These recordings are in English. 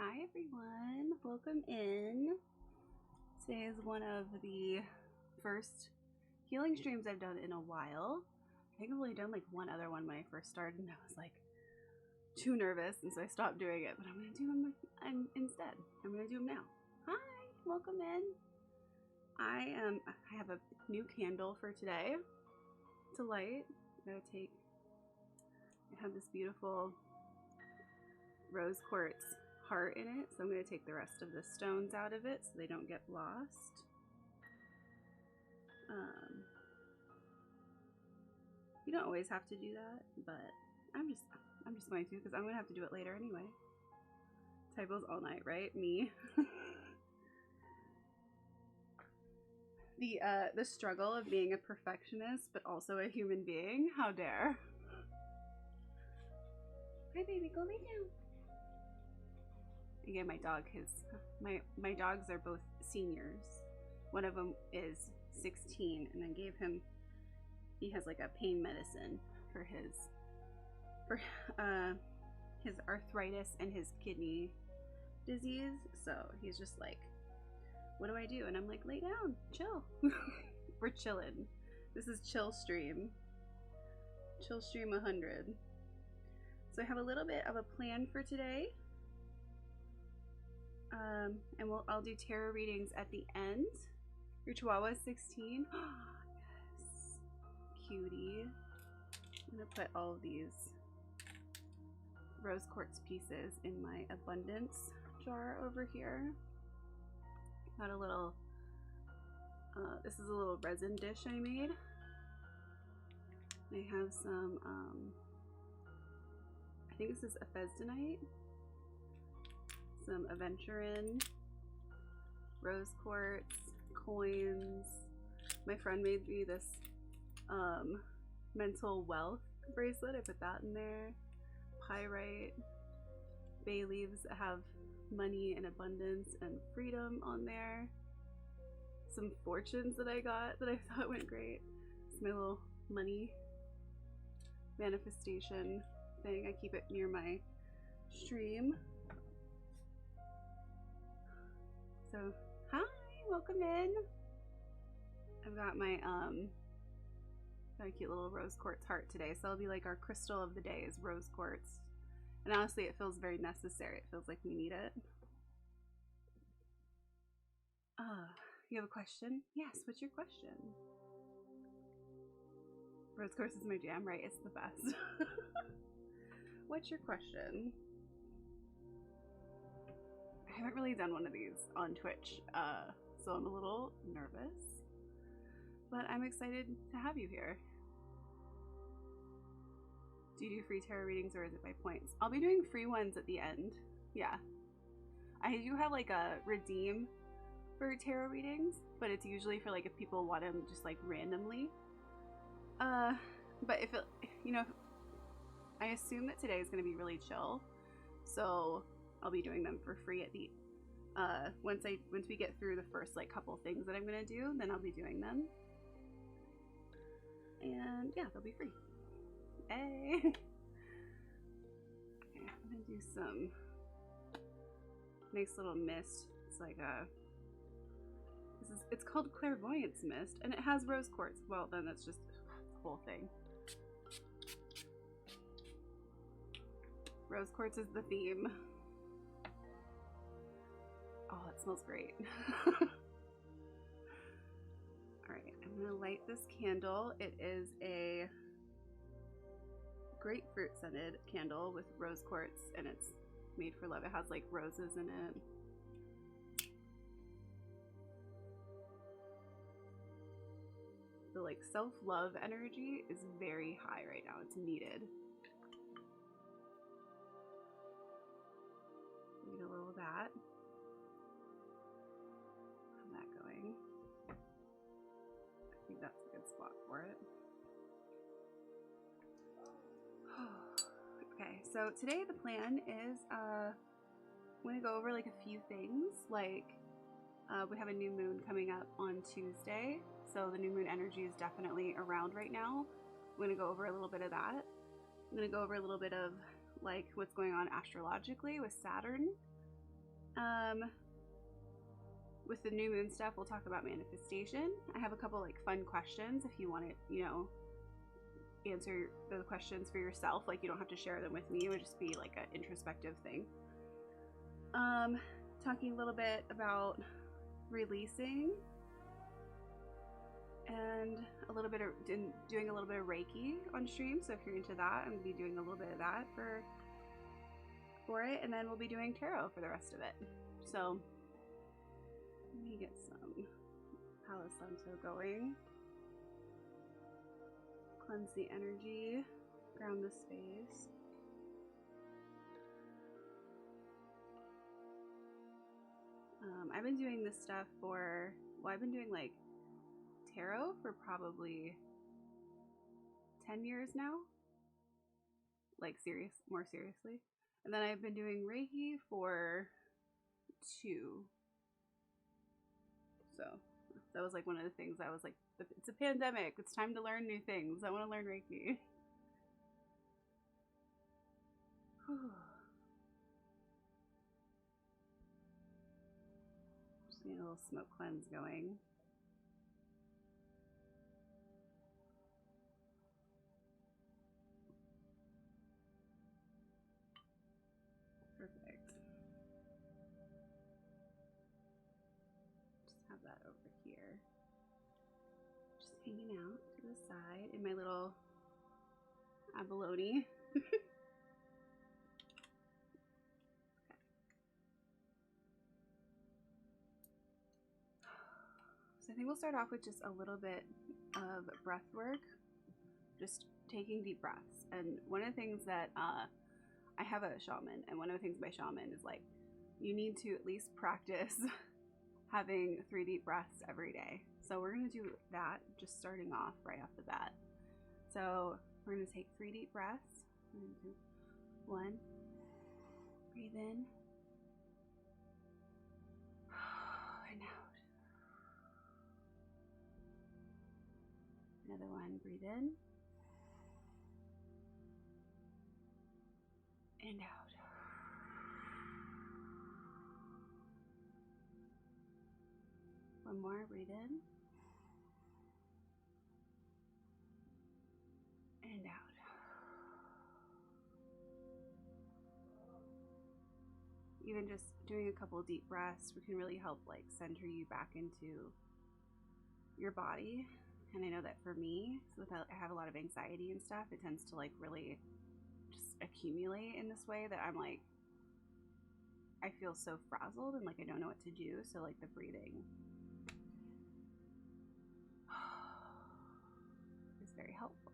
Hi everyone, welcome in. Today is one of the first healing streams I've done in a while. I think I've only done like one other one when I first started and I was like too nervous and so I stopped doing it, but I'm going to do them instead. I'm going to do them now. Hi, welcome in. I have a new candle for today to light. I have this beautiful rose quartz heart in it, so I'm going to take the rest of the stones out of it so they don't get lost. You don't always have to do that, but I'm just going to because I'm going to have to do it later anyway. Typos all night, right? Me. The struggle of being a perfectionist but also a human being. How dare. Hi baby, go lay down. Again, my dogs are both seniors. One of them is 16, and I he has like a pain medicine for his arthritis and his kidney disease. So he's just like, what do I do? And I'm like, lay down, chill. We're chilling. This is chill stream 100. So I have a little bit of a plan for today. And I'll do tarot readings at the end. Your Chihuahua is 16. Yes, cutie. I'm gonna put all of these rose quartz pieces in my abundance jar over here. Got a little. This is a little resin dish I made. I have some. I think this is Ephesdanite. Some aventurine, rose quartz, coins. My friend made me this mental wealth bracelet. I put that in there. Pyrite, bay leaves that have money and abundance and freedom on there. Some fortunes that I got that I thought went great. It's my little money manifestation thing. I keep it near my stream. So, hi, welcome in. I've got my got a cute little rose quartz heart today, so it'll be like our crystal of the day is rose quartz. And honestly, it feels very necessary. It feels like we need it. You have a question? Yes, what's your question? Rose quartz is my jam, right? It's the best. What's your question? I haven't really done one of these on Twitch, so I'm a little nervous, but I'm excited to have you here. Do you do free tarot readings or is it by points? I'll be doing free ones at the end. Yeah. I do have like a redeem for tarot readings, but it's usually for like if people want them just like randomly. But if it, I assume that today is going to be really chill, so I'll be doing them for free at the once we get through the first like couple things that I'm gonna do, then I'll be doing them. And yeah, they'll be free. Hey. Okay, I'm gonna do some nice little mist. It's like it's called clairvoyance mist, and it has rose quartz. Well, then that's just the whole thing. Rose quartz is the theme. Oh, it smells great. Alright, I'm going to light this candle. It is a grapefruit scented candle with rose quartz, and it's made for love. It has like roses in it. The like self-love energy is very high right now. It's needed. Need a little of that. I think that's a good spot for it. Okay, so today the plan is I'm going to go over like a few things. Like we have a new moon coming up on Tuesday, so the new moon energy is definitely around right now. I'm going to go over a little bit of that. I'm going to go over a little bit of like what's going on astrologically with Saturn With the new moon stuff, we'll talk about manifestation. I have a couple like fun questions if you want to, answer the questions for yourself. Like, you don't have to share them with me. It would just be like an introspective thing. Talking a little bit about releasing, and a little bit of doing a little bit of Reiki on stream. So if you're into that, I'm gonna be doing a little bit of that for it, and then we'll be doing tarot for the rest of it. So let me get some Palo Santo going. Cleanse the energy, ground the space. I've been doing this stuff I've been doing like tarot for probably 10 years now. Like more seriously. And then I've been doing Reiki for 2. So that was like one of the things I was like, it's a pandemic. It's time to learn new things. I want to learn Reiki. Just need a little smoke cleanse going. Perfect. Just have that over here. Just hanging out to the side in my little abalone. So I think we'll start off with just a little bit of breath work, just taking deep breaths. And one of the things that I have a shaman, and one of the things my shaman is like, you need to at least practice having 3 deep breaths every day. So we're going to do that just starting off right off the bat. So we're going to take 3 deep breaths. 1, breathe in, and out. Another one, breathe in and out. One more, breathe in and out. Even just doing a couple of deep breaths can really help like center you back into your body. And I know that for me, so I have a lot of anxiety and stuff, it tends to like really just accumulate in this way that I'm like, I feel so frazzled and like I don't know what to do. So like the breathing is very helpful.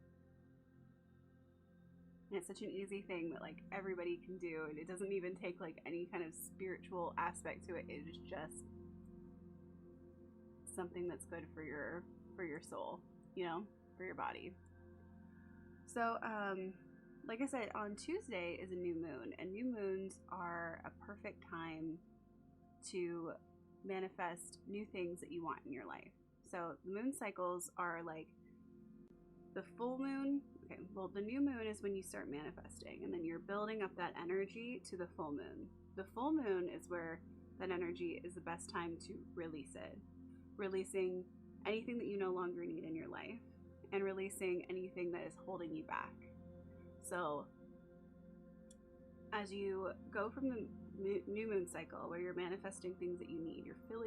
And it's such an easy thing that like everybody can do, and it doesn't even take like any kind of spiritual aspect to it. It is just something that's good for your soul, for your body. So like I said, on Tuesday is a new moon, and new moons are a perfect time to manifest new things that you want in your life. So the moon cycles are like the full moon. Okay, well, the new moon is when you start manifesting, and then you're building up that energy to the full moon. The full moon is where that energy is the best time to release it. Releasing anything that you no longer need in your life, and releasing anything that is holding you back. So as you go from the new moon cycle where you're manifesting things that you need,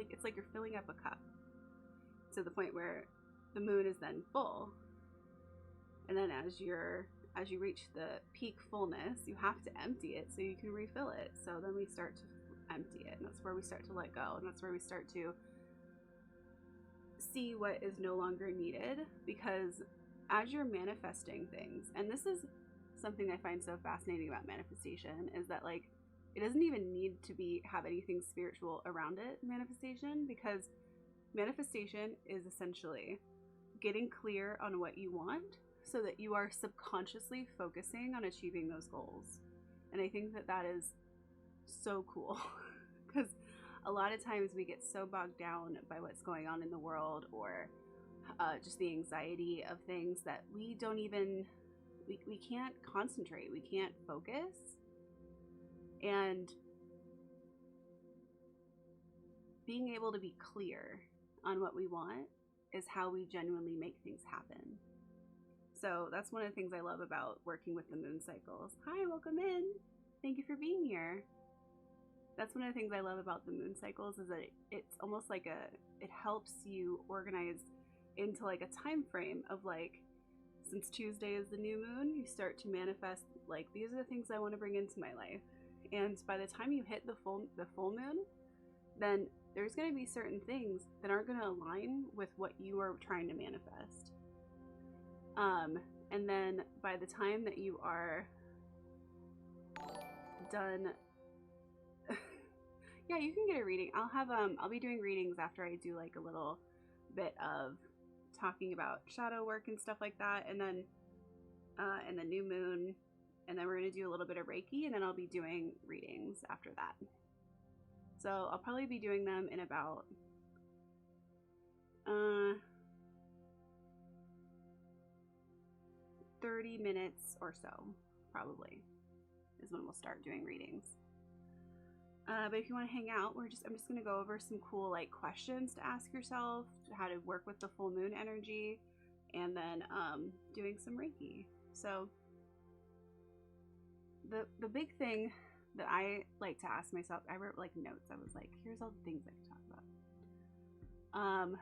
it's like you're filling up a cup to the point where the moon is then full. And then as you reach the peak fullness, you have to empty it so you can refill it. So then we start to empty it, and that's where we start to let go, and that's where we start to see what is no longer needed. Because as you're manifesting things, and this is something I find so fascinating about manifestation, is that like it doesn't even need to have anything spiritual around it, manifestation, because manifestation is essentially getting clear on what you want so that you are subconsciously focusing on achieving those goals. And I think that is so cool because a lot of times we get so bogged down by what's going on in the world, or just the anxiety of things, that we don't even, we can't concentrate, we can't focus. And being able to be clear on what we want is how we genuinely make things happen. So that's one of the things I love about working with the moon cycles. Hi, welcome in. Thank you for being here. That's one of the things I love about the moon cycles is that it's almost like it helps you organize into like a time frame of like, since Tuesday is the new moon, you start to manifest like, these are the things I want to bring into my life. And by the time you hit the full moon, then there's going to be certain things that aren't going to align with what you are trying to manifest. And then by the time that you are done, yeah, you can get a reading. I'll be doing readings after I do like a little bit of talking about shadow work and stuff like that, and then the new moon, and then we're going to do a little bit of Reiki, and then I'll be doing readings after that. So I'll probably be doing them in about 30 minutes or so, probably, is when we'll start doing readings. But if you want to hang out, I'm just going to go over some cool like questions to ask yourself, how to work with the full moon energy, and then doing some Reiki. So the big thing that I like to ask myself, I wrote like notes. I was like, here's all the things I could talk about.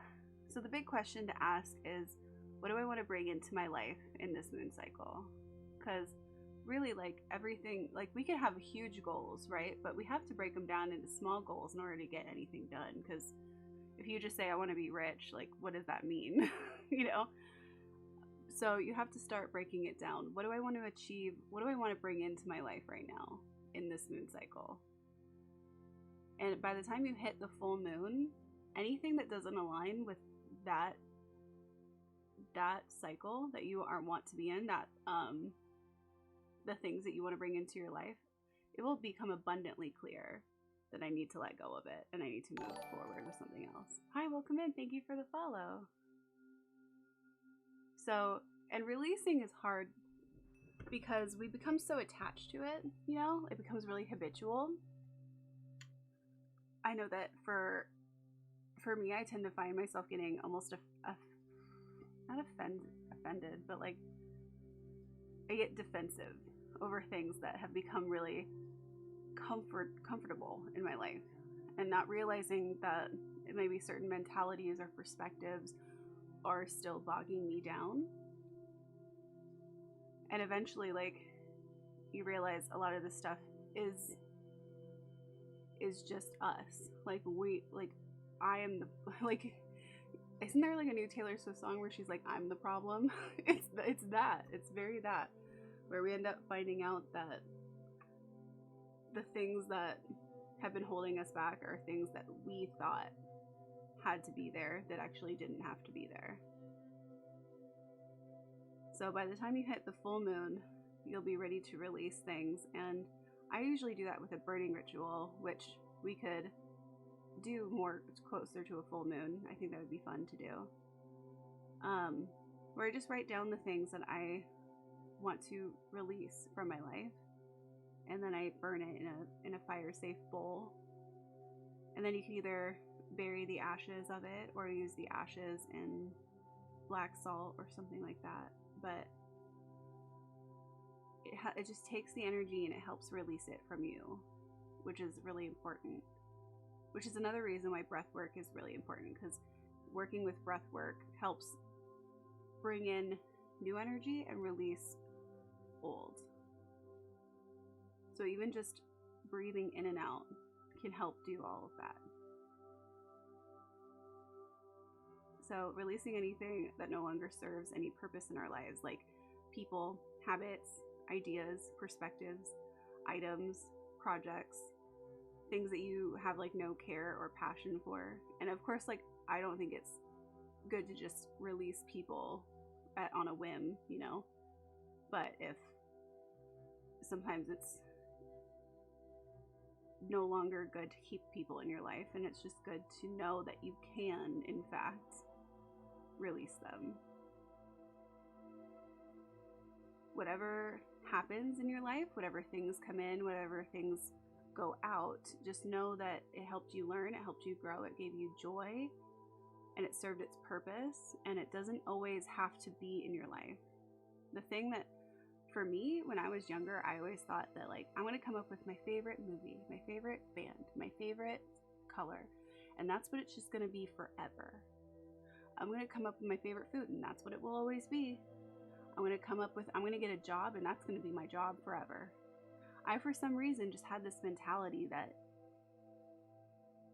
So the big question to ask is, what do I want to bring into my life in this moon cycle? Because really, like everything, like we can have huge goals, right? But we have to break them down into small goals in order to get anything done. Because if you just say, I want to be rich, like what does that mean? You know? So you have to start breaking it down. What do I want to achieve? What do I want to bring into my life right now in this moon cycle? And by the time you hit the full moon, anything that doesn't align with that cycle that you want to be in, that the things that you want to bring into your life, it will become abundantly clear that I need to let go of it and I need to move forward with something else. Hi, welcome in. Thank you for the follow. So, and releasing is hard because we become so attached to it, you know, it becomes really habitual. I know that for me, I tend to find myself getting almost not offended, but like I get defensive over things that have become really comfortable in my life, and not realizing that maybe certain mentalities or perspectives are still bogging me down. And eventually, like, you realize a lot of this stuff is just us. Like I am the, like, isn't there like a new Taylor Swift song where she's like, I'm the problem? It's very that, where we end up finding out that the things that have been holding us back are things that we thought had to be there that actually didn't have to be there. So by the time you hit the full moon, you'll be ready to release things. And I usually do that with a burning ritual, which we could do more closer to a full moon. I think that would be fun to do. Where I just write down the things that I want to release from my life, and then I burn it in a fire-safe bowl. And then you can either bury the ashes of it or use the ashes in black salt or something like that. But it just takes the energy and it helps release it from you, which is really important. Which is another reason why breath work is really important, because working with breath work helps bring in new energy and release old. So even just breathing in and out can help do all of that. So releasing anything that no longer serves any purpose in our lives, like people, habits, ideas, perspectives, items, projects, things that you have like no care or passion for. And of course, like, I don't think it's good to just release people on a whim, you know, but if sometimes it's no longer good to keep people in your life, and it's just good to know that you can in fact release them. Whatever happens in your life, whatever things come in, whatever things go out, just know that it helped you learn, it helped you grow, it gave you joy, and it served its purpose, and it doesn't always have to be in your life. The thing that, for me, when I was younger, I always thought that, like, I'm going to come up with my favorite movie, my favorite band, my favorite color, and that's what it's just going to be forever. I'm going to come up with my favorite food, and that's what it will always be. I'm going to get a job, and that's going to be my job forever. I, for some reason, just had this mentality that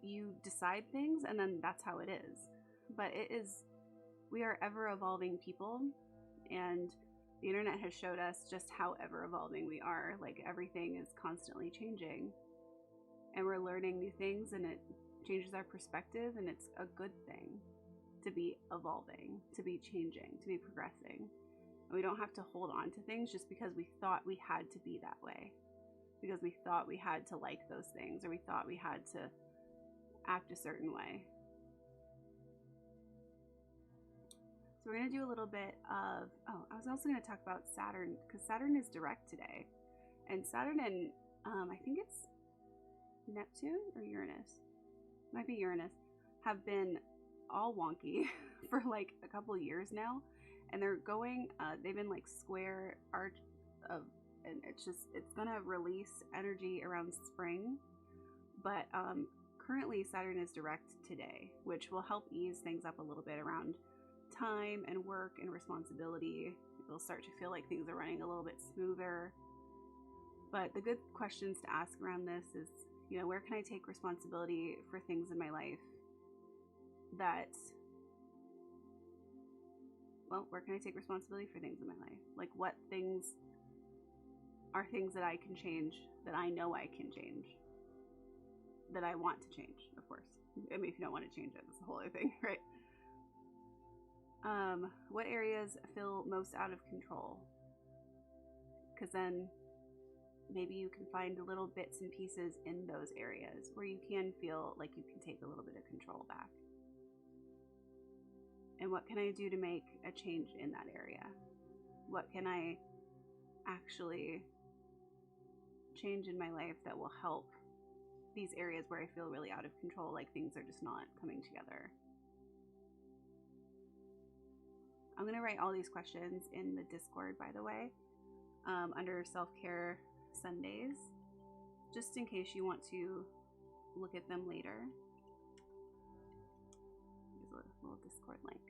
you decide things, and then that's how it is. But we are ever evolving people, and the internet has showed us just how ever evolving we are. Like, everything is constantly changing, and we're learning new things, and it changes our perspective, and it's a good thing to be evolving, to be changing, to be progressing. And we don't have to hold on to things just because we thought we had to be that way, because we thought we had to like those things, or we thought we had to act a certain way. So we're going to do a little bit of, I was also going to talk about Saturn, because Saturn is direct today. And Saturn and, I think it's Neptune or Uranus, might be Uranus, have been all wonky for like a couple years now. And they're going, they've been like square arch of, and it's going to release energy around spring. But currently Saturn is direct today, which will help ease things up a little bit around time and work and responsibility. You'll start to feel like things are running a little bit smoother. But the good questions to ask around this is, where can I take responsibility for things in my life where can I take responsibility for things in my life? Like, what things are things that I can change, that I know I can change, that I want to change, of course. I mean, if you don't want to change it, that's a whole other thing, right? What areas feel most out of control? Because then maybe you can find little bits and pieces in those areas where you can feel like you can take a little bit of control back. And what can I do to make a change in that area? What can I actually change in my life that will help these areas where I feel really out of control, like things are just not coming together? I'm going to write all these questions in the Discord, by the way, under Self-Care Sundays, just in case you want to look at them later. Here's a little Discord link.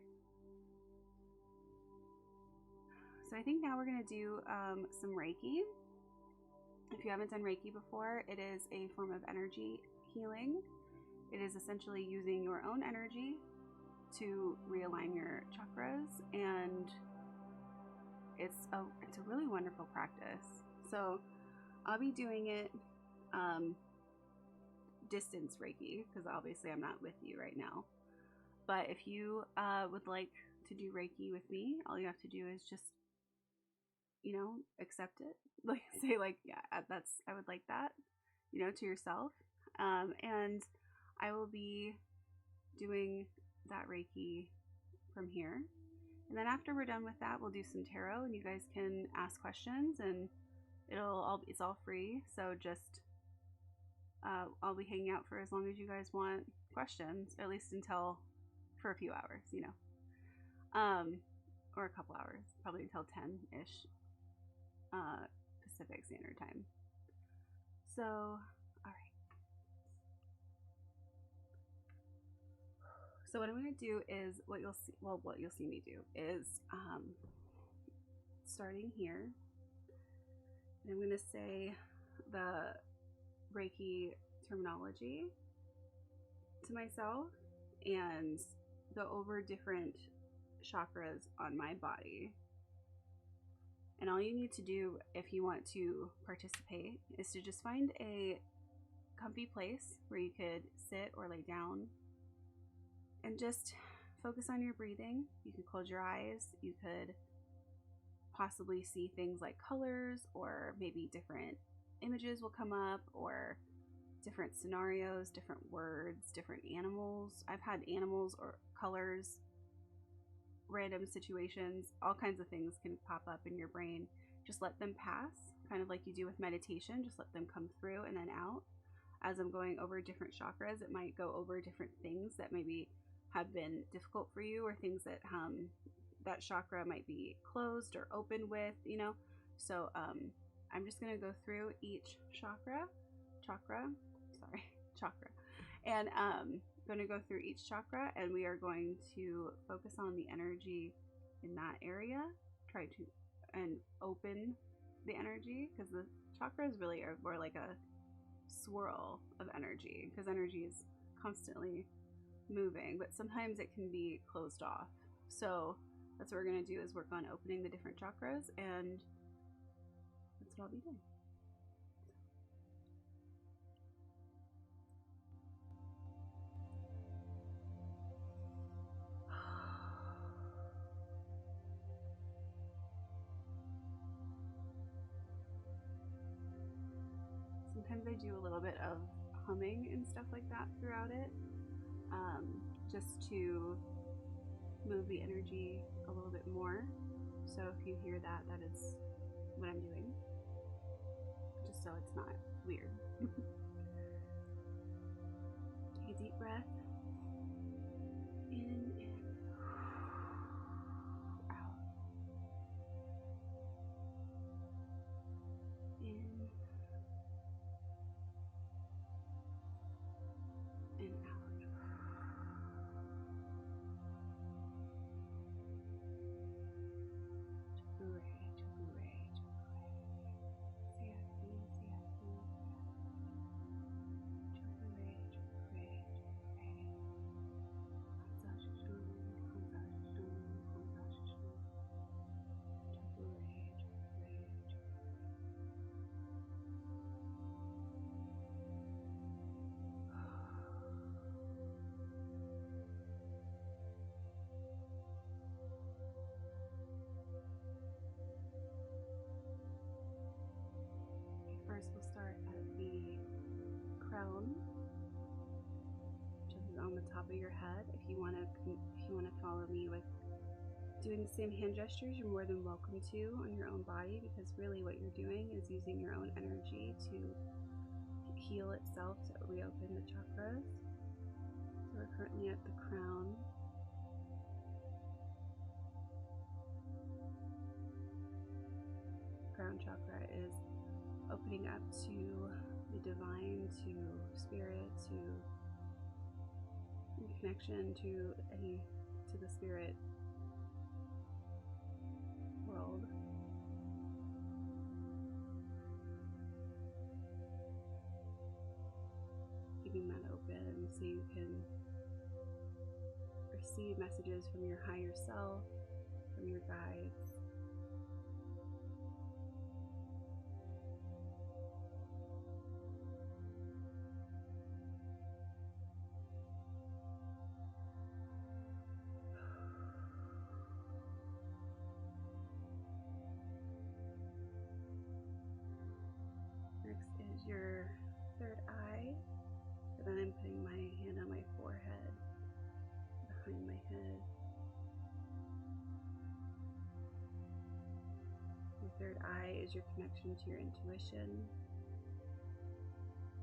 So I think now we're going to do some Reiki. If you haven't done Reiki before, it is a form of energy healing. It is essentially using your own energy to realign your chakras, and it's a really wonderful practice. So I'll be doing it distance Reiki, because obviously I'm not with you right now. But if you would like to do Reiki with me, all you have to do is just, accept it. Like, say, like, yeah, I would like that, to yourself. And I will be doing that Reiki from here. And then after we're done with that, we'll do some tarot, and you guys can ask questions, and it's all free. So just, I'll be hanging out for as long as you guys want questions, or at least for a few hours, or a couple hours, probably until 10-ish Pacific Standard Time. So, all right. So what I'm going to do is, what you'll see me do is, starting here, and I'm going to say the Reiki terminology to myself and go over different chakras on my body. And all you need to do if you want to participate is to just find a comfy place where you could sit or lay down and just focus on your breathing. You could close your eyes. You could possibly see things like colors, or maybe different images will come up, or different scenarios, different words, different animals. I've had animals or colors, random situations, all kinds of things can pop up in your brain. Just let them pass, kind of like you do with meditation. Just let them come through and then out. as I'm going over different chakras, it might go over different things that maybe have been difficult for you, or things that that chakra might be closed or open with, you know. So I'm just going to go through each chakra, and going to go through each chakra, and we are going to focus on the energy in that area, try to and open the energy, because the chakras really are more like a swirl of energy, because energy is constantly moving, but sometimes it can be closed off. So that's what we're going to do, is work on opening the different chakras, and that's what I'll be doing. Sometimes I do a little bit of humming and stuff like that throughout it, just to move the energy a little bit more. So if you hear that, that is what I'm doing, just so it's not weird. Take a deep breath in and out. In and out. First, we'll start at the crown, which is on the top of your head. If you want to follow me with doing the same hand gestures, you're more than welcome to on your own body, because really what you're doing is using your own energy to heal itself, to reopen the chakras. So we're currently at the crown. Crown chakra is opening up to the divine, to spirit, to connection to the spirit world. Keeping that open so you can receive messages from your higher self, from your guides. Next is your third eye, and then I'm putting my hand on my forehead, behind my head. Your third eye is your connection to your intuition,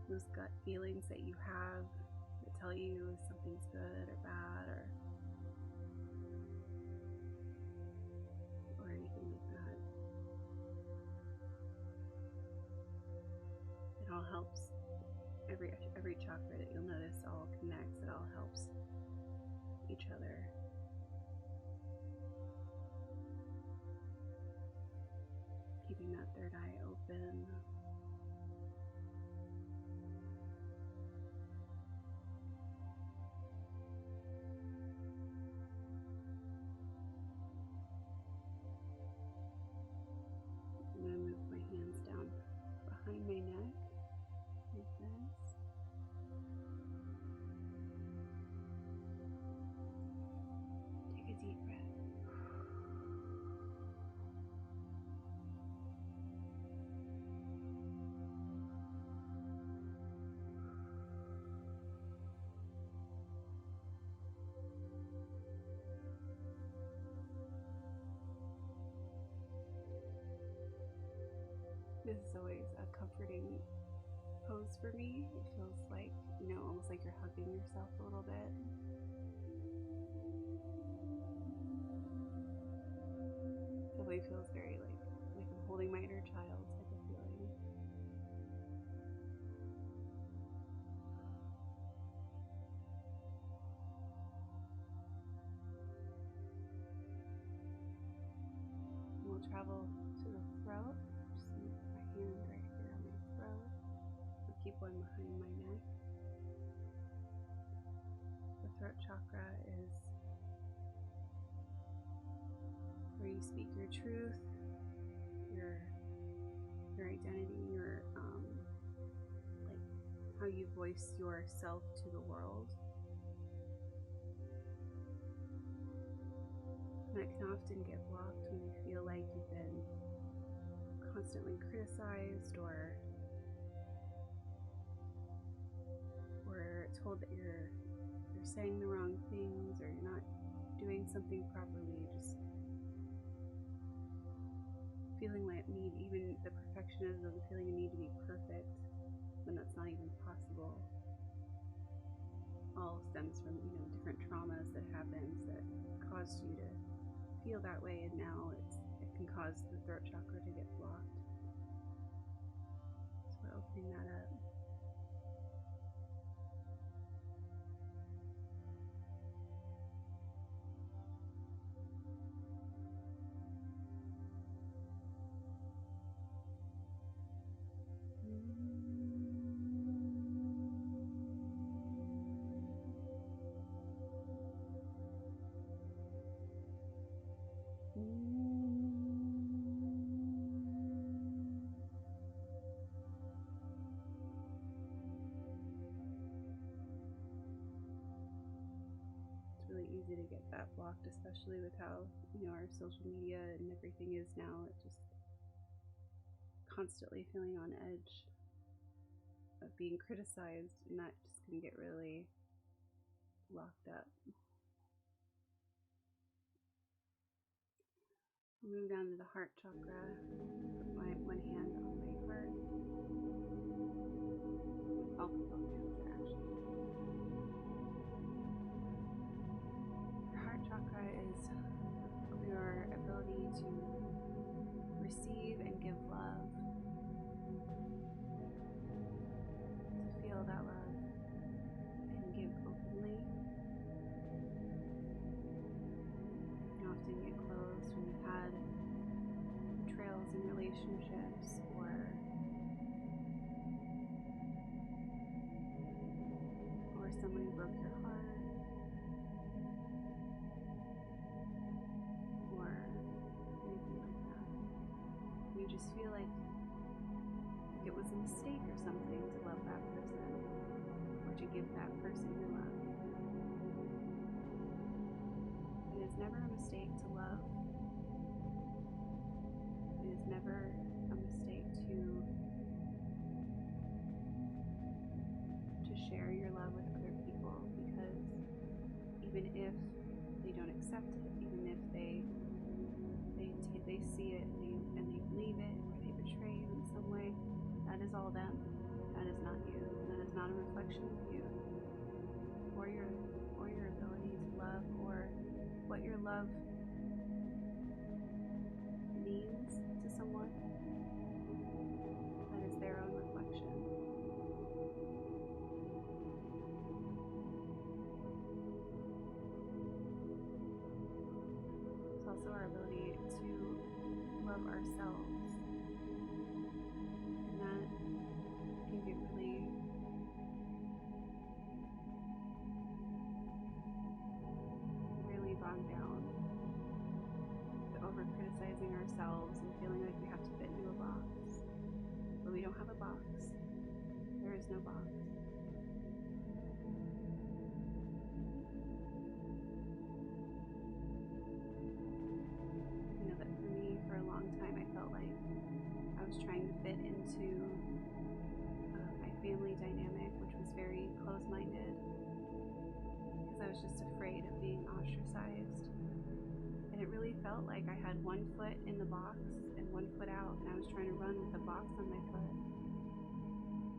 those gut feelings that you have that tell you if something's good or bad, or anything like that. It all helps. Every chakra that you'll notice all connects. It all helps each other. Keeping that third eye open. I'm going to move my hands down behind my neck like this. Take a deep breath. This is always a comforting pose for me. It feels like, you know, almost like you're hugging yourself a little bit. Definitely feels very like I'm holding my inner child type of feeling. We'll travel to the throat. Just move my hand right here on my throat. I'll keep one behind my neck. The throat chakra is where you speak your truth, your identity, your like how you voice yourself to the world. And that can often get blocked when you feel like you've been constantly criticized or told that you're saying the wrong things or you're not doing something properly. Just feeling like even the perfectionism, feeling a need to be perfect when that's not even possible, all stems from, you know, different traumas that happened that caused you to feel that way, and now it can cause the throat chakra to get blocked. So we're opening that up. It's really easy to get that blocked, especially with how, you know, our social media and everything is now. It just constantly feeling on edge of being criticized, and that just can get really locked up. Move down to the heart chakra. Put my one hand on my heart. I'll put both hands there actually. Your heart chakra is your ability to receive and give love. To feel that love and give openly. You can often get closed when you've had betrayals in relationships or someone who broke your heart or anything like that. You just feel like it was a mistake or something to love that person or to give that person your love. It is never a mistake to love. It is never a mistake to share your love with other people, because even if they don't accept it, even if they see it and they believe it, or they betray you in some way, that is all them. That is not you. That is not a reflection of you or your ability to love, or what your love means to someone. That is their own reflection. It's also our ability to love ourselves, and that can get really bogged down to over criticizing ourselves and feeling like we have to fit into a box, but we don't have a box. There is no box. Trying to fit into my family dynamic, which was very close-minded, because I was just afraid of being ostracized. And it really felt like I had one foot in the box and one foot out, and I was trying to run with the box on my foot.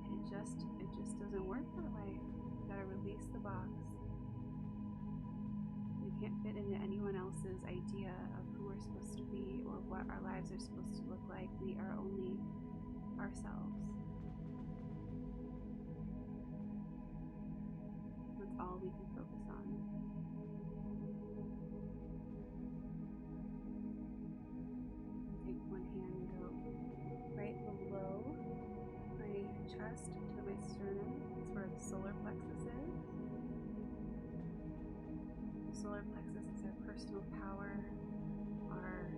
And it just doesn't work that way. You gotta release the box. We can't fit into anyone else's idea of who we're supposed to be or what our lives are supposed to look like. We are only ourselves. That's all we can focus on. Take one hand and go right below my chest to my sternum. That's where the solar plexus is. The solar plexus is our personal power, our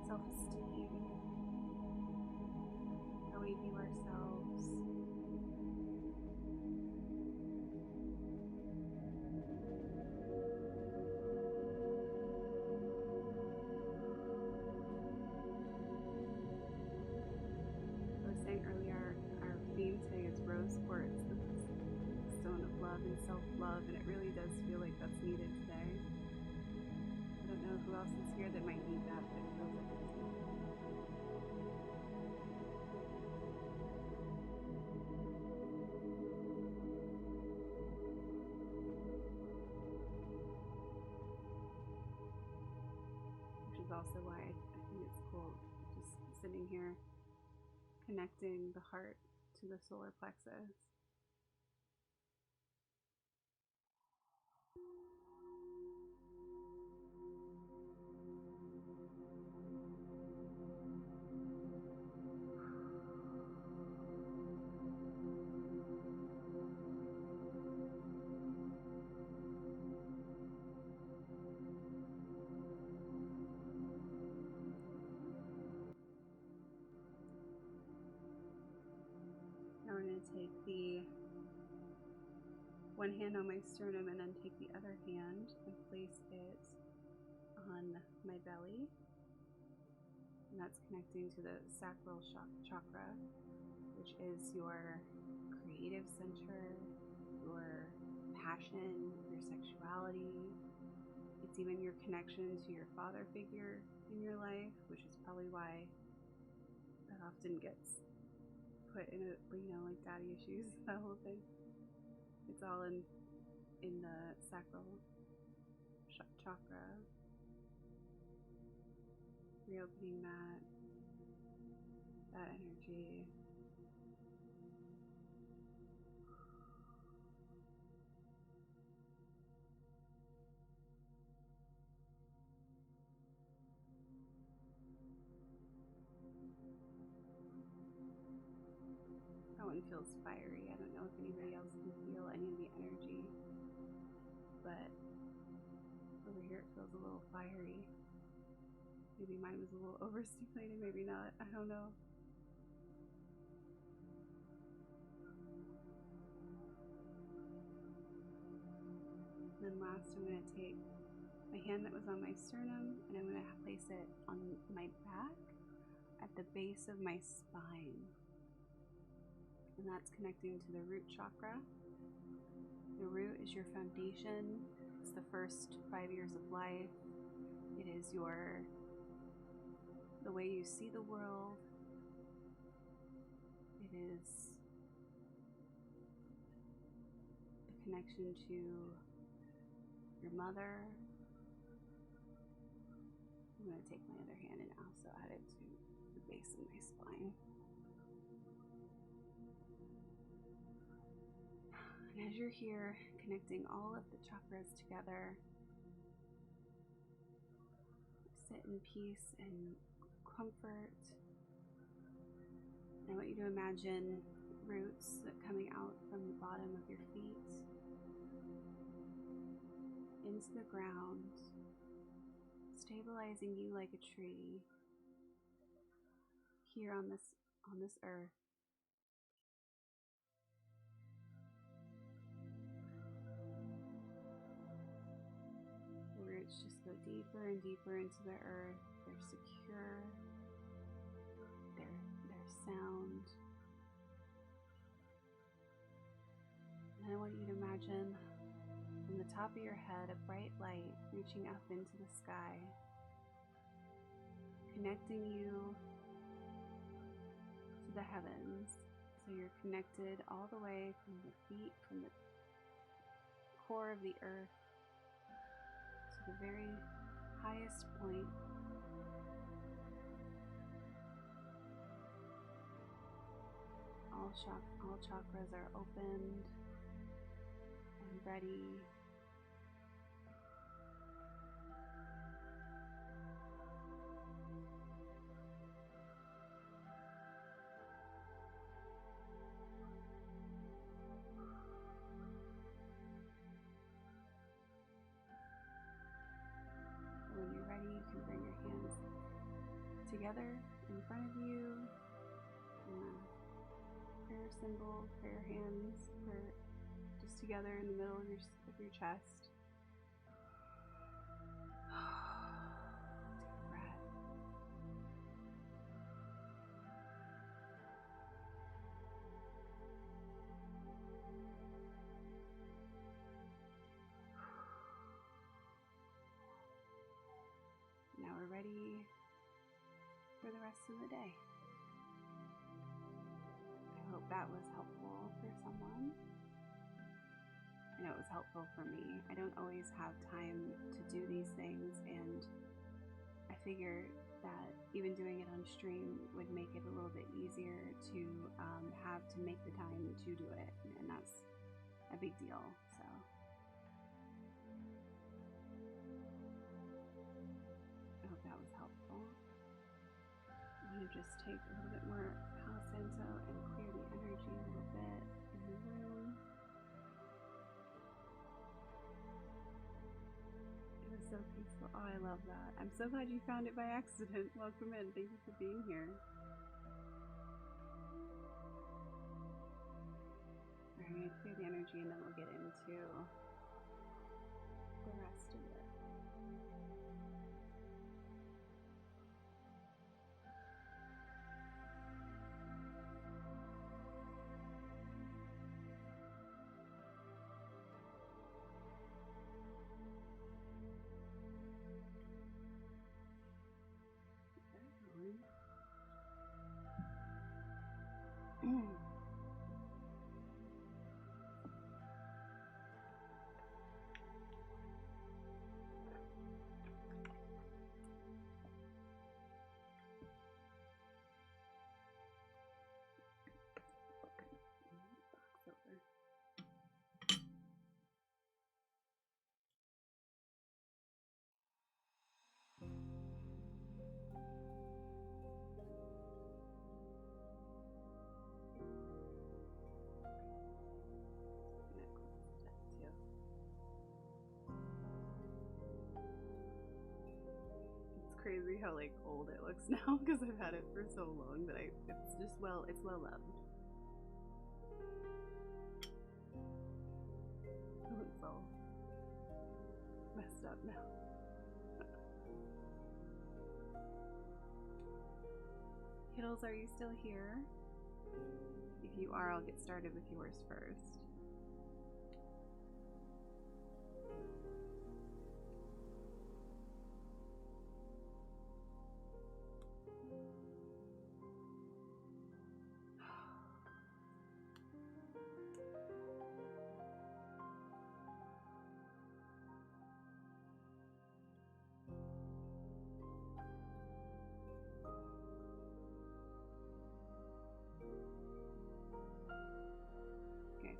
self-esteem, how we view ourselves. I was saying earlier, our theme today is rose quartz, the stone of love and self-love, and it really does feel like that's needed today. I don't know who else is here that might need that, but it feels like it's needed. Which is also why I think it's cool just sitting here connecting the heart to the solar plexus. Now we're going to take the one hand on my sternum and then take the other hand and place it on my belly. And that's connecting to the sacral chakra, which is your creative center, your passion, your sexuality. It's even your connection to your father figure in your life, which is probably why that often gets put in a, like daddy issues, that whole thing. It's all in the sacral chakra. Reopening that energy. That one feels fiery. I don't know if anybody else can feel any of the energy, but over here it feels a little fiery. Maybe mine was a little overstimulated, maybe not. I don't know. And then last, I'm going to take my hand that was on my sternum and I'm going to place it on my back at the base of my spine. And that's connecting to the root chakra. The root is your foundation. It's the first 5 years of life. It is the way you see the world. It is the connection to your mother. I'm going to take my other hand and also add it to the base of my spine. And as you're here, connecting all of the chakras together, sit in peace and comfort. I want you to imagine roots coming out from the bottom of your feet into the ground, stabilizing you like a tree here on this earth. The roots just go deeper and deeper into the earth. They're secure. They're sound. And I want you to imagine from the top of your head a bright light reaching up into the sky, connecting you to the heavens, So you're connected all the way from the feet, from the core of the earth to the very highest point. All chakras are opened and ready. When you're ready, you can bring your hands together in front of you. Prayer symbol, prayer hands, prayer just together in the middle of your chest. Take a breath. Now we're ready for the rest of the day. I hope that was helpful for someone. I know it was helpful for me. I don't always have time to do these things, and I figure that even doing it on stream would make it a little bit easier to have to make the time to do it, and that's a big deal. So I hope that was helpful. I'm going to just take a little bit more Palo Santo and clear the energy a little bit in the room. It was so peaceful. Oh, I love that. I'm so glad you found it by accident. Welcome in. Thank you for being here. I'm going to clear the energy and then we'll get into the rest of it. Crazy how like old it looks now because I've had it for so long, but it's just it's well loved. It looks all messed up now. Kittles, are you still here? If you are, I'll get started with yours first.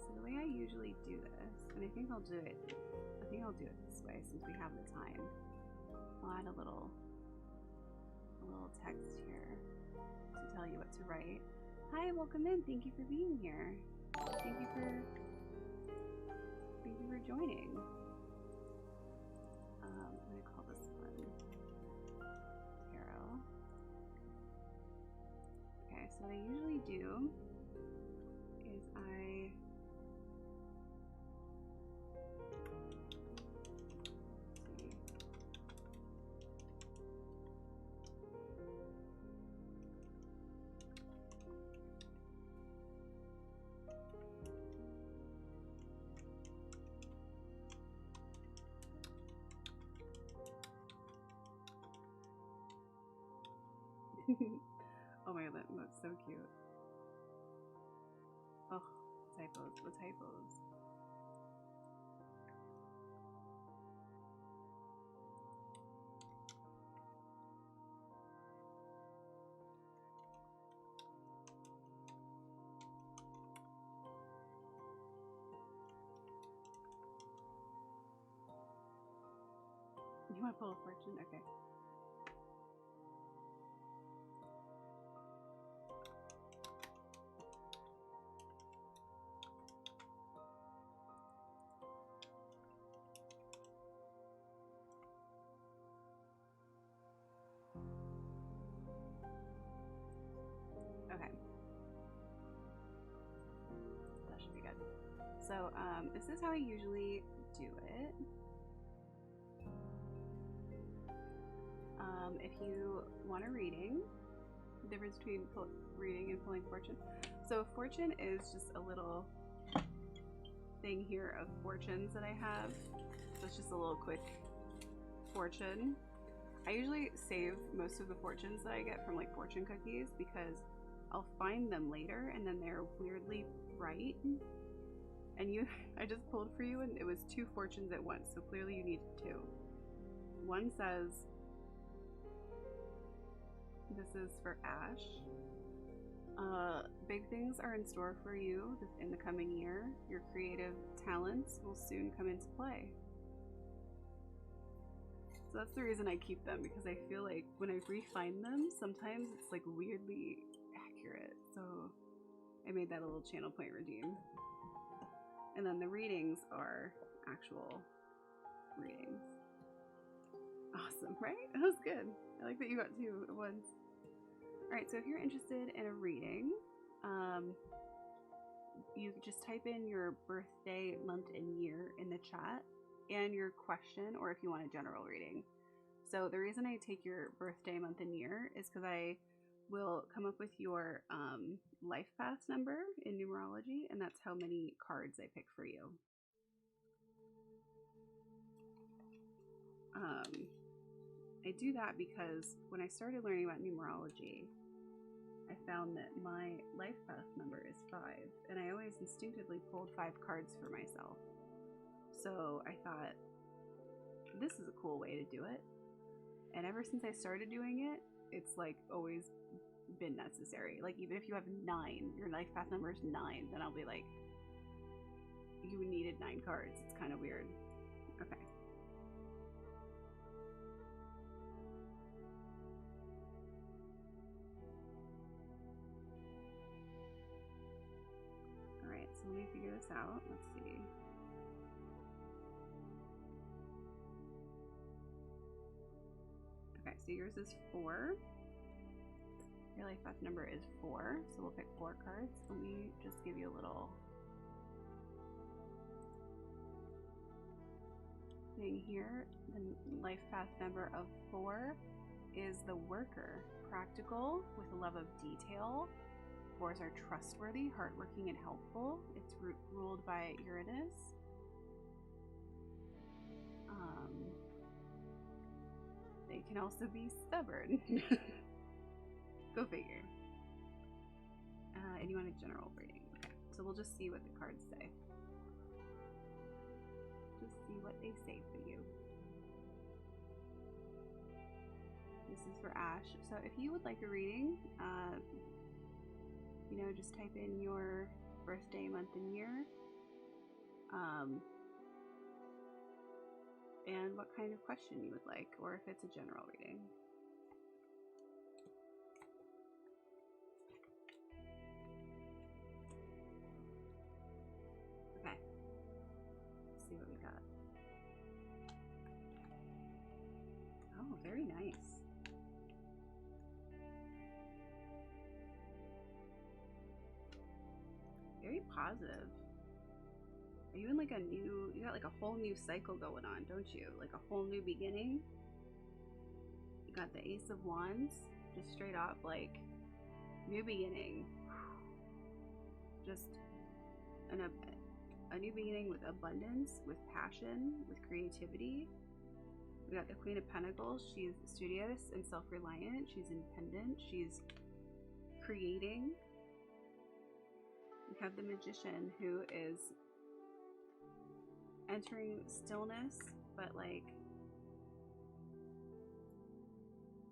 So the way I usually do this, and I think I'll do it this way since we have the time. I'll add a little text here to tell you what to write. Hi, welcome in. Thank you for being here. Thank you for joining. I'm gonna call this one Tarot. Okay, so what I usually do is oh my god, that's so cute. typos? The typos. You want to pull a fortune? Okay. Okay. That should be good. So, this is how I usually do it. If you want a reading, the difference between reading and pulling fortune. So fortune is just a little thing here of fortunes that I have. So it's just a little quick fortune. I usually save most of the fortunes that I get from like fortune cookies because I'll find them later and then they're weirdly bright. And I just pulled for you and it was 2 fortunes at once, so clearly you needed 2. One says, this is for Ash. Big things are in store for you in the coming year. Your creative talents will soon come into play. So that's the reason I keep them, because I feel like when I refine them, sometimes it's like weirdly accurate. So I made that a little channel point redeem. And then the readings are actual readings. Awesome, right? That was good. I like that you got 2 at once. Alright, so if you're interested in a reading, you just type in your birthday, month, and year in the chat and your question, or if you want a general reading. So the reason I take your birthday, month, and year is because I will come up with your life path number in numerology, and that's how many cards I pick for you. I do that because when I started learning about numerology, I found that my life path number is 5, and I always instinctively pulled 5 cards for myself. So I thought, this is a cool way to do it. And ever since I started doing it, it's like always been necessary. Like even if you have 9, your life path number is 9, then I'll be like, you needed 9 cards. It's kind of weird. Okay. Alright, so let me figure this out. Let's see. Okay, so yours is 4. Your life path number is 4, so we'll pick 4 cards. Let me just give you a little thing here. The life path number of 4 is the worker. Practical, with a love of detail. 4s are trustworthy, hardworking, and helpful. It's ruled by Uranus. They can also be stubborn. Go figure. And you want a general reading. Okay, so we'll just see what the cards say. Just see what they say for you. This is for Ash. So if you would like a reading, you know, just type in your birthday, month, and year. And what kind of question you would like, or if it's a general reading. Okay. Let's see what we got. Oh, very nice. Very positive. Are you in like a new, you got like a whole new cycle going on, don't you? Like a whole new beginning? You got the Ace of Wands, just straight up like new beginning. Just a new beginning with abundance, with passion, with creativity. We got the Queen of Pentacles. She's studious and self-reliant. She's independent. She's creating. have the Magician, who is entering stillness, but like,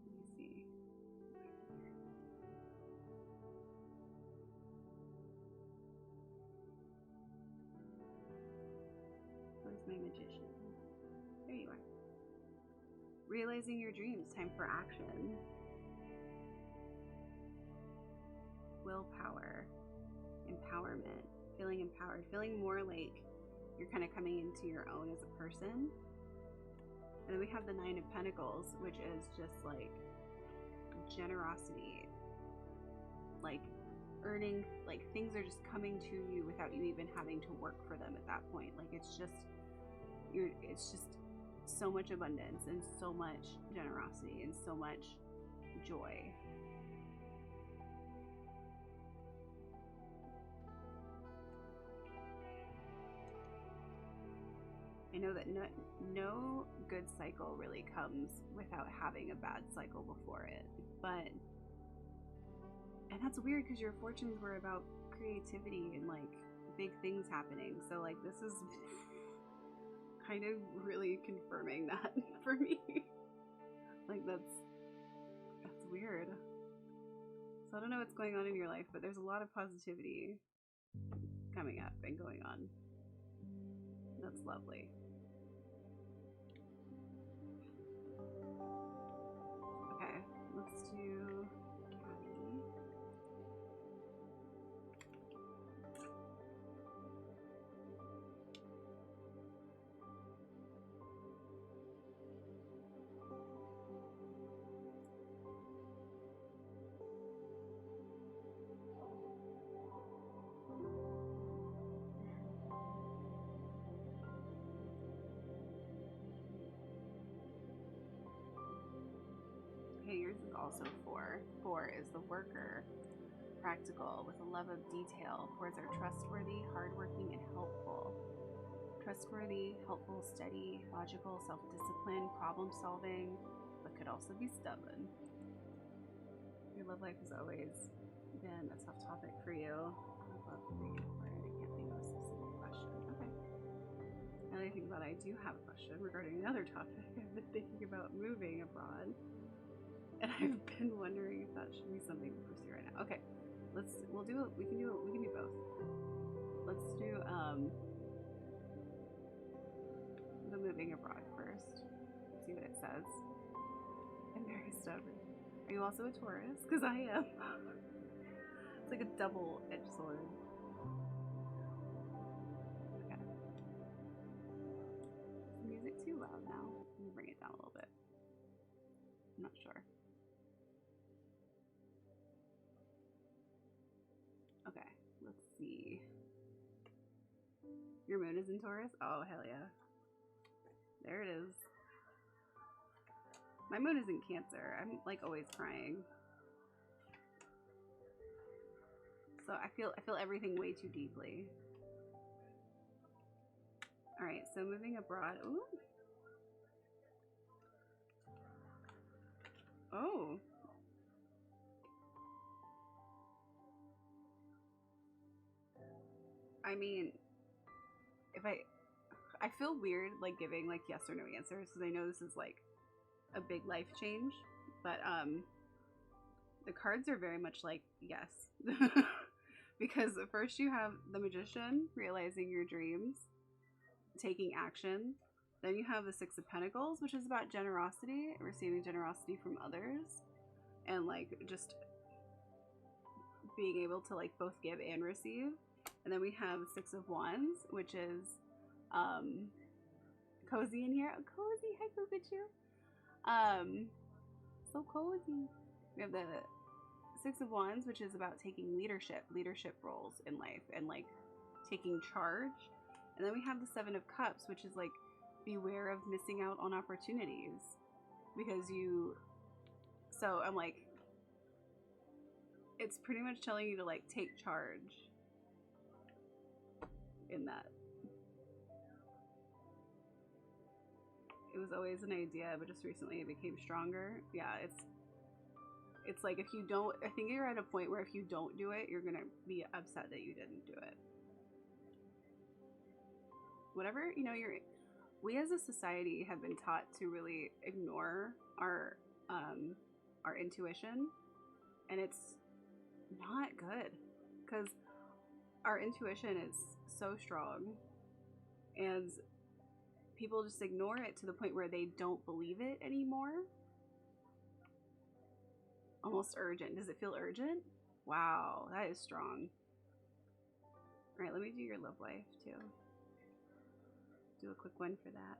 let me see. Where's my Magician? There you are. Realizing your dreams, time for action. Willpower, empowerment, feeling empowered, feeling more like you're kind of coming into your own as a person. And then we have the Nine of Pentacles, which is just like generosity, like earning, like things are just coming to you without you even having to work for them at that point. Like it's just so much abundance and so much generosity and so much joy. I know that no good cycle really comes without having a bad cycle before it, and that's weird because your fortunes were about creativity and like big things happening. So like this is kind of really confirming that for me. Like that's weird. So I don't know what's going on in your life, but there's a lot of positivity coming up and going on. That's lovely. Okay, let's do Gabby. Okay, yours is also 4. 4 is the worker, practical, with a love of detail. 4s are trustworthy, hardworking, and helpful. Trustworthy, helpful, steady, logical, self-discipline, problem-solving, but could also be stubborn. Your love life has always been a tough topic for you. I'd love to read for it. I can't think of a specific question. Okay. Now that I think about it, I do have a question regarding another topic. I've been thinking about moving abroad, and I've been wondering if that should be something to pursue right now. Okay, we can do both. Let's do the moving abroad first. See what it says. I'm very stubborn. Are you also a Taurus? Because I am. It's like a double-edged sword. Okay. Is the music too loud now? Let me bring it down a little bit. I'm not sure. Okay, let's see. Your moon is in Taurus? Oh, hell yeah. There it is. My moon is in Cancer. I'm like always crying. So I feel everything way too deeply. All right, so moving abroad. Ooh. Oh. I mean, if I feel weird like giving like yes or no answers because I know this is like a big life change, but the cards are very much like yes. Because first you have the Magician, realizing your dreams, taking action. Then you have the 6 of Pentacles, which is about generosity, receiving generosity from others, and like just being able to like both give and receive. And then we have 6 of Wands, which is cozy in here. Oh, cozy, hi Pikachu. So cozy. We have the 6 of Wands, which is about taking leadership roles in life and like taking charge. And then we have the 7 of Cups, which is like beware of missing out on opportunities because so I'm like, it's pretty much telling you to like take charge in that. It was always an idea, but just recently it became stronger. Yeah, It's like if you don't, I think you're at a point where if you don't do it, you're gonna be upset that you didn't do it. Whatever, you know, we as a society have been taught to really ignore our intuition, and it's not good because our intuition is so strong, and people just ignore it to the point where they don't believe it anymore. Almost urgent. Does it feel urgent? Wow, that is strong. All right, let me do your love life too. Do a quick one for that.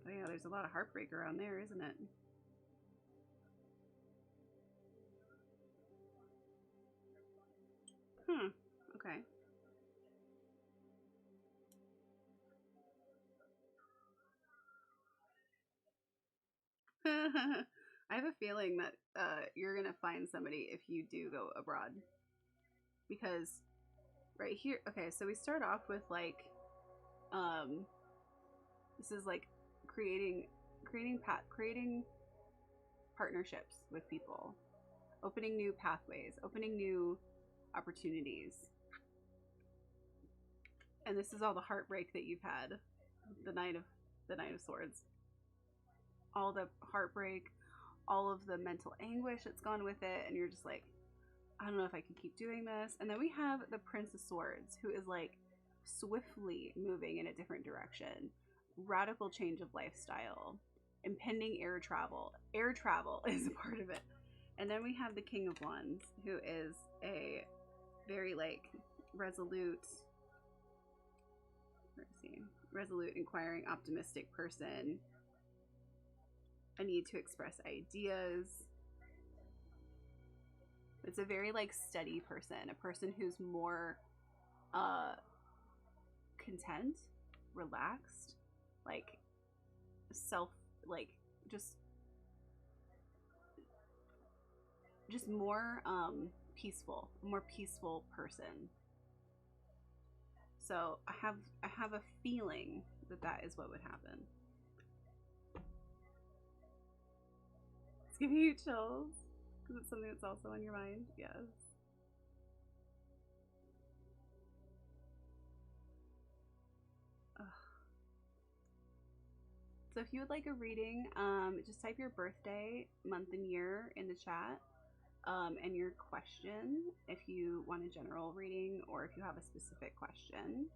Oh yeah, there's a lot of heartbreak around there, isn't it? Okay. I have a feeling that you're gonna find somebody if you do go abroad, because right here, okay, so we start off with like, this is like creating partnerships with people, opening new pathways, opening new opportunities, and this is all the heartbreak that you've had, the Knight of Swords, all the heartbreak, all of the mental anguish that's gone with it, and you're just like, I don't know if I can keep doing this. And then we have the Prince of Swords, who is like swiftly moving in a different direction, radical change of lifestyle, impending air travel. Air travel is a part of it. And then we have the King of Wands, who is a very like resolute, inquiring, optimistic person, a need to express ideas. It's a very like steady person, a person who's more content, relaxed, like like just more more peaceful person. So I have a feeling that is what would happen. It's giving you chills because it's something that's also on your mind. Yes. Ugh. So if you would like a reading, just type your birthday, month, and year in the chat, and your question if you want a general reading or if you have a specific question.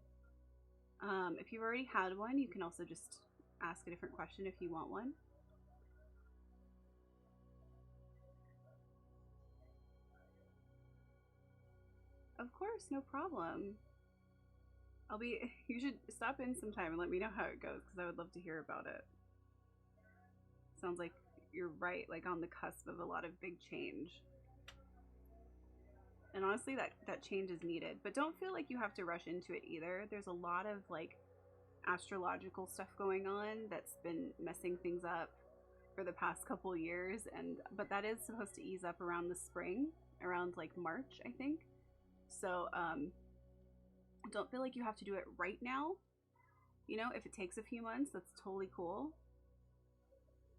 If you've already had one, you can also just ask a different question if you want one. Of course, no problem. You should stop in sometime and let me know how it goes, because I would love to hear about it. Sounds like you're right, like on the cusp of a lot of big change. And honestly, that change is needed. But don't feel like you have to rush into it either. There's a lot of like astrological stuff going on that's been messing things up for the past couple years, but that is supposed to ease up around the spring, around like March, I think. So don't feel like you have to do it right now. You know, if it takes a few months, that's totally cool.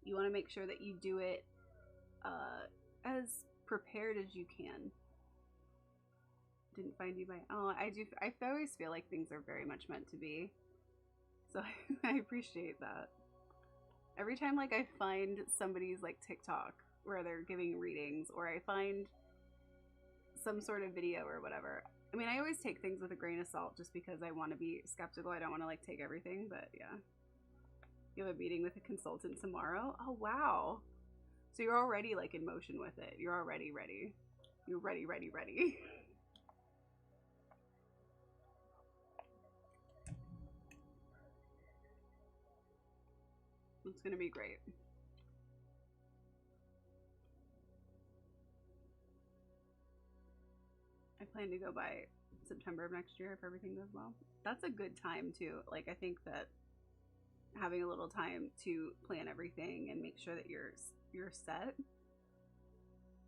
You want to make sure that you do it as prepared as you can. Didn't find you by, oh, I always feel like things are very much meant to be. So I appreciate that. Every time like I find somebody's like TikTok where they're giving readings, or I find some sort of video or whatever, I mean, I always take things with a grain of salt just because I want to be skeptical. I don't want to like take everything, but yeah. You have a meeting with a consultant tomorrow? Oh, wow. So you're already like in motion with it. You're already ready. You're ready. It's gonna be great. I plan to go by September of next year if everything goes well. That's a good time too. Like, I think that having a little time to plan everything and make sure that you're set,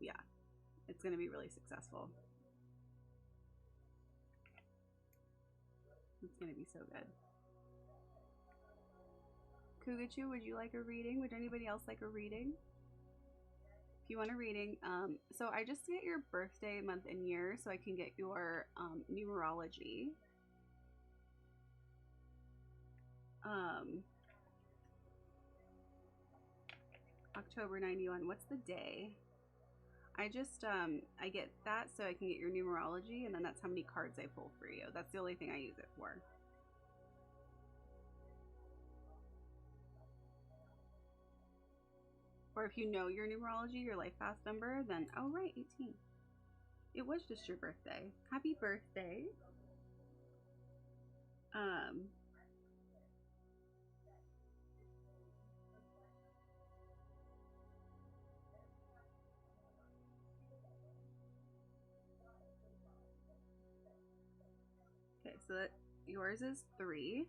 yeah, it's gonna be really successful. gonna be so good. Kugachu, would you like a reading? Would anybody else like a reading? If you want a reading, so I just get your birthday, month, and year so I can get your numerology. October 91. What's the day? I just I get that so I can get your numerology, and then that's how many cards I pull for you. That's the only thing I use it for. Or if you know your numerology, your life path number, then oh right, 18. It was just your birthday. Happy birthday. Okay, so that yours is 3.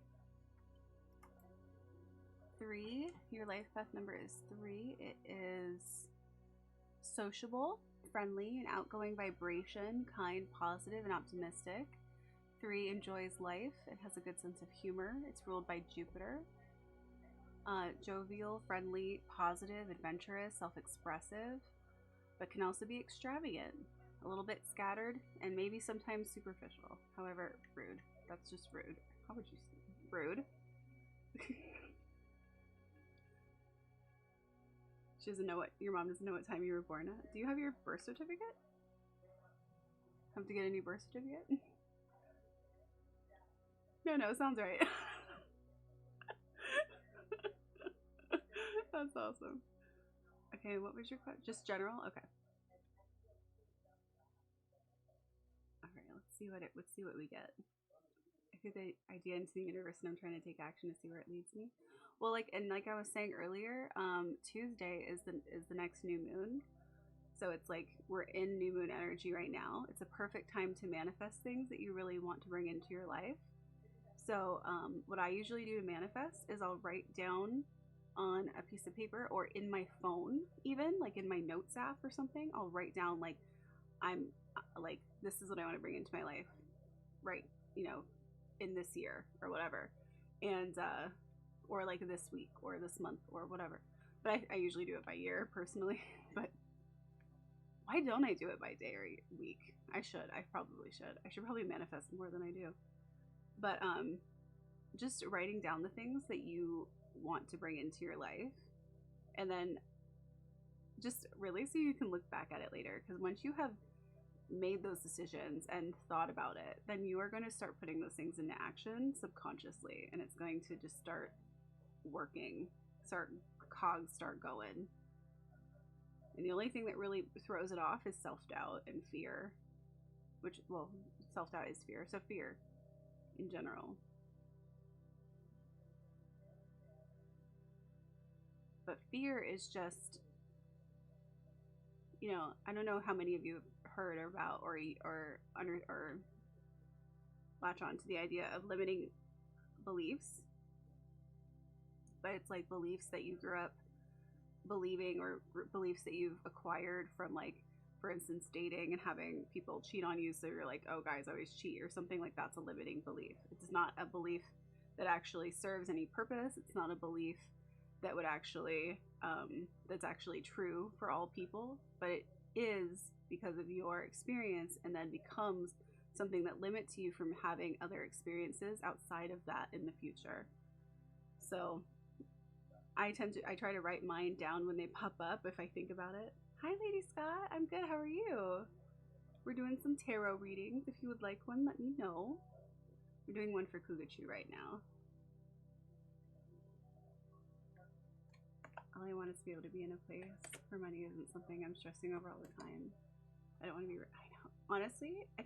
3. Your life path number is 3. It is sociable, friendly, and outgoing vibration, kind, positive, and optimistic. 3 enjoys life. It has a good sense of humor. It's ruled by Jupiter. Jovial, friendly, positive, adventurous, self-expressive, but can also be extravagant, a little bit scattered, and maybe sometimes superficial. However, rude. That's just rude. How would you say rude? She doesn't know what, your mom doesn't know what time you were born at. Do you have your birth certificate? Have to get a new birth certificate? No, sounds right. That's awesome. Okay, what was your question? Just general? Okay. Alright, let's see what we get. I threw the idea into the universe and I'm trying to take action to see where it leads me. Well, like I was saying earlier, Tuesday is the next new moon. So it's like we're in new moon energy right now. It's a perfect time to manifest things that you really want to bring into your life. So what I usually do to manifest is I'll write down on a piece of paper or in my phone, even like in my notes app or something, I'll write down like I'm like, this is what I want to bring into my life, right? You know, in this year or whatever. And or like this week or this month or whatever. But I usually do it by year personally. But why don't I do it by day or week? I probably should. I should probably manifest more than I do. But just writing down the things that you want to bring into your life, and then just really so you can look back at it later, because once you have made those decisions and thought about it, then you are going to start putting those things into action subconsciously, and it's going to just start working, cogs start going. And the only thing that really throws it off is self-doubt and fear, which, well, self-doubt is fear, so fear in general. But fear is just, you know, I don't know how many of you have heard about or latch on to the idea of limiting beliefs. But it's like beliefs that you grew up believing, or beliefs that you've acquired from, like, for instance, dating and having people cheat on you, so you're like, oh, guys always cheat, or something like that's a limiting belief. It's not a belief that actually serves any purpose. It's not a belief that would actually that's actually true for all people, but it is because of your experience, and then becomes something that limits you from having other experiences outside of that in the future. So I try to write mine down when they pop up if I think about it. Hi, Lady Scott. I'm good. How are you? We're doing some tarot readings. If you would like one, let me know. We're doing one for Kugachu right now. All I want is to be able to be in a place where money isn't something I'm stressing over all the time. I don't want to be, I know. Honestly, I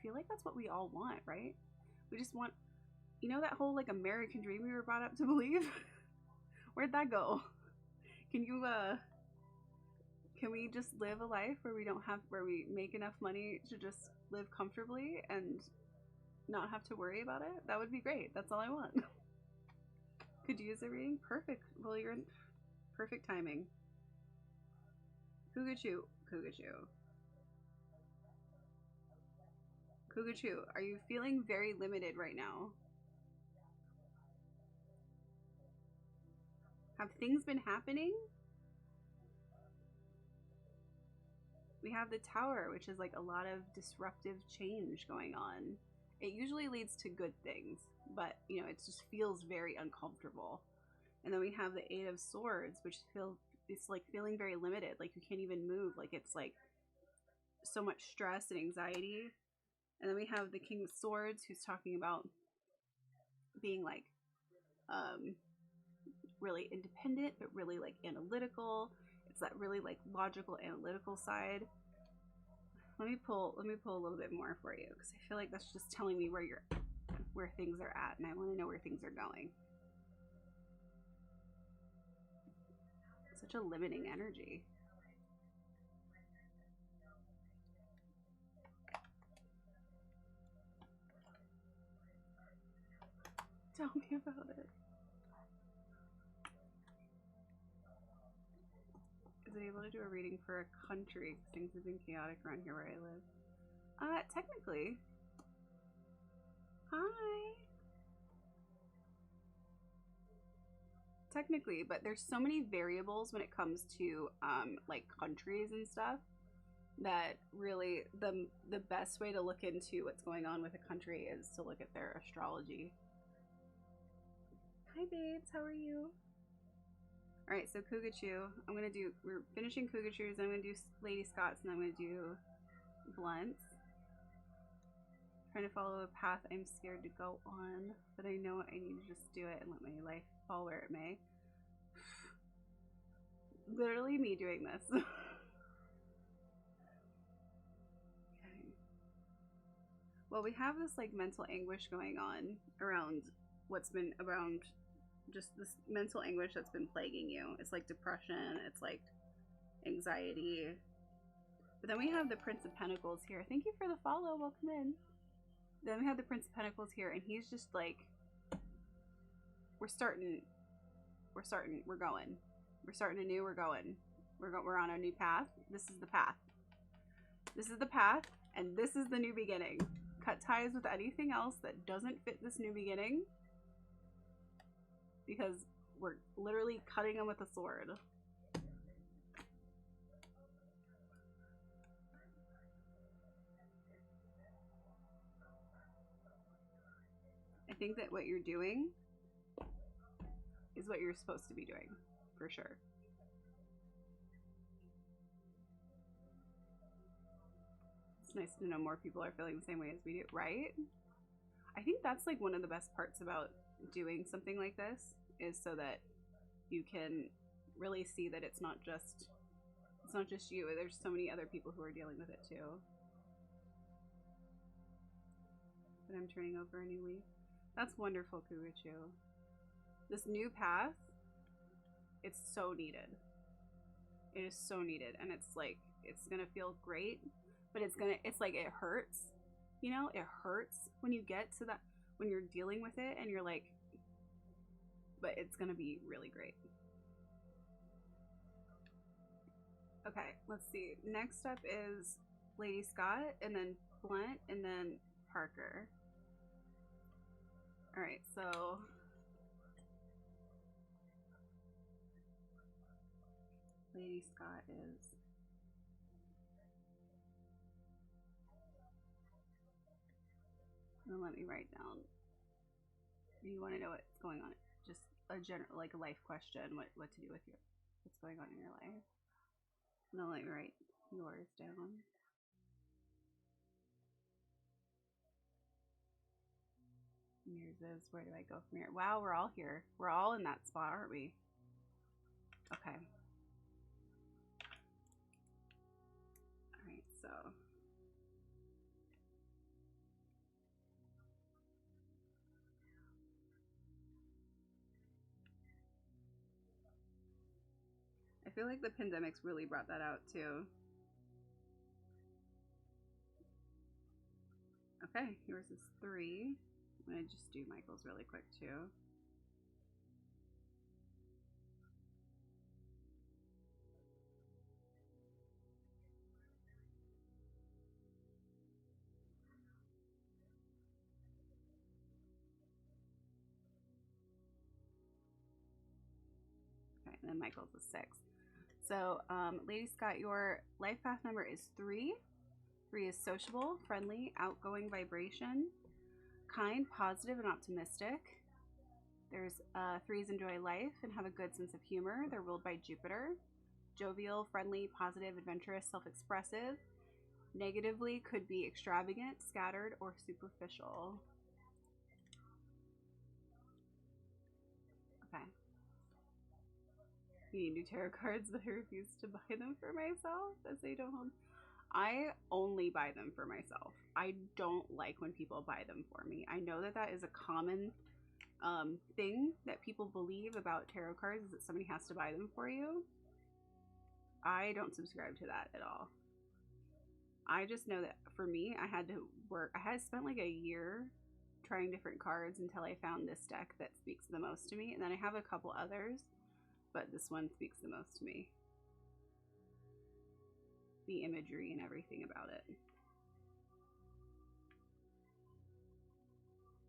feel like that's what we all want, right? We just want, you know, that whole like American dream we were brought up to believe? Where'd that go? Can we just live a life where we make enough money to just live comfortably and not have to worry about it? That would be great. That's all I want. Could you use a reading? Perfect. Well, you're in perfect timing. Kugachu, are you feeling very limited right now? Have things been happening? We have the Tower, which is like a lot of disruptive change going on. It usually leads to good things, but you know, it just feels very uncomfortable. And then we have the Eight of Swords, which it's like feeling very limited, like you can't even move, like it's like so much stress and anxiety. And then we have the King of Swords, who's talking about being like really independent, but really like analytical. It's that really like logical, analytical side. Let me pull a little bit more for you, because I feel like that's just telling me where things are at, and I want to know where things are going. Such a limiting energy. Tell me about it. Is it able to do a reading for a country? Things have been chaotic around here where I live. Technically. Hi. Technically, but there's so many variables when it comes to like countries and stuff, that really the best way to look into what's going on with a country is to look at their astrology. Hi babes, how are you? Alright, so Kugachu, we're finishing Kugachus, I'm gonna do Lady Scots, and I'm gonna do Blunts. Trying to follow a path I'm scared to go on, but I know I need to just do it and let my life fall where it may. Literally me doing this. Okay. Well, we have this like mental anguish going on around just this mental anguish that's been plaguing you. It's like depression, it's like anxiety. But then we have the Prince of Pentacles here. Thank you for the follow, welcome in. Then we have the Prince of Pentacles here, and he's just like, we're starting anew, we're on a new path. This is the path. This is the path, and this is the new beginning. Cut ties with anything else that doesn't fit this new beginning, because we're literally cutting them with a sword. I think that what you're doing is what you're supposed to be doing, for sure. It's nice to know more people are feeling the same way as we do, right? I think that's like one of the best parts about doing something like this, is so that you can really see that it's not just you. There's so many other people who are dealing with it too. But I'm turning over a new leaf. That's wonderful, Kugachu. This new path, it's so needed. It is so needed, and it's like, it's gonna feel great, but it's like, it hurts. You know, it hurts when you get to that, when you're dealing with it and you're like, but it's gonna be really great. Okay, let's see. Next up is Lady Scott, and then Blunt, and then Parker. Alright, so Lady Scott is... Then let me write down. You want to know what's going on? Just a general, like a life question. What to do with what's going on in your life? And then let me write yours down. Yours is, where do I go from here? Wow, we're all here. We're all in that spot, aren't we? Okay. Alright, so I feel like the pandemic's really brought that out too. Okay, yours is 3. I'm gonna just do Michael's really quick too. and then Michael's a 6. So, Lady Scott, your life path number is 3. 3 is sociable, friendly, outgoing vibration, kind, positive, and optimistic. There's 3s enjoy life and have a good sense of humor. They're ruled by Jupiter. Jovial, friendly, positive, adventurous, self-expressive. Negatively could be extravagant, scattered, or superficial. Okay. You need new tarot cards, but I refuse to buy them for myself as they don't hold. I only buy them for myself. I don't like when people buy them for me. I know that that is a common thing that people believe about tarot cards, is that somebody has to buy them for you. I don't subscribe to that at all. I just know that for me, I had to work. I had spent like a year trying different cards until I found this deck that speaks the most to me. And then I have a couple others, but this one speaks the most to me. The imagery and everything about it.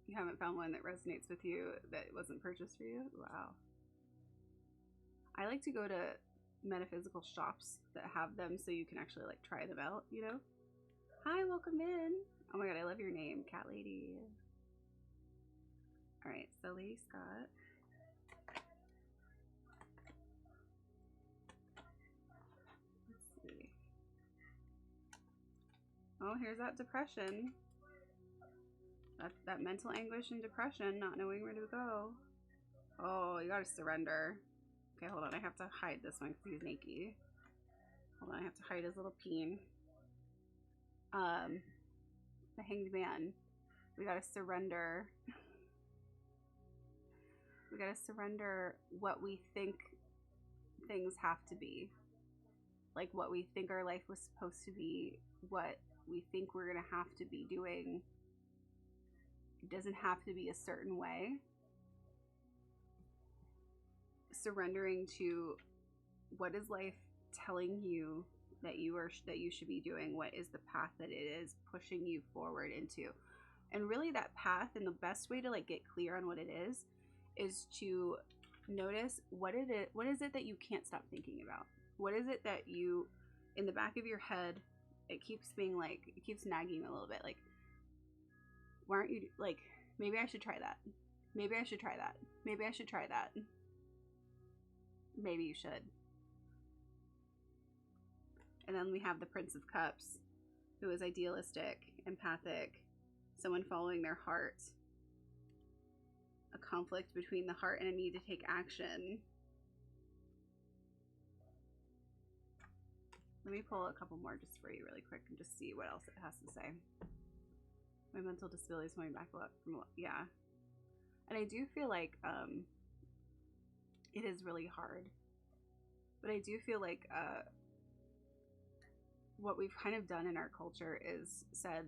You haven't found one that resonates with you that wasn't purchased for you? Wow. I like to go to metaphysical shops that have them so you can actually like try them out, you know? Hi, welcome in. Oh my god, I love your name, Cat Lady. Alright, so Lady Scott. Let's see. Oh, here's that depression. That mental anguish and depression, not knowing where to go. Oh, you gotta surrender. Okay, hold on. I have to hide this one because he's naked. Hold on, I have to hide his little peen. The Hanged Man. We gotta surrender. We gotta surrender what we think things have to be. Like what we think our life was supposed to be. What we think we're gonna have to be doing. It doesn't have to be a certain way. Surrendering to what is life telling you that you should be doing. What is the path that it is pushing you forward into? And really that path, and the best way to like get clear on what it is to notice what is it that you can't stop thinking about. What is it that you, in the back of your head, it keeps being like, it keeps nagging a little bit, like, why aren't you, like, maybe I should try that. Maybe I should try that. Maybe I should try that. Maybe you should. And then we have the Prince of Cups, who is idealistic, empathic, someone following their heart. A conflict between the heart and a need to take action. Let me pull a couple more just for you really quick and just see what else it has to say. My mental disability is coming back up from, yeah. And I do feel like it is really hard. But I do feel like what we've kind of done in our culture is said,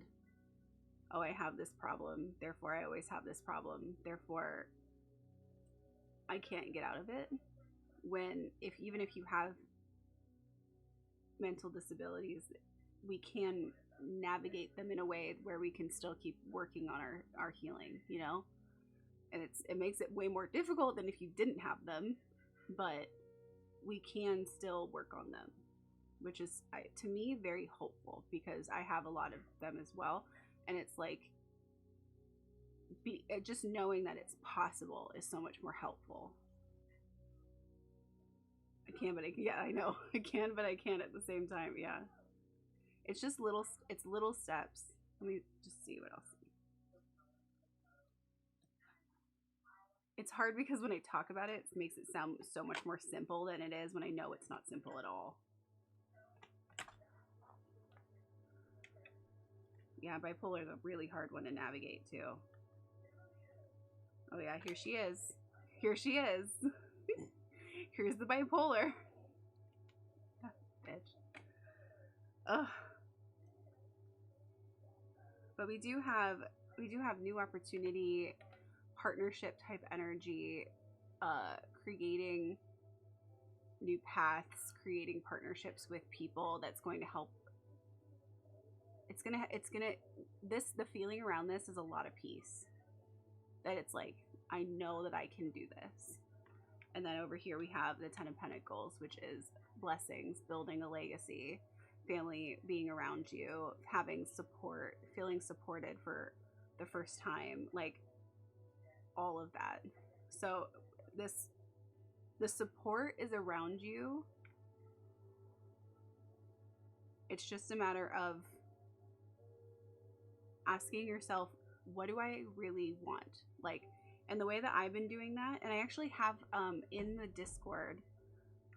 oh, I have this problem, therefore I always have this problem, therefore I can't get out of it. When even if you have mental disabilities, we can navigate them in a way where we can still keep working on our healing, you know? And it makes it way more difficult than if you didn't have them, but we can still work on them, which is, to me, very hopeful, because I have a lot of them as well. And it's like, just knowing that it's possible is so much more helpful. I can, but yeah, I know. I can, but I can't at the same time, yeah. It's just little steps. Let me just see what else. It's hard because when I talk about it, it makes it sound so much more simple than it is when I know it's not simple at all. Yeah, bipolar is a really hard one to navigate too. Oh yeah, here she is. Here she is. Here's the bipolar. Bitch. Ugh. But we do have new opportunity, partnership type energy, creating new paths, creating partnerships with people that's going to help. The feeling around this is a lot of peace. That it's like, I know that I can do this. And then over here we have the Ten of Pentacles, which is blessings, building a legacy, family being around you, having support, feeling supported for the first time, like all of that. So the support is around you. It's just a matter of asking yourself, what do I really want? Like, and the way that I've been doing that, and I actually have in the Discord,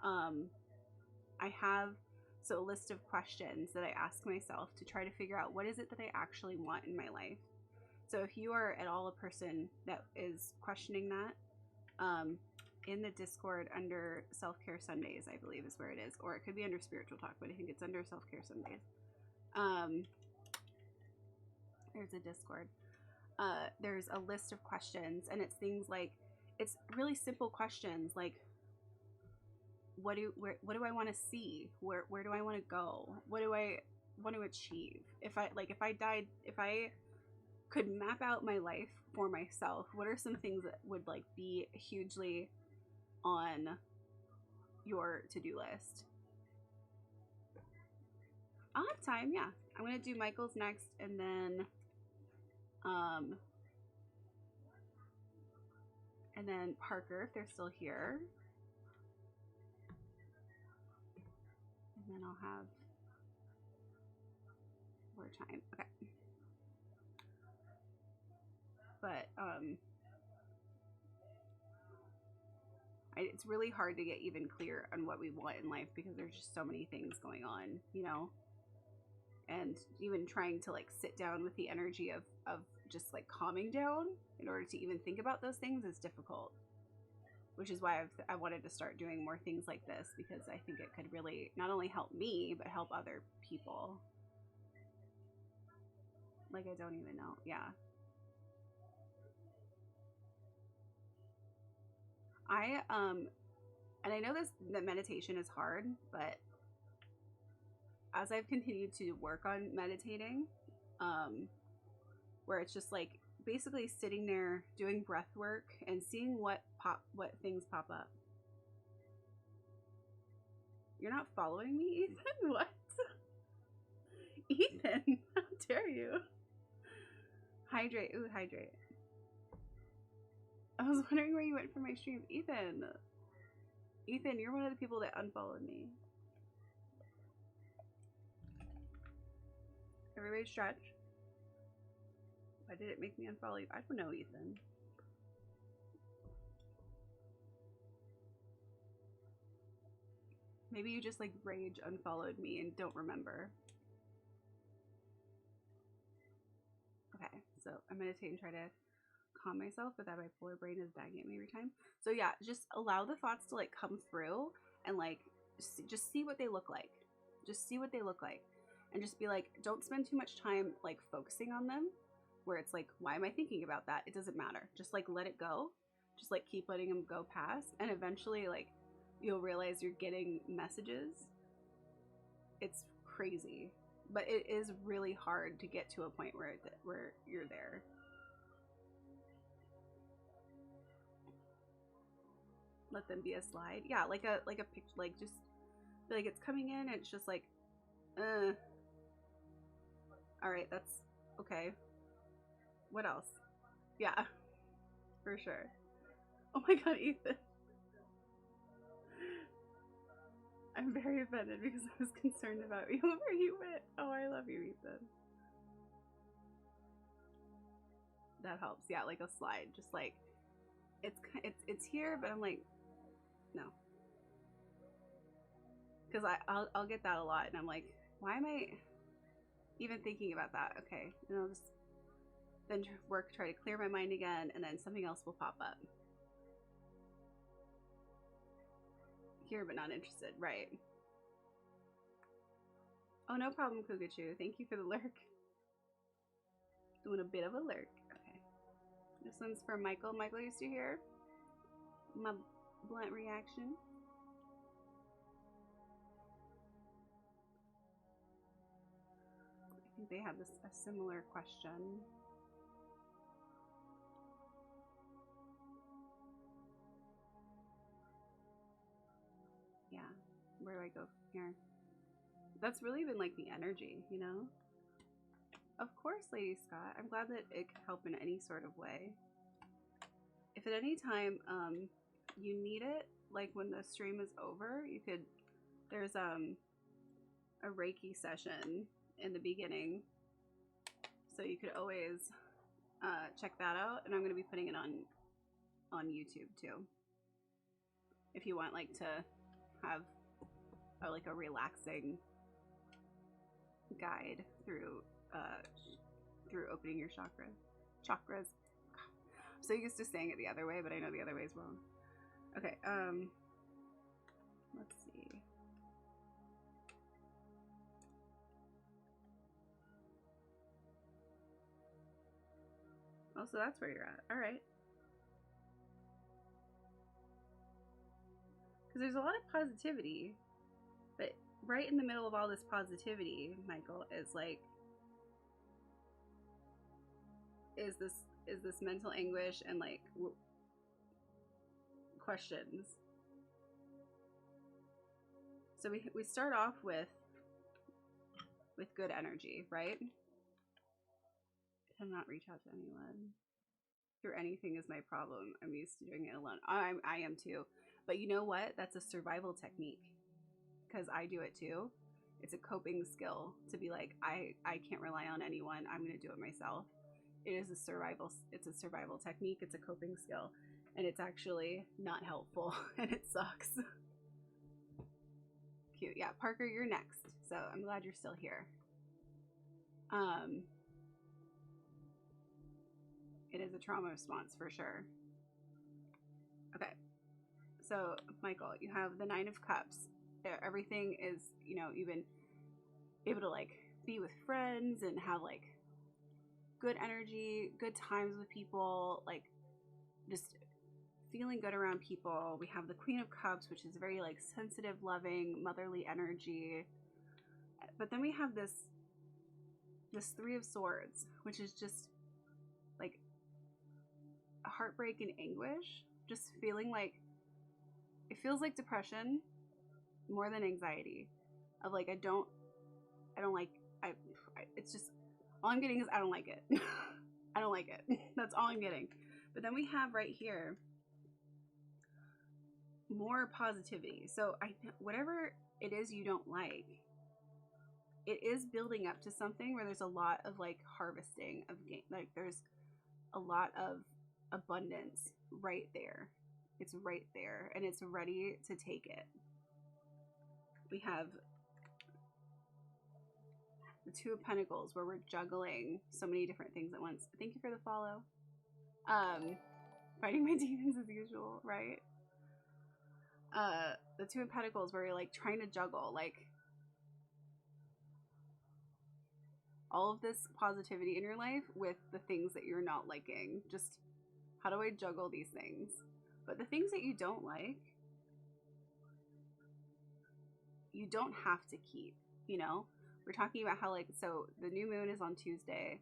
I have a list of questions that I ask myself to try to figure out what is it that I actually want in my life. So if you are at all a person that is questioning that, in the Discord under Self-Care Sundays, I believe is where it is, or it could be under Spiritual Talk, but I think it's under Self-Care Sundays. There's a Discord. There's a list of questions, and it's things like, it's really simple questions like, what do I want to see? Where do I want to go? What do I want to achieve? If I could map out my life for myself, what are some things that would like be hugely on your to-do list? I'll have time, yeah. I'm gonna do Michael's next, and then Parker, if they're still here. And then I'll have more time. Okay. But it's really hard to get even clear on what we want in life because there's just so many things going on, you know? And even trying to like sit down with the energy of just like calming down in order to even think about those things is difficult. Which is why I wanted to start doing more things like this, because I think it could really not only help me, but help other people. Like, I don't even know. Yeah. And I know that meditation is hard, but as I've continued to work on meditating, where it's just like basically sitting there doing breath work and seeing what things pop up. You're not following me, Ethan? What? Ethan, how dare you? Hydrate. Ooh, hydrate. I was wondering where you went for my stream. Ethan, you're one of the people that unfollowed me. Everybody stretch. Why did it make me unfollow you? I don't know, Ethan. Maybe you just like rage unfollowed me and don't remember. Okay, so I'm meditate and try to calm myself, but that bipolar brain is bagging at me every time. So yeah, just allow the thoughts to like come through and like just see what they look like. Just see what they look like. And just be like, don't spend too much time like focusing on them, where it's like, why am I thinking about that? It doesn't matter. Just like let it go. Just like keep letting them go past, and eventually like you'll realize you're getting messages. It's crazy, but it is really hard to get to a point where you're there. Let them be a slide. Yeah, like a picture, like just feel like it's coming in and it's just like, all right, that's okay. What else? Yeah, for sure. Oh my god, Ethan. I'm very offended because I was concerned about you where you went. Oh, I love you, Ethan. That helps. Yeah, like a slide. Just like it's here, but I'm like, no. Because I'll get that a lot, and I'm like, why am I even thinking about that? Okay, and I'll just then try to clear my mind again, and then something else will pop up. Here but not interested, right? Oh, no problem, Kugachu. Thank you for the lurk. Doing a bit of a lurk. Okay. This one's from Michael. Michael, you still here? My blunt reaction. I think they have a similar question. where do I go from here? That's really been like the energy, you know? Of course, Lady Scott. I'm glad that it could help in any sort of way. If at any time you need it, like when the stream is over, you could, there's a Reiki session in the beginning, so you could always check that out, and I'm going to be putting it on YouTube too, if you want like to have like a relaxing guide through opening your chakras. I'm so used to saying it the other way, but I know the other way is wrong. Okay, let's see. Oh, so that's where you're at. All right. Because there's a lot of positivity, but right in the middle of all this positivity, Michael, is like, is this mental anguish and like questions. So we start off with good energy, right? Cannot reach out to anyone through anything is my problem. I'm used to doing it alone. I am too. But you know what? That's a survival technique, because I do it too. It's a coping skill to be like, I can't rely on anyone. I'm going to do it myself. It's a survival technique. It's a coping skill, and it's actually not helpful, and it sucks. Cute. Yeah, Parker, you're next. So I'm glad you're still here. It is a trauma response for sure. Okay. So, Michael, you have the 9 of Cups. Everything is, you know, you've been able to like be with friends and have like good energy, good times with people, like just feeling good around people. We have the Queen of Cups, which is very like sensitive, loving, motherly energy. But then we have this 3 of Swords, which is just like heartbreak and anguish. Just feeling like, it feels like depression more than anxiety. Of like, it's just, all I'm getting is I don't like it. I don't like it. That's all I'm getting. But then we have right here more positivity. So whatever it is you don't like, it is building up to something where there's a lot of like harvesting of game. Like there's a lot of abundance right there. It's right there, and it's ready to take it. We have the 2 of Pentacles, where we're juggling so many different things at once. Thank you for the follow. Fighting my demons as usual, right? The 2 of Pentacles, where you're like trying to juggle like all of this positivity in your life with the things that you're not liking. Just how do I juggle these things? But the things that you don't like, you don't have to keep, you know? We're talking about how like, so the new moon is on Tuesday.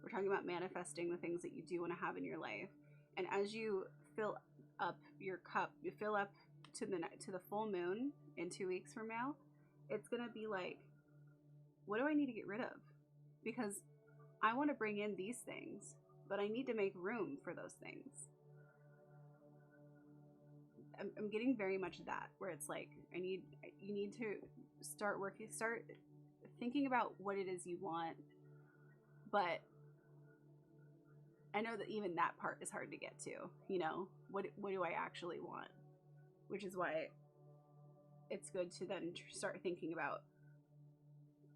We're talking about manifesting the things that you do want to have in your life. And as you fill up your cup, you fill up to the full moon in 2 weeks from now, it's going to be like, what do I need to get rid of? Because I want to bring in these things, but I need to make room for those things. I'm getting very much that, where it's like, you need to start thinking about what it is you want. But I know that even that part is hard to get to, you know, what do I actually want? Which is why it's good to then start thinking about,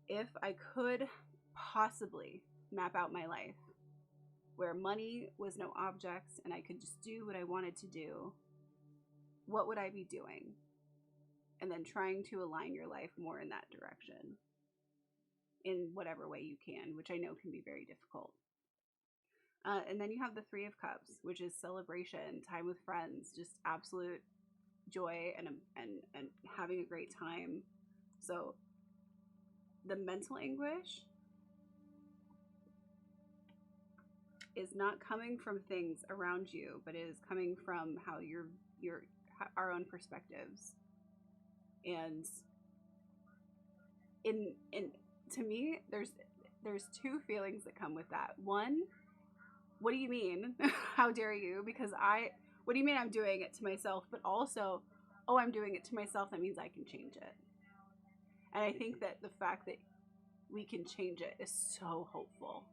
if I could possibly map out my life where money was no objects and I could just do what I wanted to do, what would I be doing? And then trying to align your life more in that direction in whatever way you can, which I know can be very difficult. And then you have the 3 of Cups, which is celebration, time with friends, just absolute joy and having a great time. So the mental anguish is not coming from things around you, but it is coming from how our own perspectives And in to me, there's two feelings that come with that. One, what do you mean? How dare you? Because what do you mean I'm doing it to myself? But also, oh, I'm doing it to myself, that means I can change it. And I think that the fact that we can change it is so hopeful.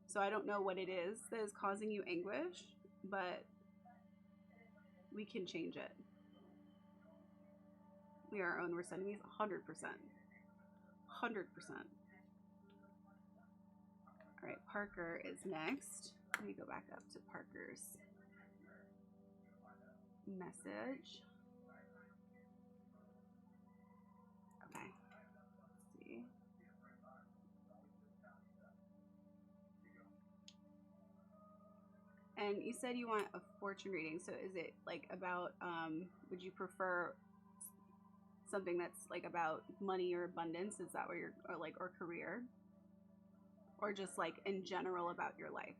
So I don't know what it is that is causing you anguish, but we can change it. We are our own worst enemies, 100%. 100%. All right, Parker is next. Let me go back up to Parker's message. Okay, let's see. And you said you want a fortune reading, so is it like about, would you prefer something that's like about money or abundance? Is that what you're, or career? Or just like in general about your life?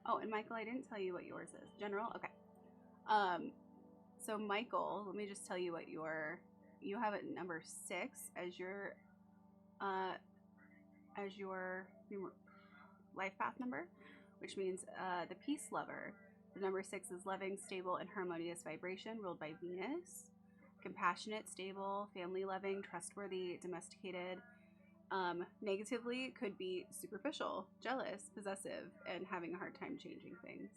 Oh, and Michael, I didn't tell you what yours is. General? Okay. So Michael, let me just tell you what you have at number 6 as your life path number, which means the peace lover. The number 6 is loving, stable, and harmonious vibration, ruled by Venus. Compassionate, stable, family loving, trustworthy, domesticated. Negatively could be superficial, jealous, possessive, and having a hard time changing things.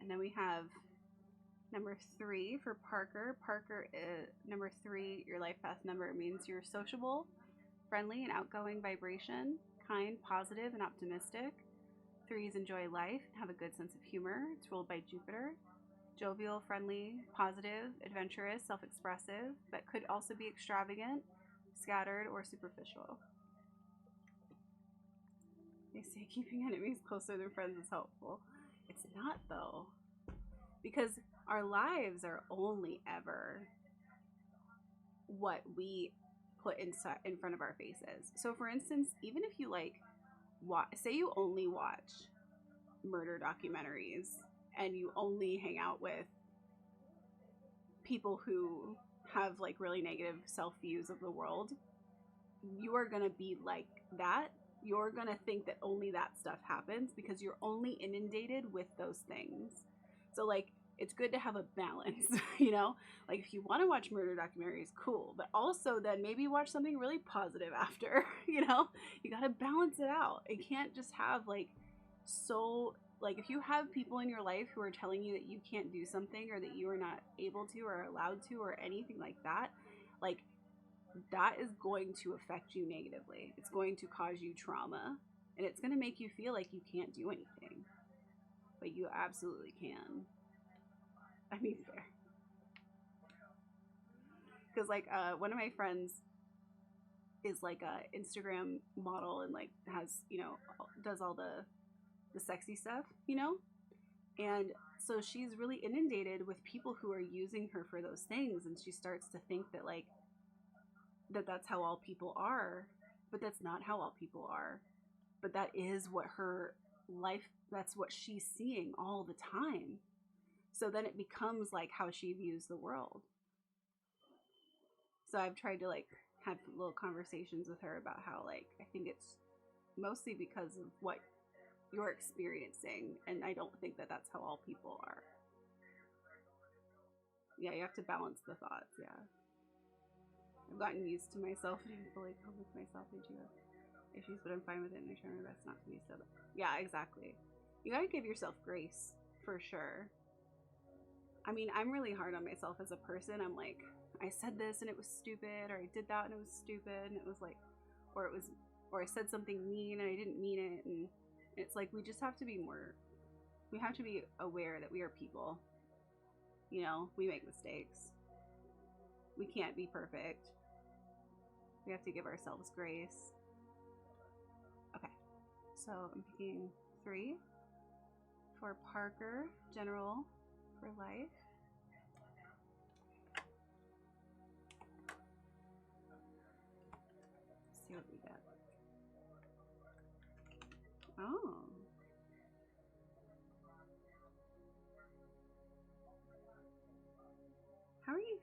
And then we have number 3 for Parker. Parker is number 3. Your life path number means you're sociable, friendly, and outgoing vibration, kind, positive, and optimistic. 3s enjoy life and have a good sense of humor. It's ruled by Jupiter. Jovial, friendly, positive, adventurous, self-expressive, but could also be extravagant, scattered, or superficial. They say keeping enemies closer than friends is helpful. It's not, though, because our lives are only ever what we put in front of our faces. So for instance, even if you say you only watch murder documentaries and you only hang out with people who have like really negative self-views of the world, you are going to be like that. You're going to think that only that stuff happens because you're only inundated with those things. So like, it's good to have a balance, you know? Like if you want to watch murder documentaries, cool. But also then maybe watch something really positive after, you know? You got to balance it out. It can't just have if you have people in your life who are telling you that you can't do something or that you are not able to or allowed to or anything like that, like that is going to affect you negatively. It's going to cause you trauma and it's going to make you feel like you can't do anything. But you absolutely can. I mean, fair. Because like one of my friends is like a Instagram model and like has, you know, does all the sexy stuff, you know? And so she's really inundated with people who are using her for those things, and she starts to think that like that's how all people are, but that's not how all people are. But that is what her life, that's what she's seeing all the time. So then it becomes like how she views the world. So I've tried to like have little conversations with her about how like I think it's mostly because of what you're experiencing, and I don't think that that's how all people are. Yeah, you have to balance the thoughts. Yeah, I've gotten used to myself and I'm fully calm with myself. I do have issues, but I'm fine with it and I try my best not to be so bad. Yeah, exactly. You gotta give yourself grace for sure. I mean, I'm really hard on myself as a person. I'm like, I said this and it was stupid, or I did that and it was stupid, and it was like, or I said something mean and I didn't mean it, and it's like we just have to be aware that we are people. You know, we make mistakes. We can't be perfect. We have to give ourselves grace. Okay, so I'm picking 3 for Parker, general, for life. Let's see what we get. Oh. How are you?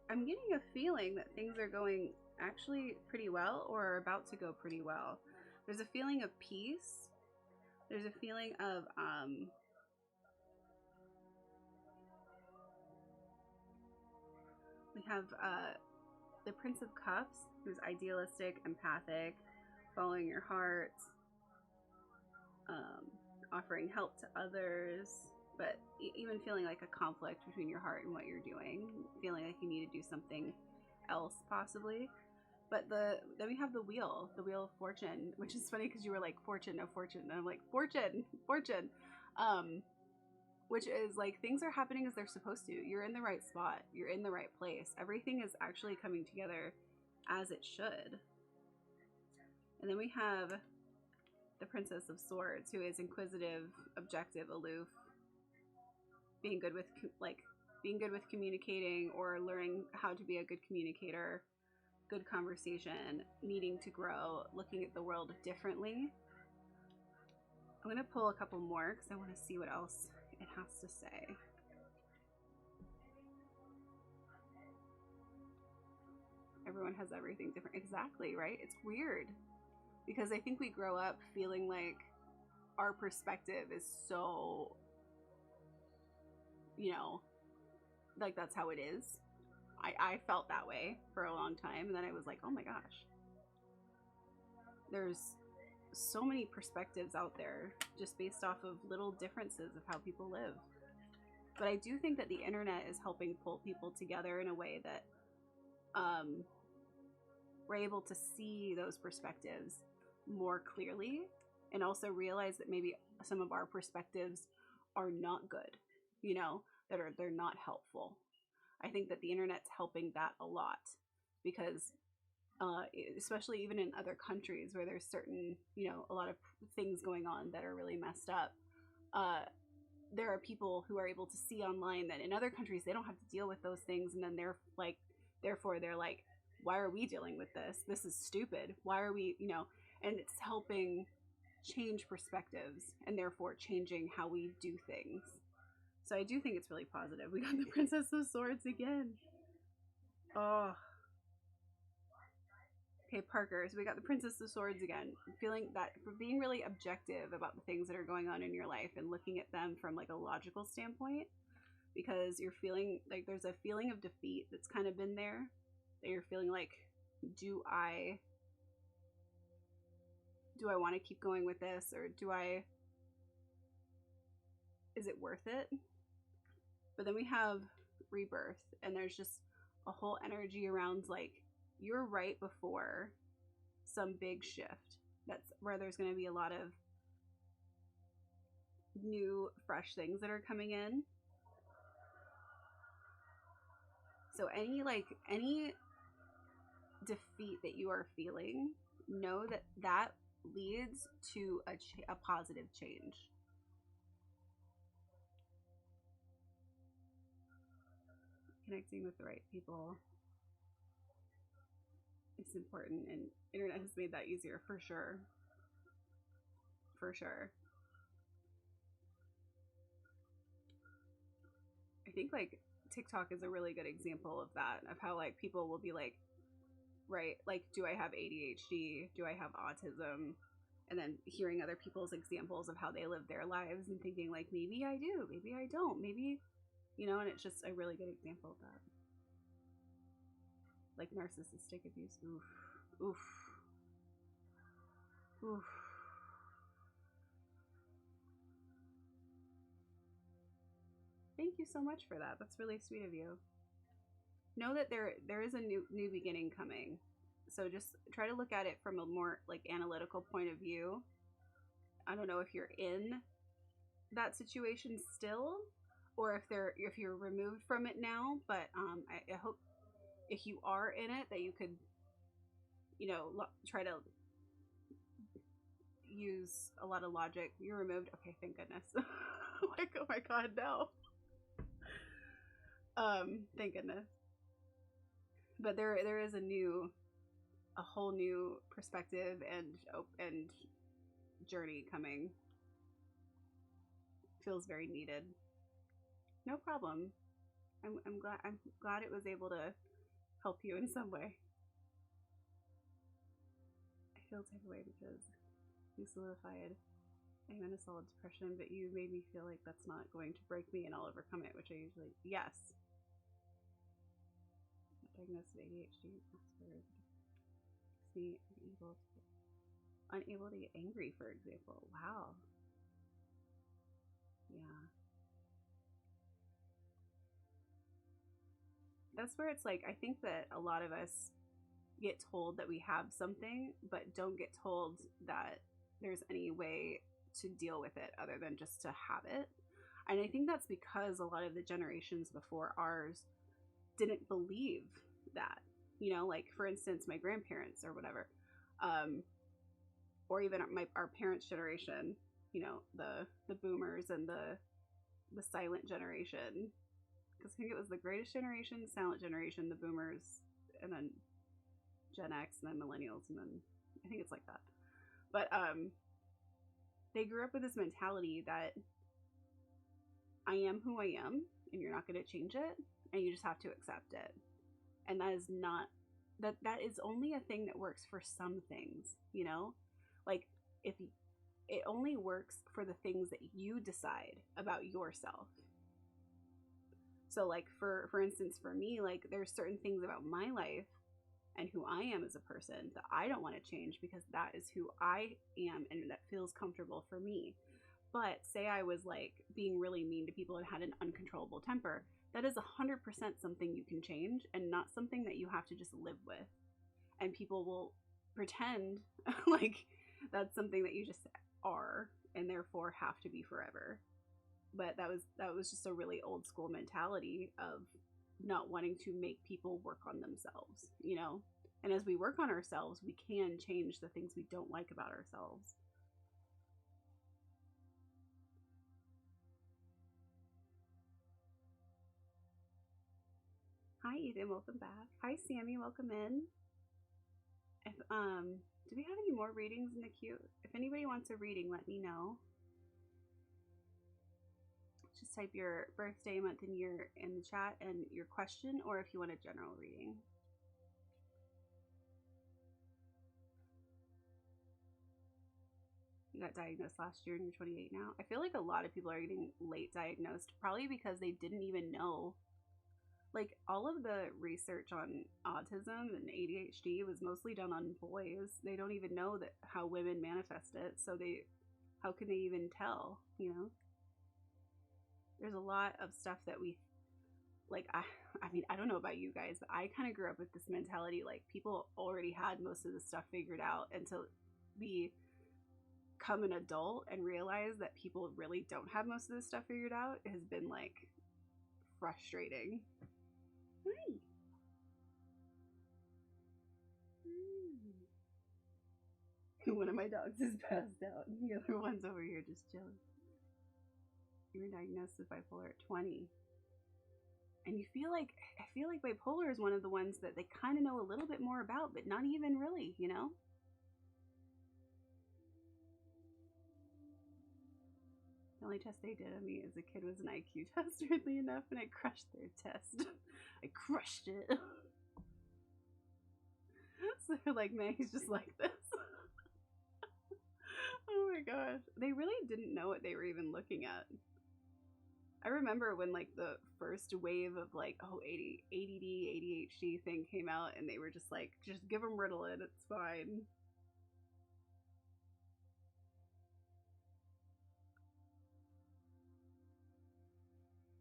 I'm getting a feeling that things are going actually pretty well, or are about to go pretty well. There's a feeling of peace. There's a feeling of we have the Prince of Cups, who's idealistic, empathic, following your heart, offering help to others, but even feeling like a conflict between your heart and what you're doing, feeling like you need to do something else possibly. But then we have the wheel of fortune, which is funny because you were like fortune of fortune, and I'm like fortune, which is like things are happening as they're supposed to. You're in the right spot, you're in the right place, everything is actually coming together as it should. And then we have the Princess of Swords, who is inquisitive, objective, aloof, being good with communicating, or learning how to be a good communicator, good conversation, needing to grow, looking at the world differently. I'm going to pull a couple more because I want to see what else it has to say. Everyone has everything different. Exactly, right? It's weird because I think we grow up feeling like our perspective is so, you know, like that's how it is. I felt that way for a long time, and then I was like, oh my gosh, there's so many perspectives out there just based off of little differences of how people live. But I do think that the internet is helping pull people together in a way that we're able to see those perspectives more clearly, and also realize that maybe some of our perspectives are not good, you know, they're not helpful. I think that the internet's helping that a lot because especially even in other countries where there's certain, you know, a lot of things going on that are really messed up, there are people who are able to see online that in other countries they don't have to deal with those things, and then therefore they're like, why are we dealing with this? This is stupid. Why are we, you know? And it's helping change perspectives and therefore changing how we do things. So I do think it's really positive. We got the Princess of Swords again. Oh. Okay, Parker, so we got the Princess of Swords again. Feeling that, for being really objective about the things that are going on in your life and looking at them from like a logical standpoint, because you're feeling like there's a feeling of defeat that's kind of been there, that you're feeling like, do I want to keep going with this, or is it worth it? But then we have rebirth, and there's just a whole energy around like you're right before some big shift. That's where there's going to be a lot of new, fresh things that are coming in. So any defeat that you are feeling, know that leads to a positive change. Connecting with the right people is important, and internet has made that easier for sure. For sure. I think like TikTok is a really good example of that, of how like people will be like, right, like, do I have ADHD? Do I have autism? And then hearing other people's examples of how they live their lives and thinking like, maybe I do, maybe I don't, maybe, you know, and it's just a really good example of that. Like narcissistic abuse. Oof. Oof. Oof. Thank you so much for that. That's really sweet of you. Know that there is a new beginning coming. So just try to look at it from a more like analytical point of view. I don't know if you're in that situation still, or if you're removed from it now, but I hope if you are in it that you could, you know, try to use a lot of logic. You're removed. Okay, thank goodness. Like, oh my god, no. Thank goodness. But there is a whole new perspective and journey coming. Feels very needed. No problem. I'm glad it was able to help you in some way. I feel type of way because you solidified. I'm in a solid depression, but you made me feel like that's not going to break me and I'll overcome it, which I usually, yes. Diagnosed with ADHD, Asperger's, makes me unable to get angry, for example. Wow. Yeah. That's where it's like, I think that a lot of us get told that we have something, but don't get told that there's any way to deal with it other than just to have it. And I think that's because a lot of the generations before ours didn't believe that, you know, like for instance, my grandparents or whatever, or even our parents' generation, you know, the boomers and the silent generation, because I think it was the greatest generation, silent generation, the boomers, and then Gen X, and then millennials, and then I think it's like that. But they grew up with this mentality that I am who I am, and you're not going to change it, and you just have to accept it. And that is not that is only a thing that works for some things, you know? Like if it only works for the things that you decide about yourself. So like for instance, for me, like there's certain things about my life and who I am as a person that I don't want to change because that is who I am and that feels comfortable for me. But say I was like being really mean to people and had an uncontrollable temper, that is 100% something you can change and not something that you have to just live with. And people will pretend like that's something that you just are and therefore have to be forever. But that was just a really old school mentality of not wanting to make people work on themselves, you know? And as we work on ourselves, we can change the things we don't like about ourselves. Hi Ethan, welcome back. Hi Sammy, welcome in. If do we have any more readings in the queue? If anybody wants a reading, let me know. Just type your birthday, month, and year in the chat and your question, or if you want a general reading. You got diagnosed last year and you're 28 now. I feel like a lot of people are getting late diagnosed, probably because they didn't even know. Like all of the research on autism and ADHD was mostly done on boys. They don't even know that how women manifest it, so how can they even tell, you know? There's a lot of stuff that we like I mean, I don't know about you guys, but I kind of grew up with this mentality like people already had most of the stuff figured out, and to become an adult and realize that people really don't have most of this stuff figured out has been like frustrating. Hi. One of my dogs is passed out and the other one's over here just chilling. You were diagnosed with bipolar at 20. And I feel like bipolar is one of the ones that they kind of know a little bit more about, but not even really, you know? The only test they did on me as a kid was an IQ test, weirdly enough, and I crushed their test. I crushed it. So they're like, man, he's just like this. Oh my gosh. They really didn't know what they were even looking at. I remember when like the first wave of like, ADD, ADHD thing came out, and they were just like, just give them Ritalin, it's fine.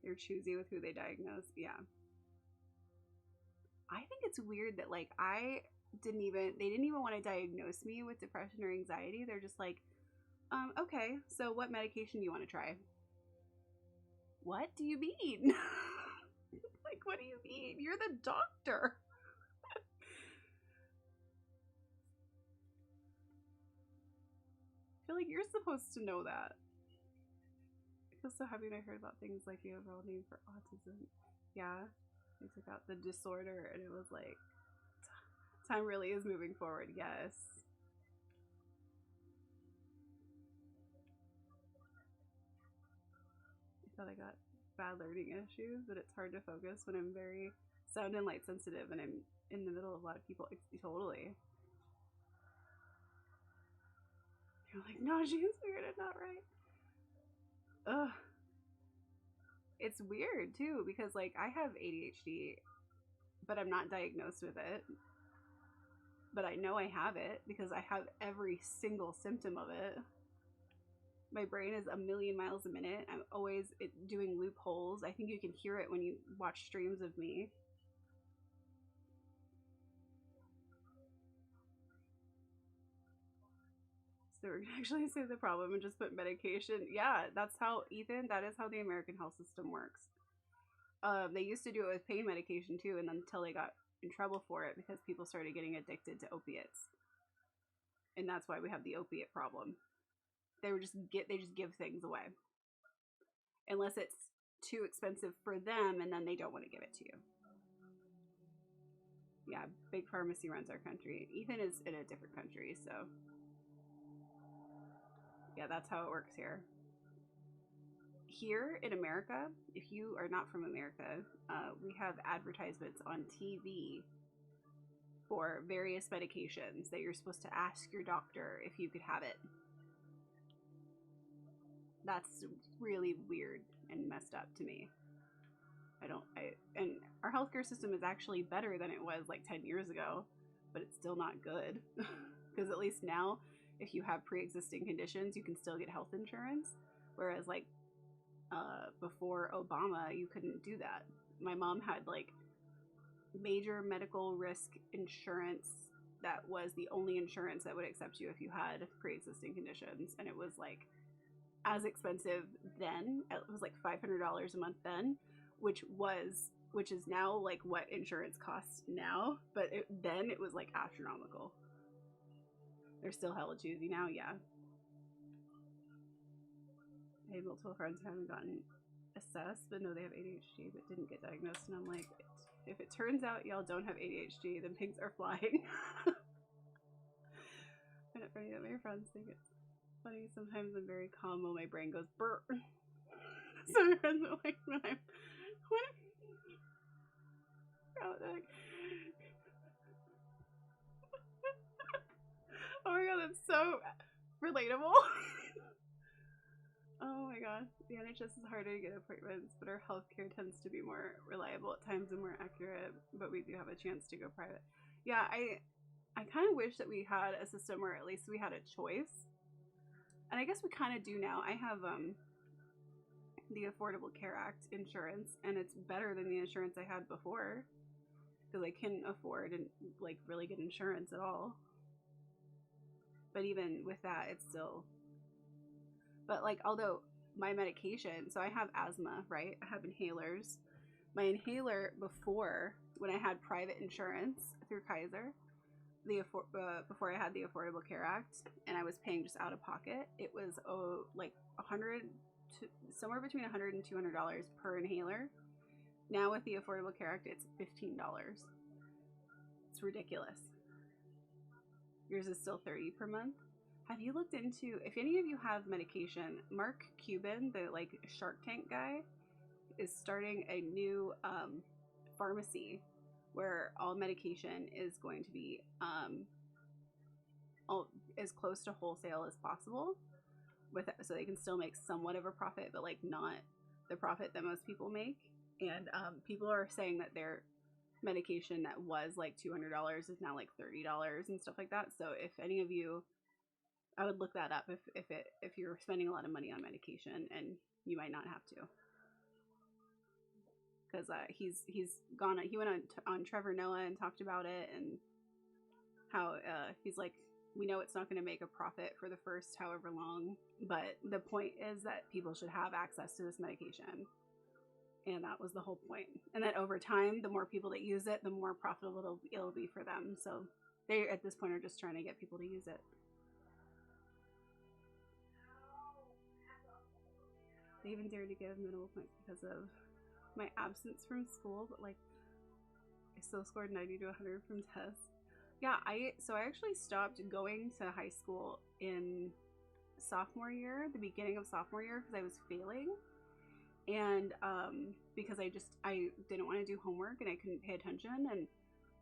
They're choosy with who they diagnose. Yeah. I think it's weird that like they didn't even want to diagnose me with depression or anxiety. They're just like, okay, so what medication do you want to try? What do you mean? Like, what do you mean? You're the doctor. I feel like you're supposed to know that. I feel so happy when I heard about things like the overall name for autism. Yeah, they took out the disorder, and it was like, time really is moving forward. Yes. I thought I got bad learning issues, but it's hard to focus when I'm very sound and light sensitive and I'm in the middle of a lot of people. Totally. You're like, no, she's figured it out right. Ugh. It's weird too because like I have ADHD, but I'm not diagnosed with it. But I know I have it because I have every single symptom of it. My brain is a million miles a minute. I'm always doing loopholes. I think you can hear it when you watch streams of me. So we're gonna actually say the problem and just put medication. Yeah, that's how, Ethan, that is how the American health system works. They used to do it with pain medication too, and then until they got in trouble for it because people started getting addicted to opiates, and that's why we have the opiate problem. They just give things away unless it's too expensive for them, and then they don't want to give it to you. Yeah, big pharmacy runs our country. Ethan is in a different country, so yeah, that's how it works here. Here in America, if you are not from America, we have advertisements on TV for various medications that you're supposed to ask your doctor if you could have it. That's really weird and messed up to me. And our healthcare system is actually better than it was like 10 years ago, but it's still not good. Because at least now, if you have pre-existing conditions, you can still get health insurance. Whereas like before Obama, you couldn't do that. My mom had like major medical risk insurance that was the only insurance that would accept you if you had pre-existing conditions, and it was like as expensive then. It was like $500 a month then, which is now like what insurance costs now, but then it was like astronomical. They're still hella choosy now. Yeah, I have multiple friends who haven't gotten assessed but know they have ADHD but didn't get diagnosed, and I'm like, if it turns out y'all don't have ADHD, then pigs are flying. I find it funny that my friends think it's funny. Sometimes I'm very calm while my brain goes burr. So my friends are like, when I'm like, oh my god, that's so relatable. Oh my god, the NHS is harder to get appointments, but our healthcare tends to be more reliable at times and more accurate. But we do have a chance to go private. Yeah, I kind of wish that we had a system where at least we had a choice, and I guess we kind of do now. I have the Affordable Care Act insurance, and it's better than the insurance I had before because I can afford and like really good insurance at all. But even with that, it's still. But like, although my medication, so I have asthma, right? I have inhalers. My inhaler before, when I had private insurance through Kaiser, before I had the Affordable Care Act, and I was paying just out of pocket, it was like somewhere between $100 and $200 per inhaler. Now with the Affordable Care Act, it's $15. It's ridiculous. Yours is still $30 per month. Have you looked into, if any of you have medication, Mark Cuban, the like Shark Tank guy, is starting a new pharmacy where all medication is going to be as close to wholesale as possible, so they can still make somewhat of a profit, but like not the profit that most people make. And people are saying that their medication that was like $200 is now like $30 and stuff like that. So if any of you, I would look that up if you're spending a lot of money on medication, and you might not have to, because he went on Trevor Noah and talked about it, and how he's like, we know it's not going to make a profit for the first however long, but the point is that people should have access to this medication, and that was the whole point. And that over time, the more people that use it, the more profitable it'll be for them. So they at this point are just trying to get people to use it. They even dared to give minimal points because of my absence from school, but like I still scored 90 to 100 from tests. Yeah, so I actually stopped going to high school in sophomore year, the beginning of sophomore year, because I was failing, and because I didn't want to do homework and I couldn't pay attention, and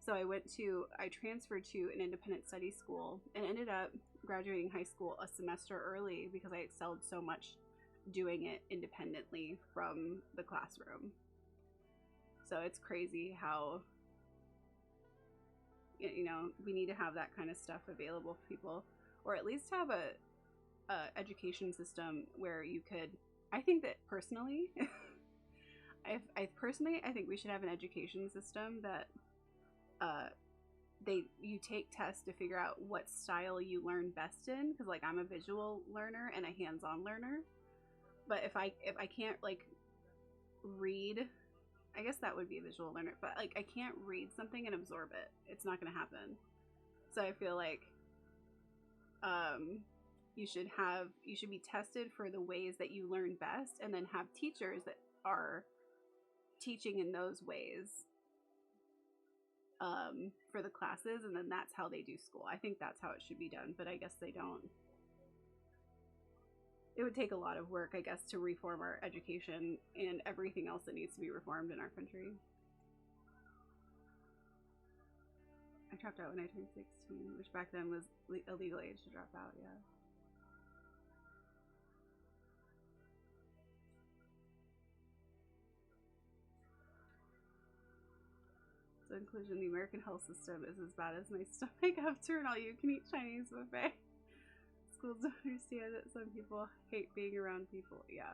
so I transferred to an independent study school and ended up graduating high school a semester early because I excelled so much doing it independently from the classroom. So it's crazy how, you know, we need to have that kind of stuff available for people, or at least have a education system where you could, I think that personally, I think we should have an education system that you take tests to figure out what style you learn best in, because like I'm a visual learner and a hands-on learner, but if I can't like read, I guess that would be a visual learner, but like I can't read something and absorb it. It's not going to happen. So I feel like you should be tested for the ways that you learn best, and then have teachers that are teaching in those ways for the classes, and then that's how they do school. I think that's how it should be done, but I guess they don't. It would take a lot of work, I guess, to reform our education and everything else that needs to be reformed in our country. I dropped out when I turned 16, which back then was a legal age to drop out, yeah. So inclusion, the American health system is as bad as my stomach after an all-you-can-eat Chinese buffet. Schools don't understand that some people hate being around people. Yeah.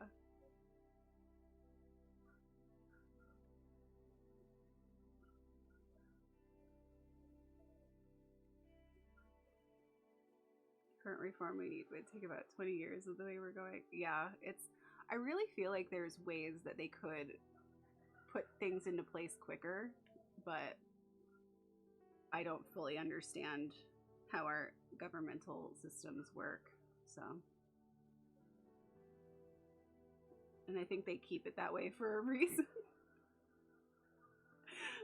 Current reform we need would take about 20 years of the way we're going. Yeah, I really feel like there's ways that they could put things into place quicker, but I don't fully understand how our governmental systems work, so. And I think they keep it that way for a reason.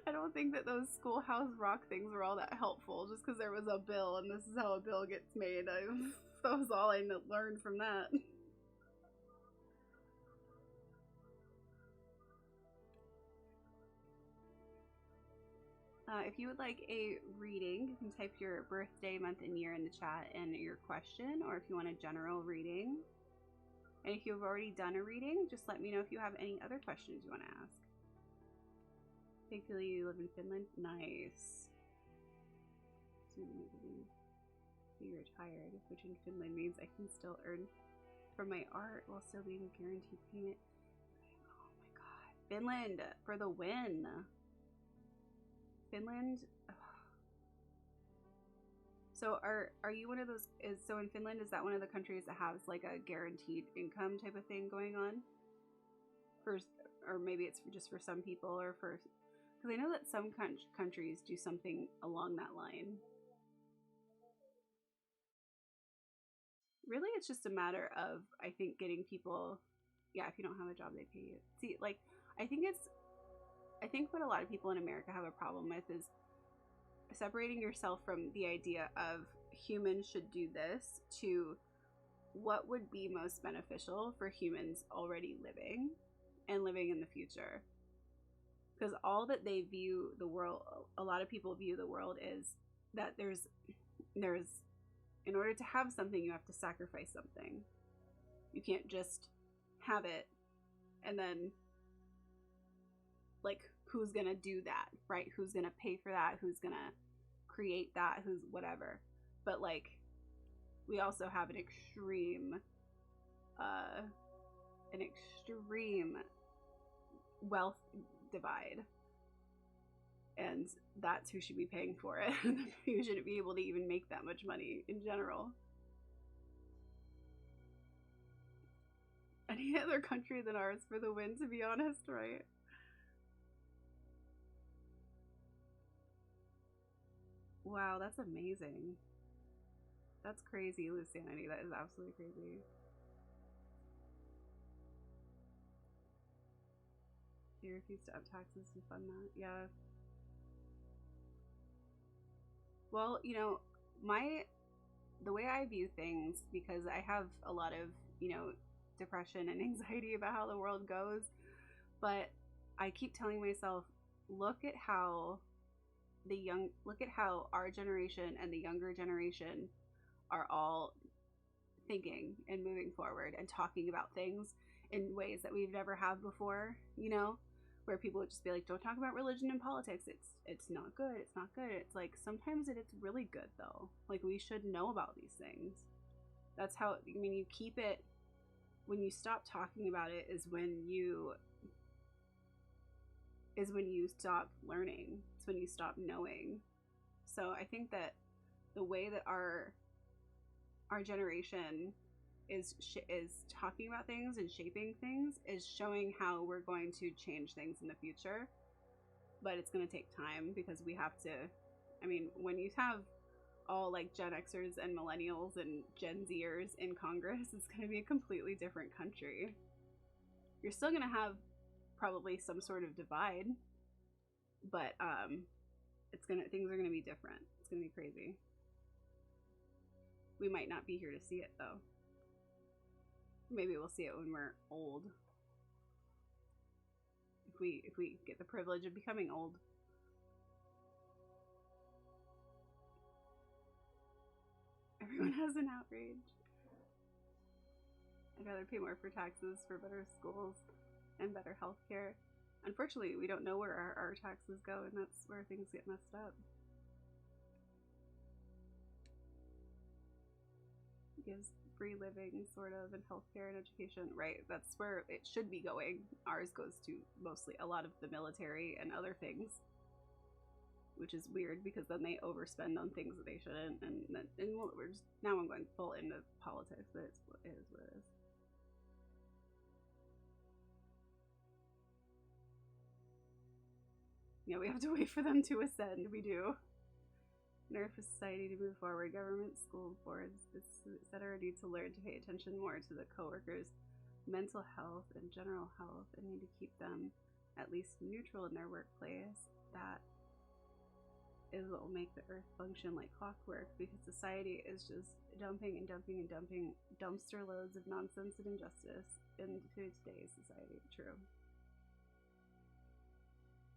I don't think that those schoolhouse rock things were all that helpful just because there was a bill and this is how a bill gets made. That was all I learned from that. If you would like a reading, you can type your birthday, month, and year in the chat and your question, or if you want a general reading. And if you've already done a reading, just let me know if you have any other questions you want to ask. Thankfully, you live in Finland. Nice. Be retired, which in Finland means I can still earn from my art while still being guaranteed payment. Oh my god. Finland for the win. Finland. Ugh. So are you one of those, so in Finland, is that one of the countries that has like a guaranteed income type of thing going on? Or maybe it's just for some people, or for, because I know that some countries do something along that line. Really, it's just a matter of, I think, getting people, yeah, if you don't have a job, they pay you. See, like, I think what a lot of people in America have a problem with is separating yourself from the idea of humans should do this to what would be most beneficial for humans already living and living in the future. Because all that they view the world, a lot of people view the world, is that there's in order to have something, you have to sacrifice something. You can't just have it and then, like, who's gonna do that, right? Who's gonna pay for that? Who's gonna create that? Who's whatever. But like, we also have an extreme wealth divide, and that's who should be paying for it. You shouldn't be able to even make that much money in general. Any other country than ours for the win, to be honest, right? Wow, that's amazing. That's crazy, Lucianity. That is absolutely crazy. you refuse to up taxes to fund that. Yeah. Well, you know, the way I view things, because I have a lot of, depression and anxiety about how the world goes, but I keep telling myself, look at how our generation and the younger generation are all thinking and moving forward and talking about things in ways that we've never had before, where people would just be like, don't talk about religion and politics. It's not good. It's not good. It's like, sometimes it's really good though. Like, we should know about these things. That's how, you keep it, when you stop talking about it is when you stop learning. It's when you stop knowing. So I think that the way that our generation is talking about things and shaping things is showing how we're going to change things in the future. But it's going to take time, because we have to, when you have all like Gen Xers and millennials and Gen Zers in Congress, it's going to be a completely different country. You're still going to have probably some sort of divide, but things are going to be different. It's going to be crazy. We might not be here to see it though. Maybe we'll see it when we're old. If we get the privilege of becoming old. Everyone has an outrage. I'd rather pay more for taxes for better schools and better healthcare. Unfortunately, we don't know where our taxes go, and that's where things get messed up. It gives free living, sort of, and healthcare and education, right? That's where it should be going. Ours goes to mostly a lot of the military and other things, which is weird, because then they overspend on things that they shouldn't, and we're just, now I'm going full into politics, but it is what it is. Yeah, we have to wait for them to ascend. We do. In order for society to move forward, government, school boards, etc. need to learn to pay attention more to the co-workers' mental health and general health, and need to keep them at least neutral in their workplace. That is what will make the earth function like clockwork, because society is just dumping and dumping and dumping dumpster loads of nonsense and injustice into today's society. True.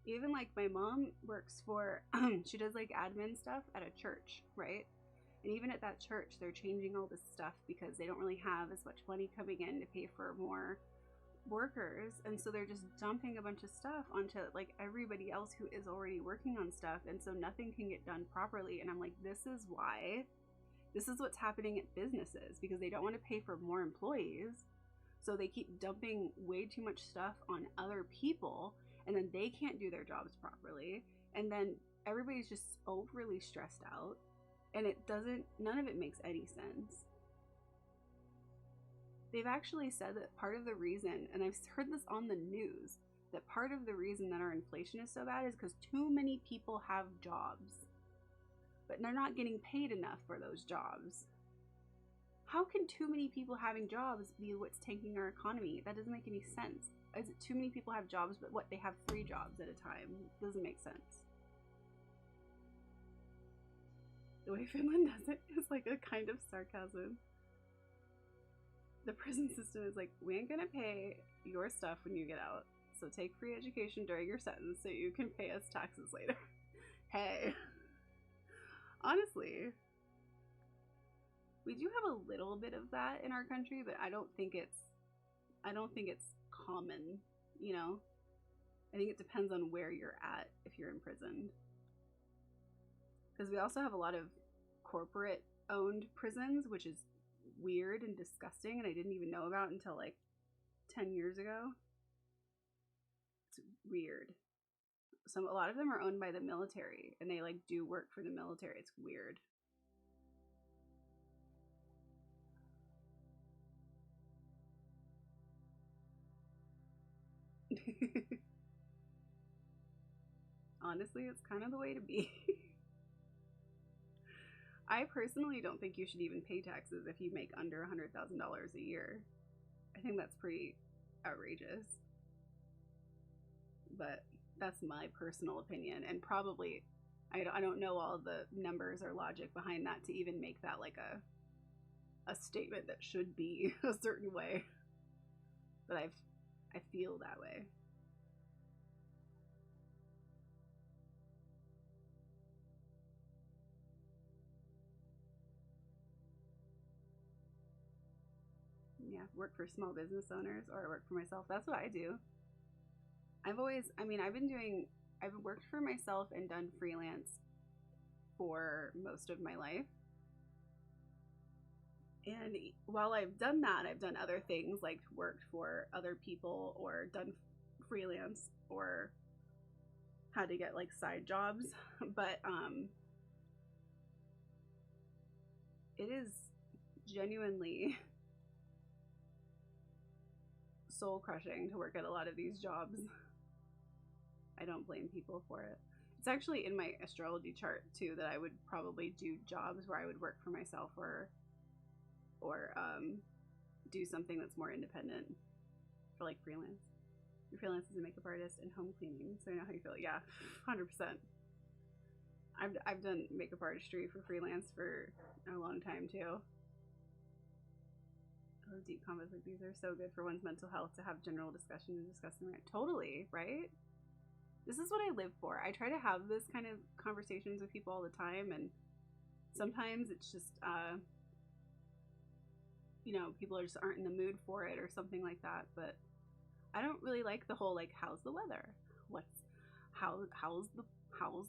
Even like my mom works for, she does like admin stuff at a church, right? And even at that church, they're changing all this stuff because they don't really have as much money coming in to pay for more workers. And so they're just dumping a bunch of stuff onto like everybody else who is already working on stuff. And so nothing can get done properly. And I'm like, this is what's happening at businesses, because they don't want to pay for more employees. So they keep dumping way too much stuff on other people, and then they can't do their jobs properly, and then everybody's just overly stressed out, and none of it makes any sense. They've actually said that part of the reason, and I've heard this on the news, that part of the reason that our inflation is so bad is because too many people have jobs, but they're not getting paid enough for those jobs. How can too many people having jobs be what's tanking our economy? That doesn't make any sense. Is it too many people have jobs, but they have 3 jobs at a time? It doesn't make sense. The way Finland does it is like a kind of sarcasm. The prison system is like, we ain't gonna pay your stuff when you get out, so take free education during your sentence so you can pay us taxes later. Hey. Honestly, we do have a little bit of that in our country, but I don't think it's common, I think it depends on where you're at if you're imprisoned. Because we also have a lot of corporate owned prisons, which is weird and disgusting, and I didn't even know about until like 10 years ago. It's weird. A lot of them are owned by the military, and they like do work for the military. It's weird. Honestly, it's kind of the way to be. I personally don't think you should even pay taxes if you make under $100,000 a year. I think that's pretty outrageous. that's my personal opinion, and probably I don't know all the numbers or logic behind that to even make that like a statement that should be a certain way, but I feel that way. Yeah, work for small business owners or work for myself. That's what I do. I've worked for myself and done freelance for most of my life. And while I've done that, I've done other things like worked for other people or done freelance or had to get like side jobs. But it is genuinely soul crushing to work at a lot of these jobs. I don't blame people for it. It's actually in my astrology chart too that I would probably do jobs where I would work for myself or do something that's more independent for like freelance. Your freelance as a makeup artist and home cleaning, so I know how you feel. Yeah, 100%. I've done makeup artistry for freelance for a long time too. Oh, deep convos like these are so good for one's mental health to have general discussion and discuss them. Right? Totally, right? This is what I live for. I try to have this kind of conversations with people all the time, and sometimes it's just people just aren't in the mood for it or something like that. But I don't really like the whole like how's the weather? How's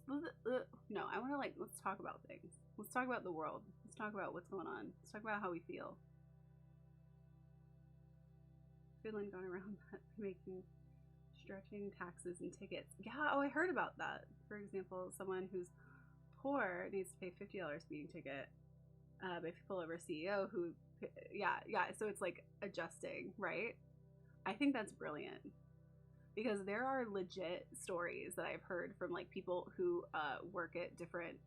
the no, I want to like let's talk about things. Let's talk about the world. Let's talk about what's going on. Let's talk about how we feel. Finland gone around that making stretching taxes and tickets. Yeah, oh, I heard about that. For example, someone who's poor needs to pay $50 speeding ticket. But if you pull over a CEO who, yeah, so it's like adjusting, right? I think that's brilliant because there are legit stories that I've heard from like people who work at different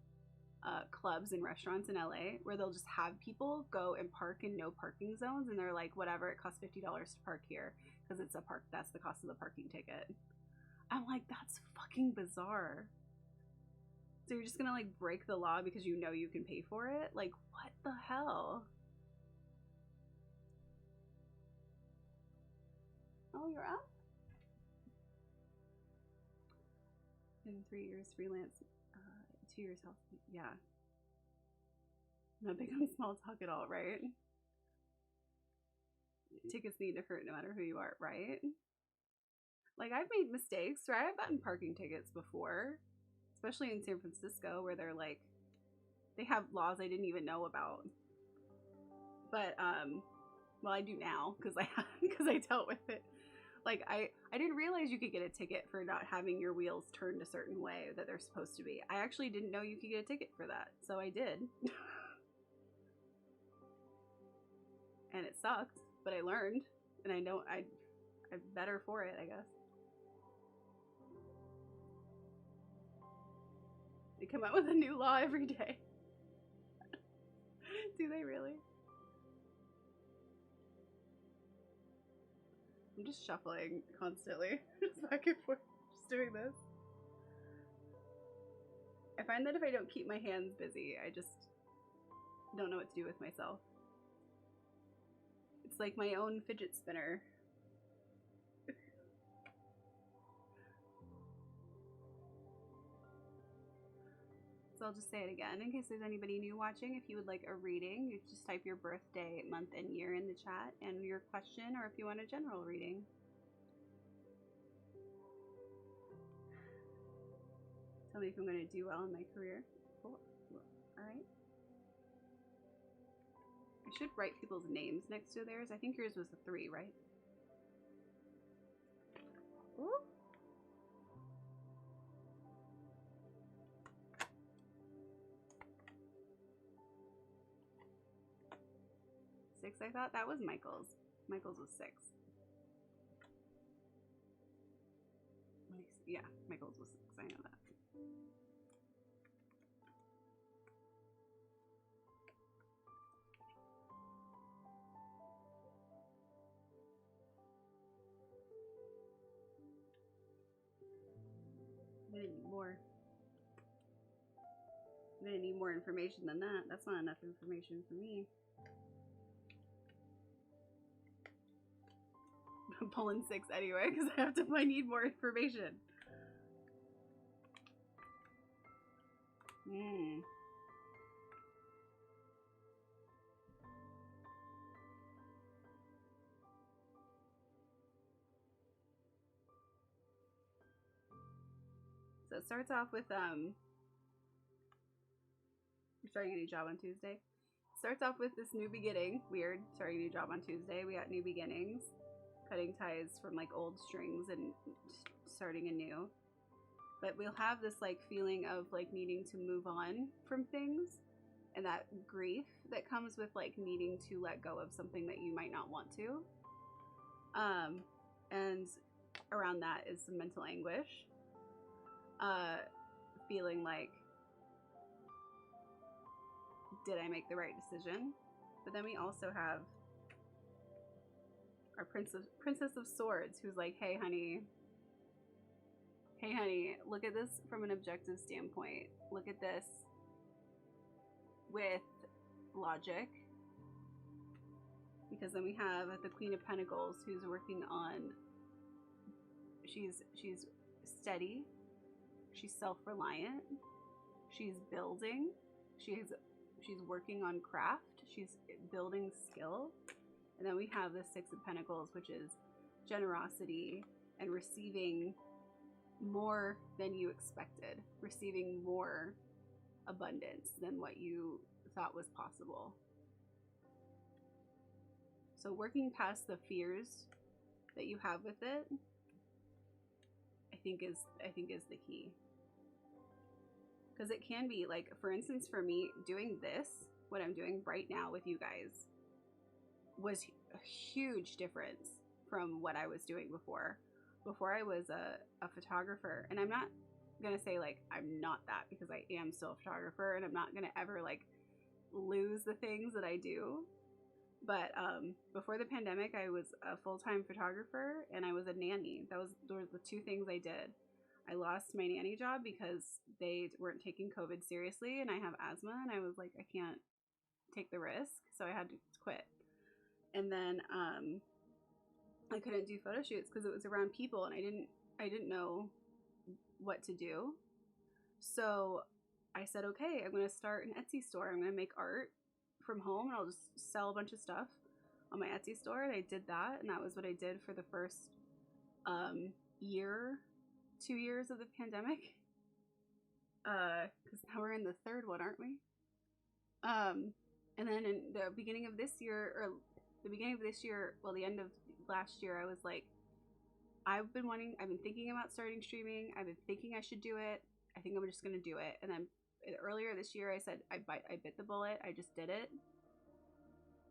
clubs and restaurants in LA where they'll just have people go and park in no parking zones, and they're like, whatever, it costs $50 to park here because it's a park. That's the cost of the parking ticket. I'm like, that's fucking bizarre. So you're just gonna like break the law because you know you can pay for it? Like, what the hell? Oh, you're up? In 3 years freelance, 2 years health. Yeah. Not big on small talk at all, right? Tickets need to hurt no matter who you are, right? Like, I've made mistakes, right? I've gotten parking tickets before, especially in San Francisco, where they're like, they have laws I didn't even know about. But, well, I do now because I dealt with it. Like, I didn't realize you could get a ticket for not having your wheels turned a certain way that they're supposed to be. I actually didn't know you could get a ticket for that, so I did. And it sucked, but I learned, and I'm better for it, I guess. They come out with a new law every day. Do they really? I'm just shuffling constantly, just back and forth, just doing this. I find that if I don't keep my hands busy, I just don't know what to do with myself. It's like my own fidget spinner. So I'll just say it again in case there's anybody new watching. If you would like a reading, you just type your birthday, month, and year in the chat and your question, or if you want a general reading. Tell me if I'm going to do well in my career. Cool. Alright. I should write people's names next to theirs. I think yours was a 3, right? Ooh. 6, I thought. That was Michael's. Michael's was 6. Yeah, Michael's was 6. I know that. I'm gonna need more. I'm gonna need more information than that. That's not enough information for me. I'm pulling 6 anyway because I need more information. So it starts off with you're starting a new job on Tuesday. Starts off with this new beginning. Weird, starting a new job on Tuesday. We got new beginnings, cutting ties from like old strings and starting anew. But we'll have this like feeling of like needing to move on from things, and that grief that comes with like needing to let go of something that you might not want to. And around that is some mental anguish. Feeling like, did I make the right decision? But then we also have our Princess of Swords, who's like, hey honey, look at this from an objective standpoint. Look at this with logic. Because then we have the Queen of Pentacles, who's working on, she's steady, she's self-reliant, she's building, she's working on craft, she's building skill. And then we have the Six of Pentacles, which is generosity and receiving more than you expected, receiving more abundance than what you thought was possible. So working past the fears that you have with it, I think is the key. Because it can be like, for instance, for me, doing this, what I'm doing right now with you guys, was a huge difference from what I was doing before. Before I was a photographer, and I'm not gonna say like I'm not that, because I am still a photographer, and I'm not gonna ever like lose the things that I do. But before the pandemic, I was a full-time photographer and I was a nanny. Those were the two things I did. I lost my nanny job because they weren't taking COVID seriously, and I have asthma, and I was like, I can't take the risk, so I had to quit. And then I couldn't do photo shoots because it was around people, and I didn't know what to do. So I said, okay, I'm gonna start an Etsy store. I'm gonna make art from home, and I'll just sell a bunch of stuff on my Etsy store. And I did that, and that was what I did for the first 2 years of the pandemic, because now we're in the third one, aren't we? And then in the beginning of this year, well, the end of last year, I was like, I've been thinking about starting streaming. I've been thinking I should do it. I think I'm just gonna do it. And then earlier this year, I said I bit the bullet. I just did it,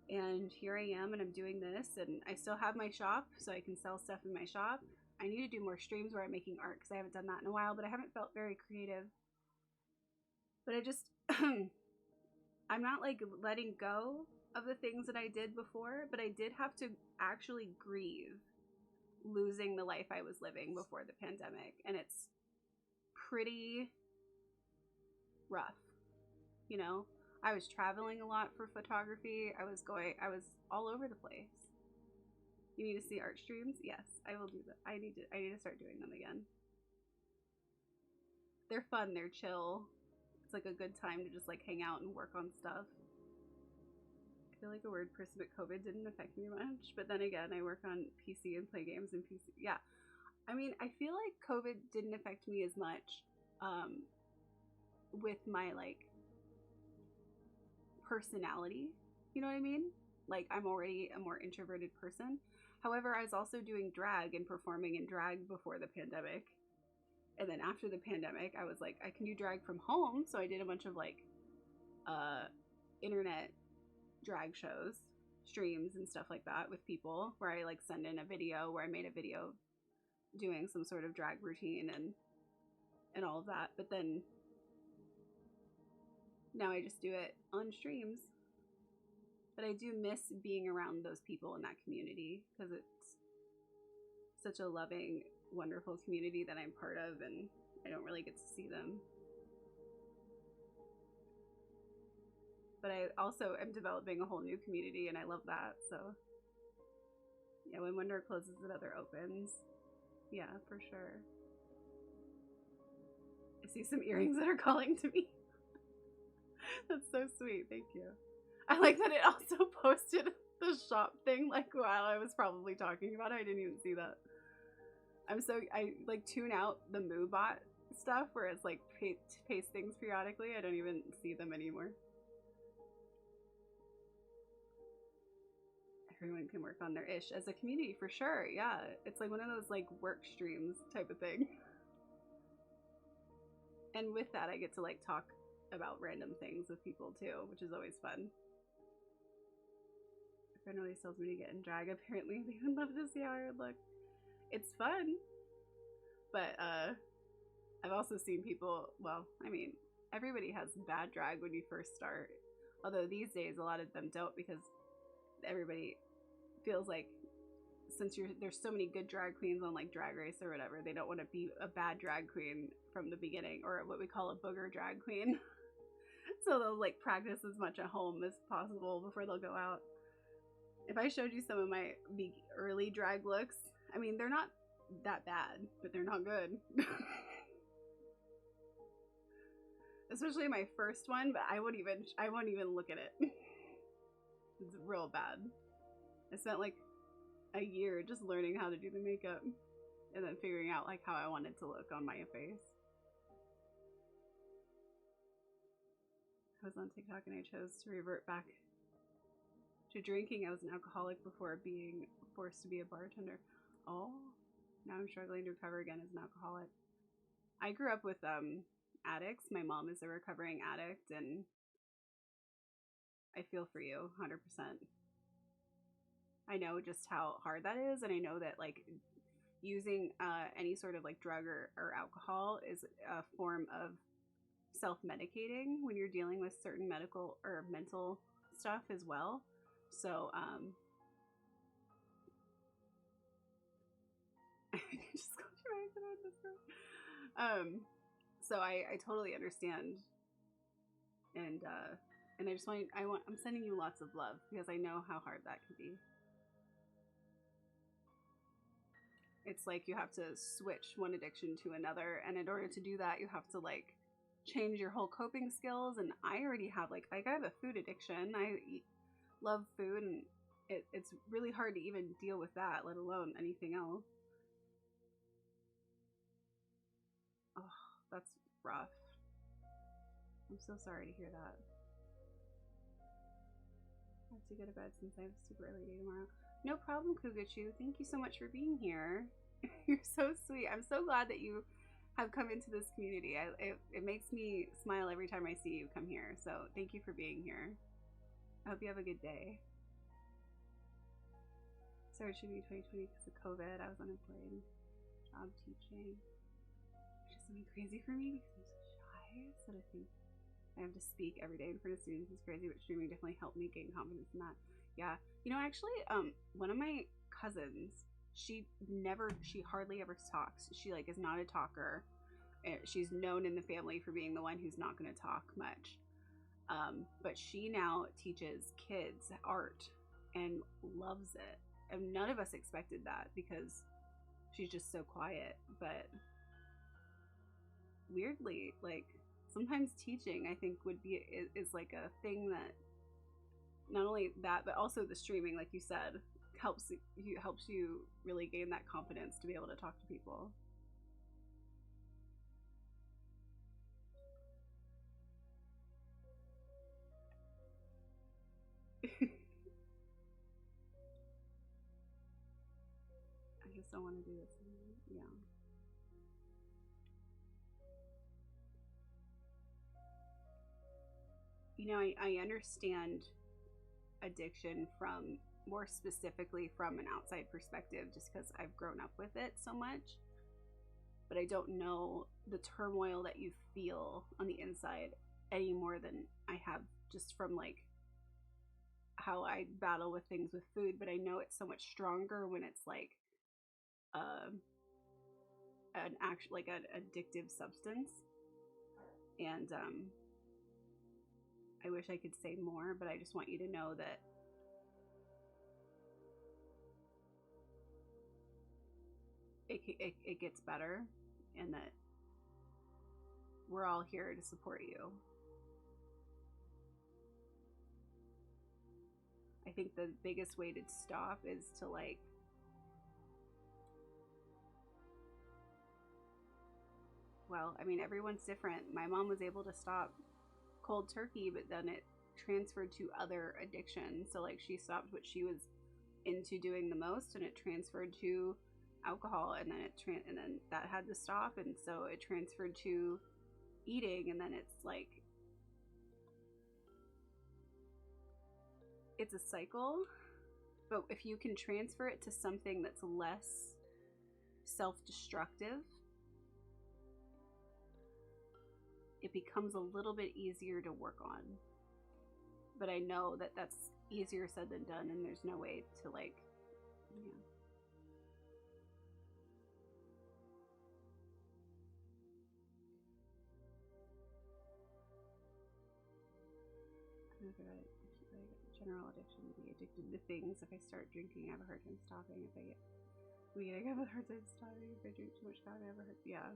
and here I am, and I'm doing this, and I still have my shop, so I can sell stuff in my shop. I need to do more streams where I'm making art, because I haven't done that in a while, but I haven't felt very creative. But I just I'm not like letting go of the things that I did before, but I did have to actually grieve losing the life I was living before the pandemic, and it's pretty rough. You know, I was traveling a lot for photography. I was all over the place. You need to see art streams? Yes, I will do that. I need to start doing them again. They're fun, they're chill. It's like a good time to just like hang out and work on stuff. I feel like a weird person, but COVID didn't affect me much. But then again, I work on PC and play games in PC. Yeah, I mean, I feel like COVID didn't affect me as much with my like personality. You know what I mean? Like, I'm already a more introverted person. However, I was also doing drag and performing in drag before the pandemic. And then after the pandemic, I was like, I can do drag from home. So I did a bunch of like internet drag shows, streams and stuff like that with people, where I like send in a video, where I made a video doing some sort of drag routine and all of that. But then now I just do it on streams. But I do miss being around those people in that community, because it's such a loving, wonderful community that I'm part of, and I don't really get to see them. But I also am developing a whole new community, and I love that. So yeah, when one door closes, another opens. Yeah, for sure. I see some earrings that are calling to me. That's so sweet. Thank you. I like that it also posted the shop thing like while I was probably talking about it. I didn't even see that. I like tune out the MooBot stuff where it's like paste things periodically. I don't even see them anymore. Everyone can work on their ish as a community for sure. Yeah, it's like one of those like work streams type of thing. And with that, I get to like talk about random things with people too, which is always fun. A friend always tells me to get in drag. Apparently, they would love to see how I would look. It's fun, but I've also seen people. Well, I mean, everybody has bad drag when you first start. Although these days, a lot of them don't because everybody feels like since there's so many good drag queens on like Drag Race or whatever, they don't want to be a bad drag queen from the beginning, or what we call a booger drag queen. So they'll like practice as much at home as possible before they'll go out. If I showed you some of my early drag looks, I mean, they're not that bad, but they're not good. Especially my first one, but I won't even look at it. It's real bad. I spent like a year just learning how to do the makeup and then figuring out like how I wanted to look on my face. I was on TikTok and I chose to revert back to drinking. I was an alcoholic before being forced to be a bartender. Oh, now I'm struggling to recover again as an alcoholic. I grew up with addicts. My mom is a recovering addict, and I feel for you 100%. I know just how hard that is, and I know that like using any sort of like drug or alcohol is a form of self-medicating when you're dealing with certain medical or mental stuff as well. So just close your eyes and so I totally understand, and I just I'm sending you lots of love because I know how hard that can be. It's like you have to switch one addiction to another, and in order to do that, you have to like change your whole coping skills. And I already have like I have a food addiction. I love food, and it's really hard to even deal with that, let alone anything else. Oh, that's rough. I'm so sorry to hear that. I have to go to bed since I have a super early day tomorrow. No problem, Kugachu. Thank you so much for being here. You're so sweet. I'm so glad that you have come into this community. It makes me smile every time I see you come here. So thank you for being here. I hope you have a good day. Sorry, it should be 2020 because of COVID. I was unemployed. Job teaching. Which is something crazy for me because I'm so shy. So to think I have to speak every day in front of students is crazy, but streaming definitely helped me gain confidence in that. Yeah. You know, actually, one of my cousins, she hardly ever talks. She like is not a talker. She's known in the family for being the one who's not going to talk much. But she now teaches kids art and loves it. And none of us expected that because she's just so quiet. But weirdly, like sometimes teaching, I think is like a thing that not only that, but also the streaming, like you said, helps you really gain that confidence to be able to talk to people. I just don't want to do this. Yeah. You know, I understand addiction from more specifically from an outside perspective just because I've grown up with it so much, but I don't know the turmoil that you feel on the inside any more than I have just from like how I battle with things with food. But I know it's so much stronger when it's like an addictive substance. And I wish I could say more, but I just want you to know that it gets better, and that we're all here to support you. I think the biggest way to stop is to like well, I mean, everyone's different. My mom was able to stop cold turkey, but then it transferred to other addictions. So like she stopped what she was into doing the most, and it transferred to alcohol, and then and then that had to stop, and so it transferred to eating, and then it's like it's a cycle. But if you can transfer it to something that's less self-destructive, it becomes a little bit easier to work on. But I know that that's easier said than done, and there's no way to like, yeah. General addiction to be addicted to things. If I start drinking, I have a hard time stopping. If I get weed, I have a hard time stopping. If I drink too much coffee, I have a hard time. Yeah.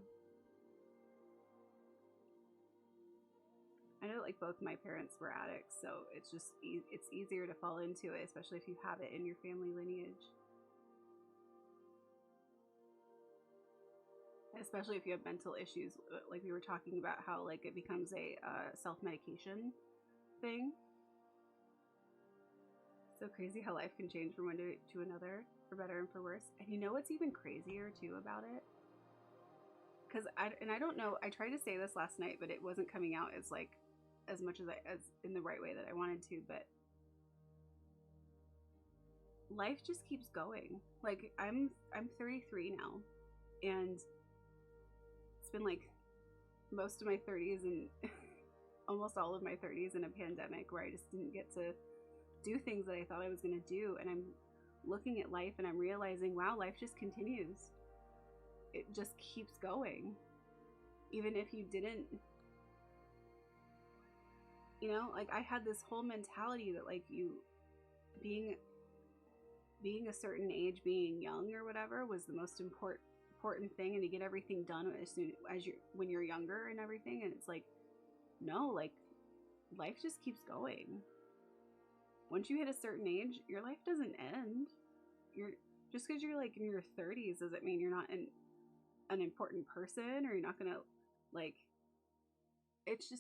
I know like both my parents were addicts, so it's just it's easier to fall into it, especially if you have it in your family lineage. Especially if you have mental issues, like we were talking about how like it becomes a self-medication thing. So crazy how life can change from one day to another, for better and for worse. And you know what's even crazier too about it? Because I don't know, I tried to say this last night, but it wasn't coming out as like as much as in the right way that I wanted to. But life just keeps going. Like I'm 33 now, and it's been like most of my 30s and almost all of my 30s in a pandemic where I just didn't get to do things that I thought I was going to do. And I'm looking at life and I'm realizing, wow, life just continues. It just keeps going. Even if you didn't, you know, like I had this whole mentality that like you being a certain age, being young or whatever was the most important thing, and to get everything done as soon as when you're younger and everything. And it's like, no, like life just keeps going. Once you hit a certain age, your life doesn't end. Just because you're like in your 30s doesn't mean you're not an important person, or you're not gonna like. It's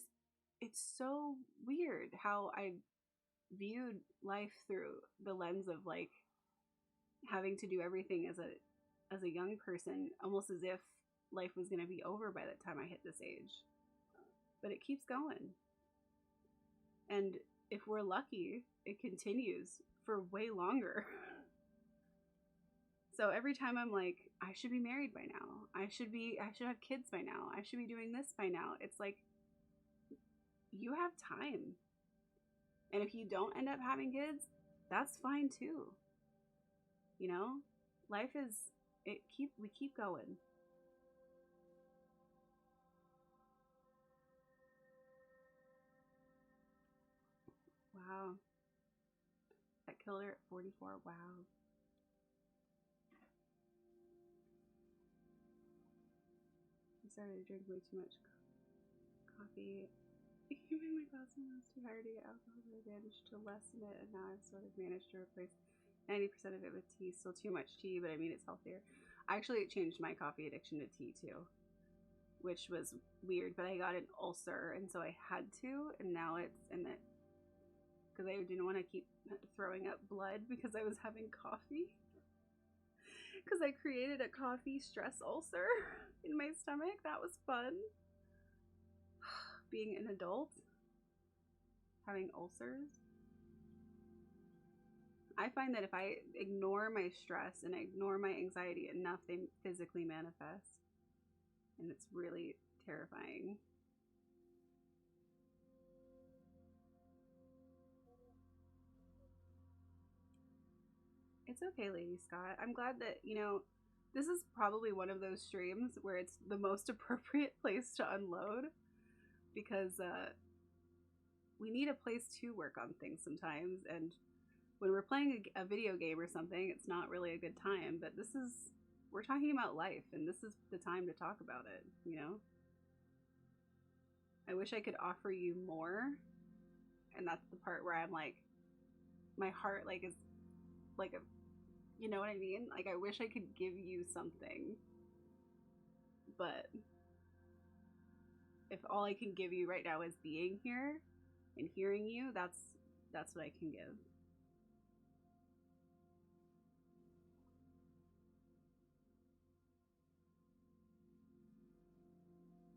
so weird how I viewed life through the lens of like having to do everything as a young person, almost as if life was going to be over by the time I hit this age. But it keeps going. And if we're lucky, it continues for way longer. So every time I'm like, I should be married by now. I should have kids by now. I should be doing this by now. It's like, you have time. And if you don't end up having kids, that's fine too. You know, life is, we keep going. Wow. That killed her at 44. Wow. I started to drink way too much coffee. Even my glass was too hard to get alcohol, so I managed to lessen it, and now I've sort of managed to replace 90% of it with tea. Still too much tea, but I mean, it's healthier. I actually changed my coffee addiction to tea too, which was weird, but I got an ulcer, and so I had to, and now it's in it because I didn't want to keep throwing up blood because I was having coffee. Because I created a coffee stress ulcer in my stomach. That was fun. Being an adult, having ulcers. I find that if I ignore my stress and ignore my anxiety enough, they physically manifest. And it's really terrifying. It's okay, Lady Scott. I'm glad that, you know, This is probably one of those streams where it's the most appropriate place to unload, because we need a place to work on things sometimes, and when we're playing a video game or something, it's not really a good time. But we're talking about life, and this is the time to talk about it, you know? I wish I could offer you more, and that's the part where I'm like, my heart like is like a, you know what I mean? Like, I wish I could give you something, but if all I can give you right now is being here and hearing you, that's what I can give.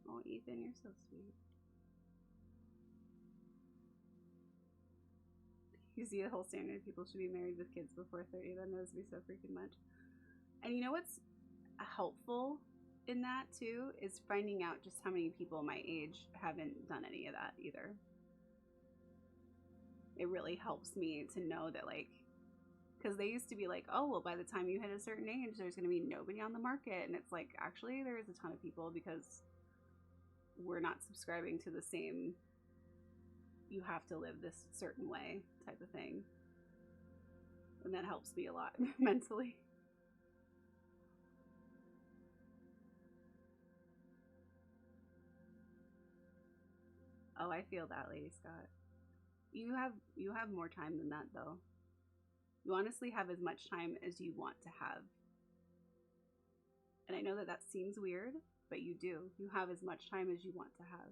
Oh, Ethan, you're so sweet. You see the whole standard people should be married with kids before 30, that knows me so freaking much. And you know what's helpful in that too is finding out just how many people my age haven't done any of that either. It really helps me to know that, like, because they used to be like, oh, well, by the time you hit a certain age, there's going to be nobody on the market. And it's like, actually, there is a ton of people, because we're not subscribing to the same, you have to live this certain way type of thing. And that helps me a lot mentally. Oh, I feel that, Lady Scott. You have more time than that, though. You honestly have as much time as you want to have. And I know that seems weird, but you do. You have as much time as you want to have.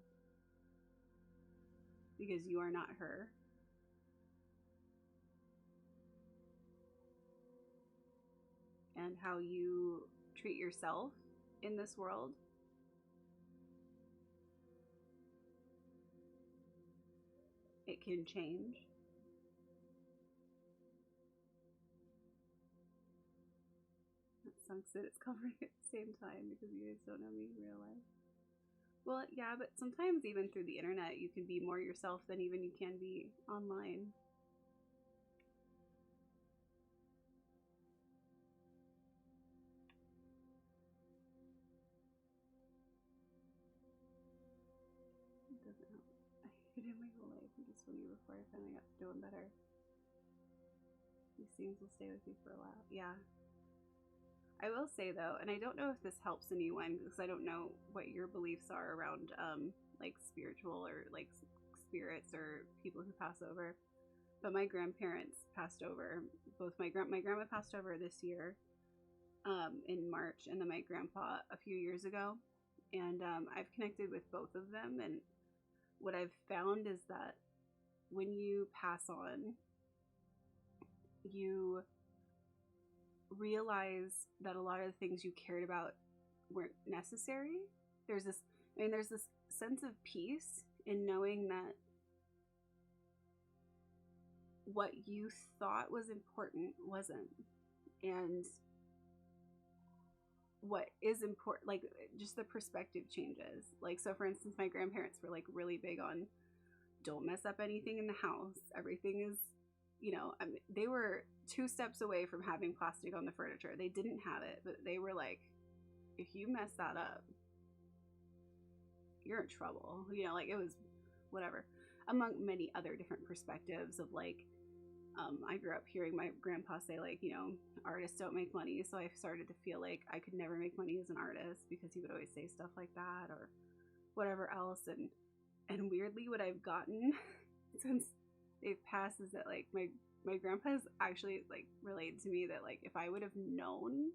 Because you are not her. And how you treat yourself in this world, it can change. That sucks that it's covering at the same time, because you guys don't know me in real life. Well, yeah, but sometimes even through the internet, you can be more yourself than even you can be online. It doesn't help. I hated my whole life until 20 before I finally got to doing better. These things will stay with you for a while. Yeah. I will say though, and I don't know if this helps anyone, because I don't know what your beliefs are around like spiritual or like spirits or people who pass over. But my grandparents passed over. Both my grandma passed over this year in March, and then my grandpa a few years ago. And I've connected with both of them, and what I've found is that when you pass on, you realize that a lot of the things you cared about weren't necessary. There's this sense of peace in knowing that what you thought was important wasn't, and what is important, like, just the perspective changes. Like, so for instance, my grandparents were like really big on, don't mess up anything in the house, everything is, you know, I mean, they were 2 steps away from having plastic on the furniture. They didn't have it, but they were like, if you mess that up, you're in trouble. You know, like, it was whatever. Among many other different perspectives of like, I grew up hearing my grandpa say, like, you know, artists don't make money. So I started to feel like I could never make money as an artist, because he would always say stuff like that or whatever else. And weirdly, what I've gotten since they've passed is that, like, my grandpa's actually like relayed to me that, like, if I would have known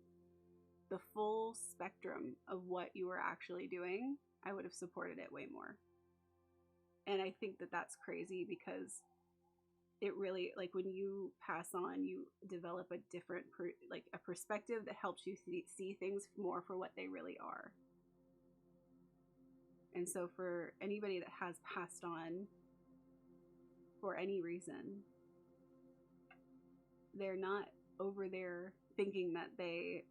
the full spectrum of what you were actually doing, I would have supported it way more. And I think that that's crazy, because it really, like, when you pass on, you develop a different like a perspective that helps you see things more for what they really are. And so for anybody that has passed on for any reason, they're not over there thinking that they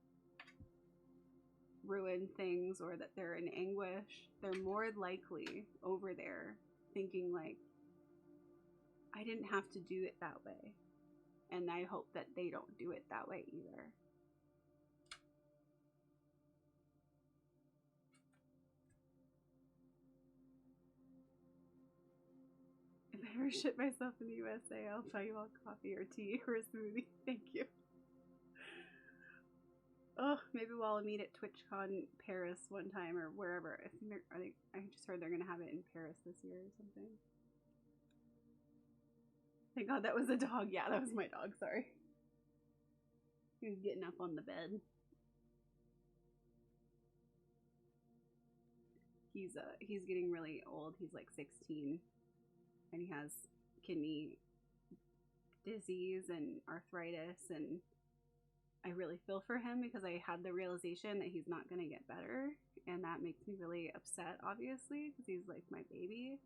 ruin things or that they're in anguish. They're more likely over there thinking, like, I didn't have to do it that way, and I hope that they don't do it that way either. ever shit myself in the USA, I'll buy you all coffee or tea or a smoothie. Thank you. Oh, maybe we'll meet at TwitchCon Paris one time or wherever. I just heard they're gonna have it in Paris this year or something. Thank God that was a dog. Yeah, that was my dog. Sorry. He was getting up on the bed. He's getting really old. He's like 16, and he has kidney disease and arthritis, and I really feel for him because I had the realization that he's not going to get better, and that makes me really upset, obviously, because he's like my baby.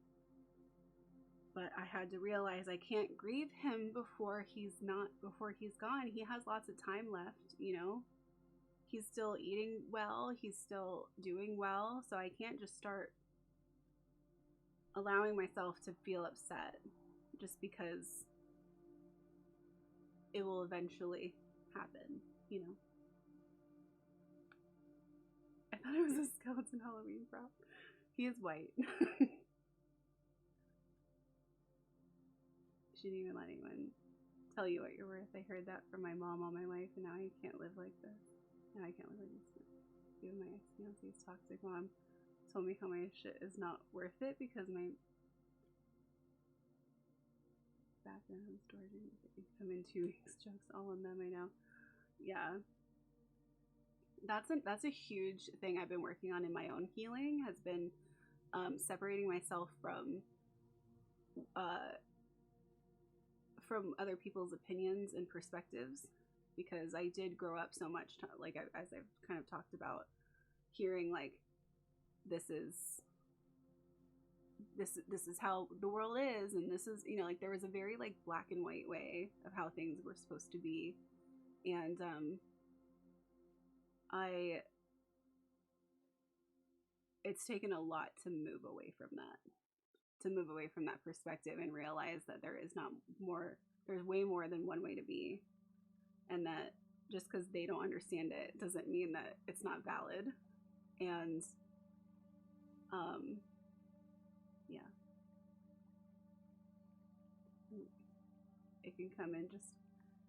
But I had to realize I can't grieve him before he's gone. He has lots of time left, you know? He's still eating well, he's still doing well, so I can't just start allowing myself to feel upset just because it will eventually happen, you know? I thought it was a skeleton Halloween prop. He is white. Shouldn't even let anyone tell you what you're worth. I heard that from my mom all my life, and now I can't live like this. Now I can't live like this. Even my ex-fiance's toxic mom told me how my shit is not worth it because my background and storage come in 2 weeks. Jokes all on them, I know. Yeah. That's a huge thing I've been working on in my own healing, has been separating myself from other people's opinions and perspectives, because I did grow up so much, like as I've kind of talked about, hearing like this is how the world is, and this is, you know, like there was a very like black and white way of how things were supposed to be, and it's taken a lot to move away from that perspective and realize that there's way more than one way to be, and that just because they don't understand it doesn't mean that it's not valid. And yeah, it can come in just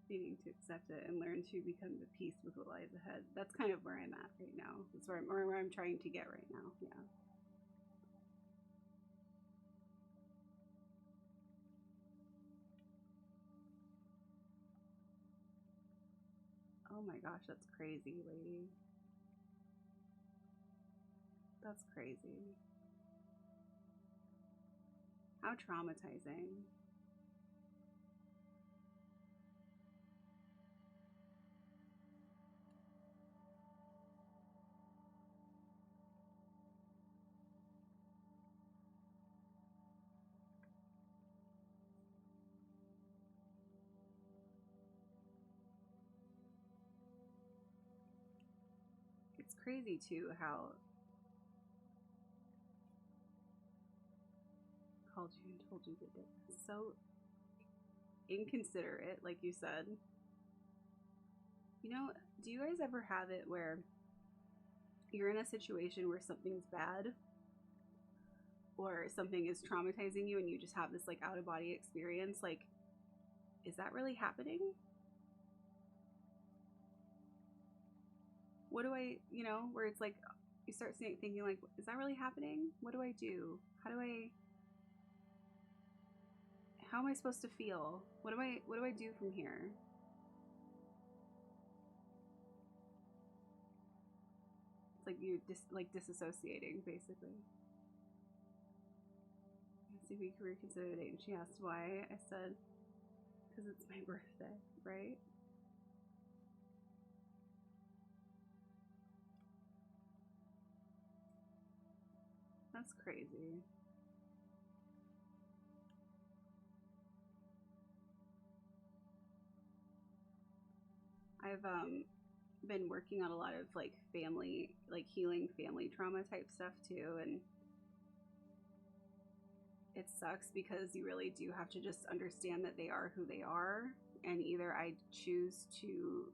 needing to accept it and learn to become at peace with what lies ahead. That's kind of where I'm at right now. That's where I'm trying to get right now. Yeah. Oh my gosh, that's crazy, lady. That's crazy. How traumatizing. It's crazy too how called you and told you that it's so inconsiderate, like you said. You know, do you guys ever have it where you're in a situation where something's bad or something is traumatizing you and you just have this like out of body experience? Like, is that really happening? What do I, you know, where it's like you start thinking like, is that really happening? What do I do? How am I supposed to feel? What do I do from here? It's like you disassociating, basically. See if we can reconsider the date. And she asked why. I said, because it's my birthday, right? That's crazy. I've been working on a lot of like family, like healing family trauma type stuff too, and it sucks because you really do have to just understand that they are who they are, and either I choose to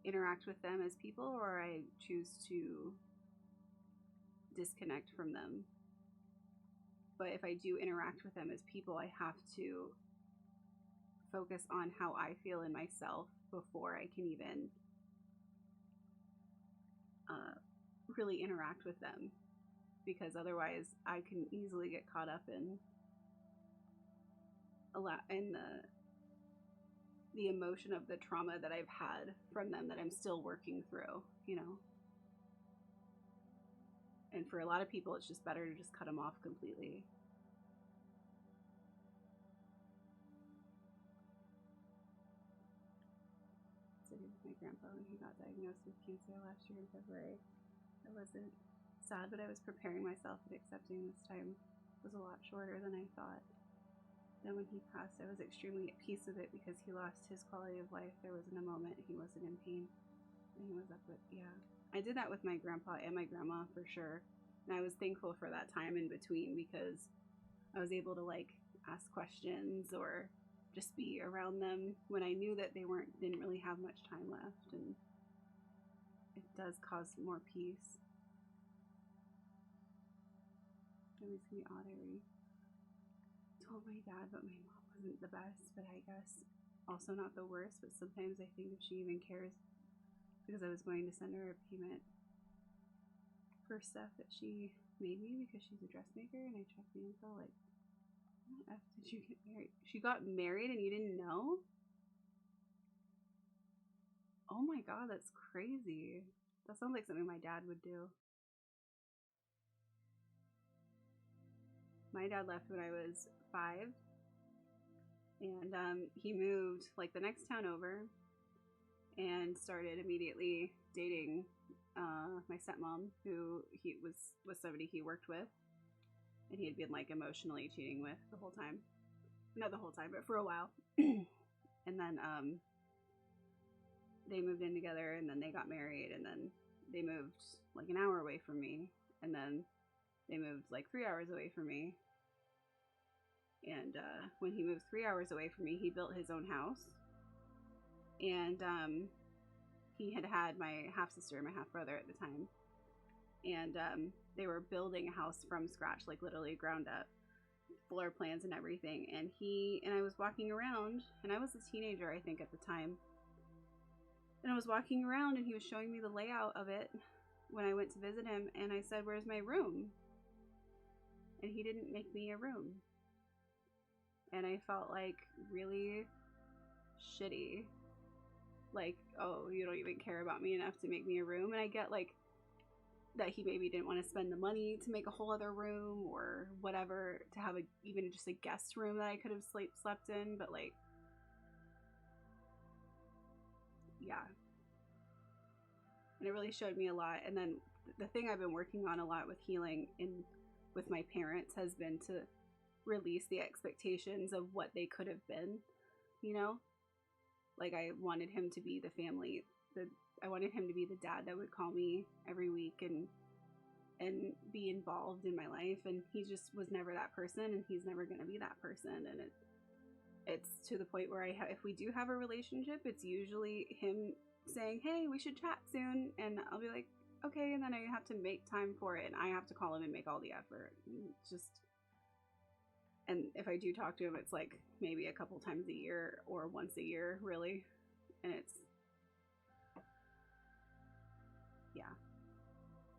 interact with them as people or I choose to disconnect from them. But if I do interact with them as people, I have to focus on how I feel in myself before I can even really interact with them, because otherwise I can easily get caught up in the emotion of the trauma that I've had from them that I'm still working through, you know. And for a lot of people, it's just better to just cut them off completely. So here's my grandpa when he got diagnosed with cancer last year in February. I wasn't sad, but I was preparing myself and accepting this time was a lot shorter than I thought. Then when he passed, I was extremely at peace with it because he lost his quality of life. There wasn't a moment he wasn't in pain. And he was up with, yeah. I did that with my grandpa and my grandma for sure. And I was thankful for that time in between because I was able to like ask questions or just be around them when I knew that they didn't really have much time left, and it does cause more peace. It was gonna be odd. I already told my dad, but my mom wasn't the best, but I guess also not the worst. But sometimes I think if she even cares, because I was going to send her a payment for stuff that she made me because she's a dressmaker, and I checked the info like, when the F did you get married? She got married and you didn't know? Oh my god, that's crazy. That sounds like something my dad would do. My dad left when I was 5, and he moved like the next town over and started immediately dating my stepmom, who he was somebody he worked with, and he had been like emotionally cheating with the whole time. Not the whole time, but for a while. And then they moved in together, and then they got married, and then they moved like an hour away from me, and then they moved like 3 hours away from me. And when he moved 3 hours away from me, he built his own house, and he had my half sister and my half brother at the time, and they were building a house from scratch, like literally ground up, floor plans and everything. And I was walking around, and I was a teenager, I think, at the time. And I was walking around, and he was showing me the layout of it when I went to visit him, and I said, "Where's my room?" And he didn't make me a room. And I felt like really shitty. Like, oh, you don't even care about me enough to make me a room. And I get like that he maybe didn't want to spend the money to make a whole other room or whatever, to have even just a guest room that I could have slept in, but like, yeah. And it really showed me a lot. And then the thing I've been working on a lot with healing with my parents has been to release the expectations of what they could have been, you know? Like, I wanted him to be the family, I wanted him to be the dad that would call me every week and be involved in my life, and he just was never that person, and he's never going to be that person. And it's to the point where if we do have a relationship, it's usually him saying, "Hey, we should chat soon," and I'll be like, "Okay," and then I have to make time for it, and I have to call him and make all the effort. And if I do talk to him, it's like maybe a couple times a year or once a year, really. And yeah.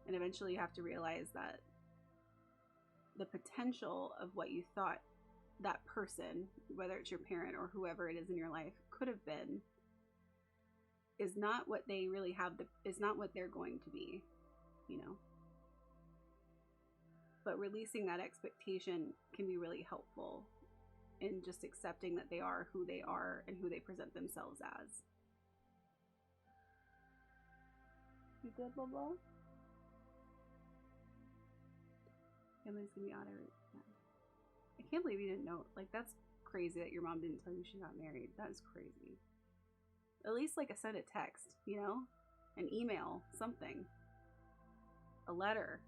And eventually you have to realize that the potential of what you thought that person, whether it's your parent or whoever it is in your life, could have been, is not what they really have, is not what they're going to be, you know? But releasing that expectation can be really helpful in just accepting that they are who they are and who they present themselves as. You good, blah blah? Family's gonna be odd. I can't believe you didn't know. Like, that's crazy that your mom didn't tell you she got married. That is crazy. At least like send a text, you know? An email, something. A letter.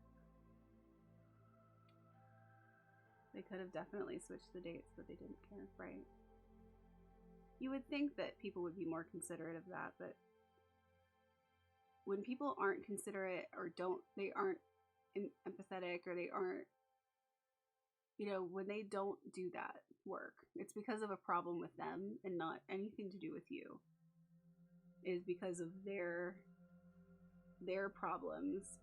They could have definitely switched the dates, but they didn't care, right? You would think that people would be more considerate of that, but when people aren't considerate or they aren't empathetic, or they aren't You know, when they don't do that work, it's because of a problem with them and not anything to do with you. It is because of their problems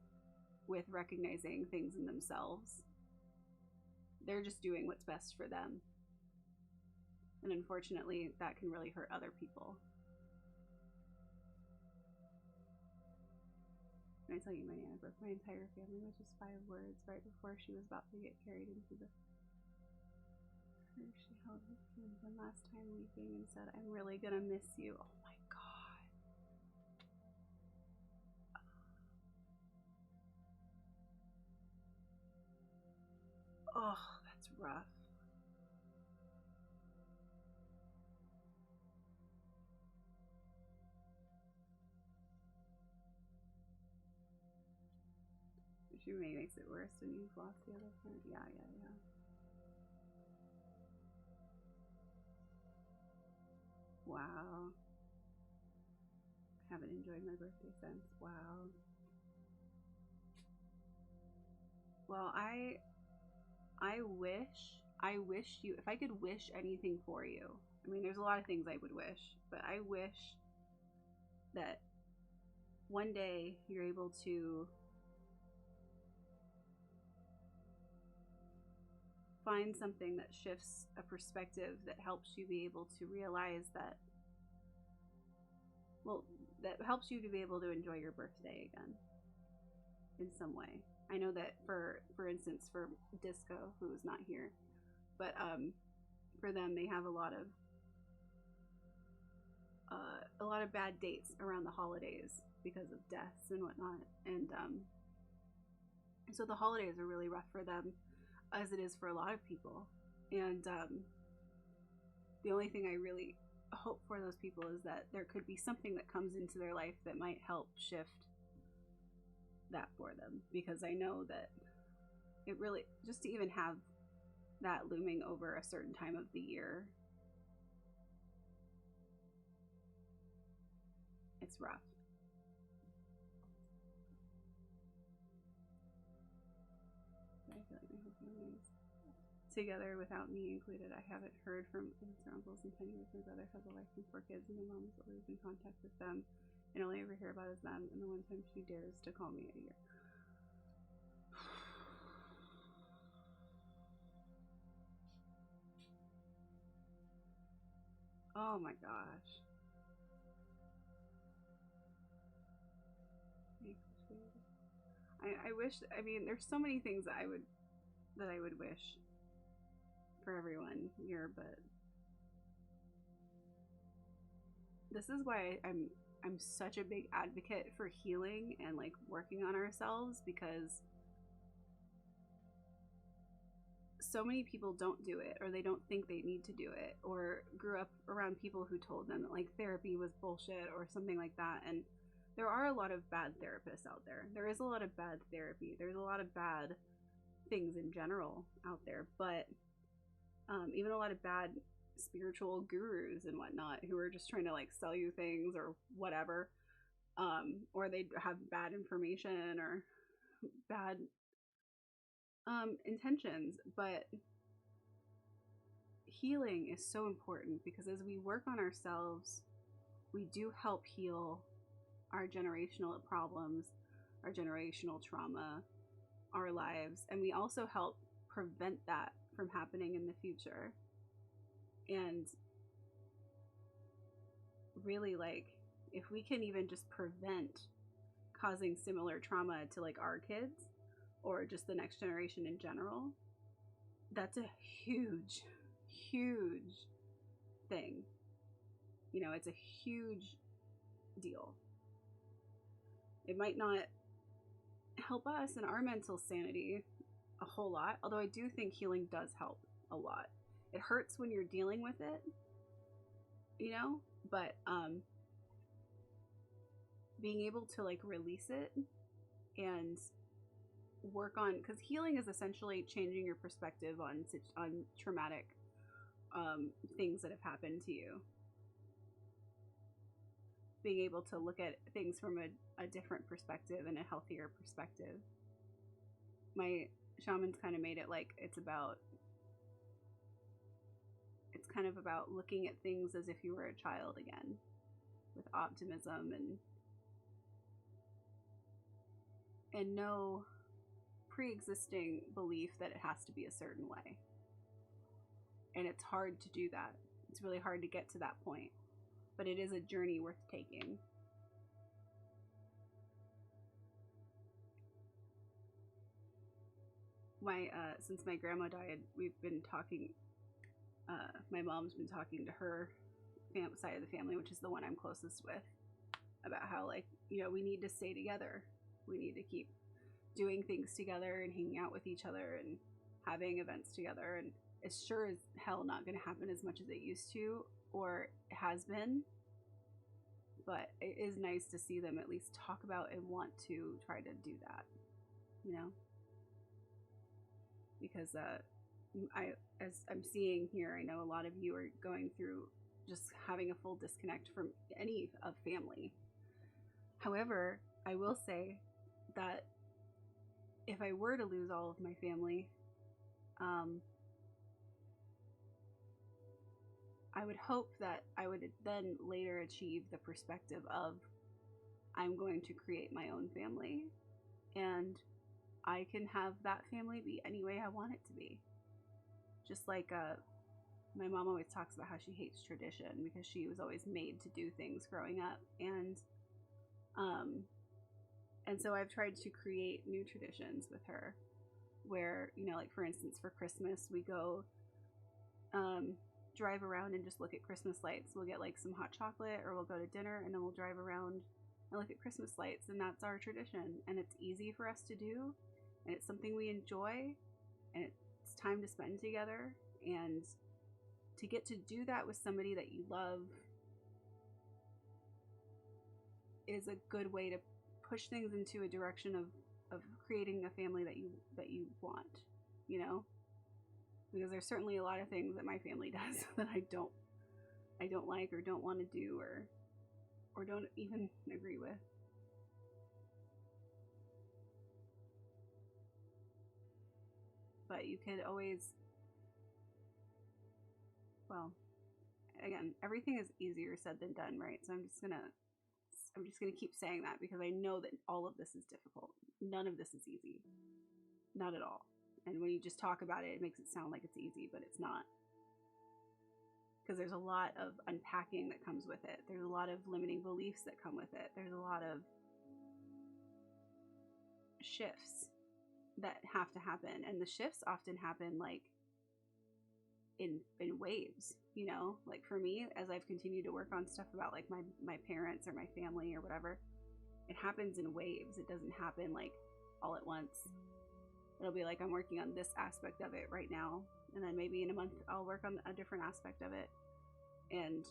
with recognizing things in themselves. They're just doing what's best for them. And unfortunately, that can really hurt other people. When I tell you my Nana broke my entire family with just 5 words right before she was about to get carried into the hearse. She held his hand one last time, weeping, and said, "I'm really gonna miss you." Oh my God. Oh, that's rough. She makes it worse when you've lost the other parent. Yeah. Wow. I haven't enjoyed my birthday since. Wow. Well, I wish you, if I could wish anything for you. I mean, there's a lot of things I would wish, but I wish that one day you're able to find something that shifts a perspective that helps you be able to realize that, well, that helps you to be able to enjoy your birthday again in some way. I know that for instance, for Disco, who's not here, but for them, they have a lot of bad dates around the holidays because of deaths and whatnot, and so the holidays are really rough for them, as it is for a lot of people. And the only thing I really hope for those people is that there could be something that comes into their life that might help shift that for them, because I know that it really, just to even have that looming over a certain time of the year, it's rough. I feel like my whole family is together without me included. I haven't heard from aunts or uncles in 10 years. My brother has a wife and 4 kids, and my mom is always in contact with them, and all I ever hear about is them, and the one time she dares to call me a year. Oh my gosh. I wish, I mean, there's so many things that I would wish for everyone here, but this is why I'm such a big advocate for healing and like working on ourselves, because so many people don't do it, or they don't think they need to do it, or grew up around people who told them that like therapy was bullshit or something like that. And there are a lot of bad therapists out there. There is a lot of bad therapy. There's a lot of bad things in general out there, but even a lot of bad spiritual gurus and whatnot who are just trying to like sell you things or whatever, or they have bad information or bad intentions. But healing is so important, because as we work on ourselves, we do help heal our generational problems, our generational trauma, our lives, and we also help prevent that from happening in the future. And really, like, if we can even just prevent causing similar trauma to like our kids or just the next generation in general, that's a huge thing. You know, it's a huge deal. It might not help us in our mental sanity a whole lot, although I do think healing does help a lot. It hurts when you're dealing with it, you know, but being able to like release it and work on, because healing is essentially changing your perspective on traumatic things that have happened to you. Being able to look at things from a different perspective and a healthier perspective. My shaman's kind of made it like it's about kind of about looking at things as if you were a child again, with optimism and no pre-existing belief that it has to be a certain way. And it's hard to do that. It's really hard to get to that point, but it is a journey worth taking. Since my grandma died, we've been talking, my mom's been talking to her side of the family, which is the one I'm closest with, about how, like, you know, we need to stay together. We need to keep doing things together and hanging out with each other and having events together. And it's sure as hell not going to happen as much as it used to or has been. But it is nice to see them at least talk about and want to try to do that, you know? Because as I'm seeing here, I know a lot of you are going through just having a full disconnect from any of family. However, I will say that if I were to lose all of my family, I would hope that I would then later achieve the perspective of, I'm going to create my own family, and I can have that family be any way I want it to be. Just like my mom always talks about how she hates tradition because she was always made to do things growing up, and so I've tried to create new traditions with her, where, you know, like for instance, for Christmas we go drive around and just look at Christmas lights. We'll get like some hot chocolate, or we'll go to dinner and then we'll drive around and look at Christmas lights, and that's our tradition, and it's easy for us to do, and it's something we enjoy, and it's time to spend together, and to get to do that with somebody that you love is a good way to push things into a direction of creating a family that you want, you know? Because there's certainly a lot of things that my family does that I don't like or don't want to do or don't even agree with. But you could always, well, again, everything is easier said than done, right? So I'm just gonna keep saying that because I know that all of this is difficult. None of this is easy. Not at all. And when you just talk about it, it makes it sound like it's easy, but it's not. Because there's a lot of unpacking that comes with it. There's a lot of limiting beliefs that come with it. There's a lot of shifts that have to happen. And the shifts often happen like in waves, you know? Like for me, as I've continued to work on stuff about like my parents or my family or whatever, it happens in waves. It doesn't happen like all at once. It'll be like I'm working on this aspect of it right now, and then maybe in a month I'll work on a different aspect of it, and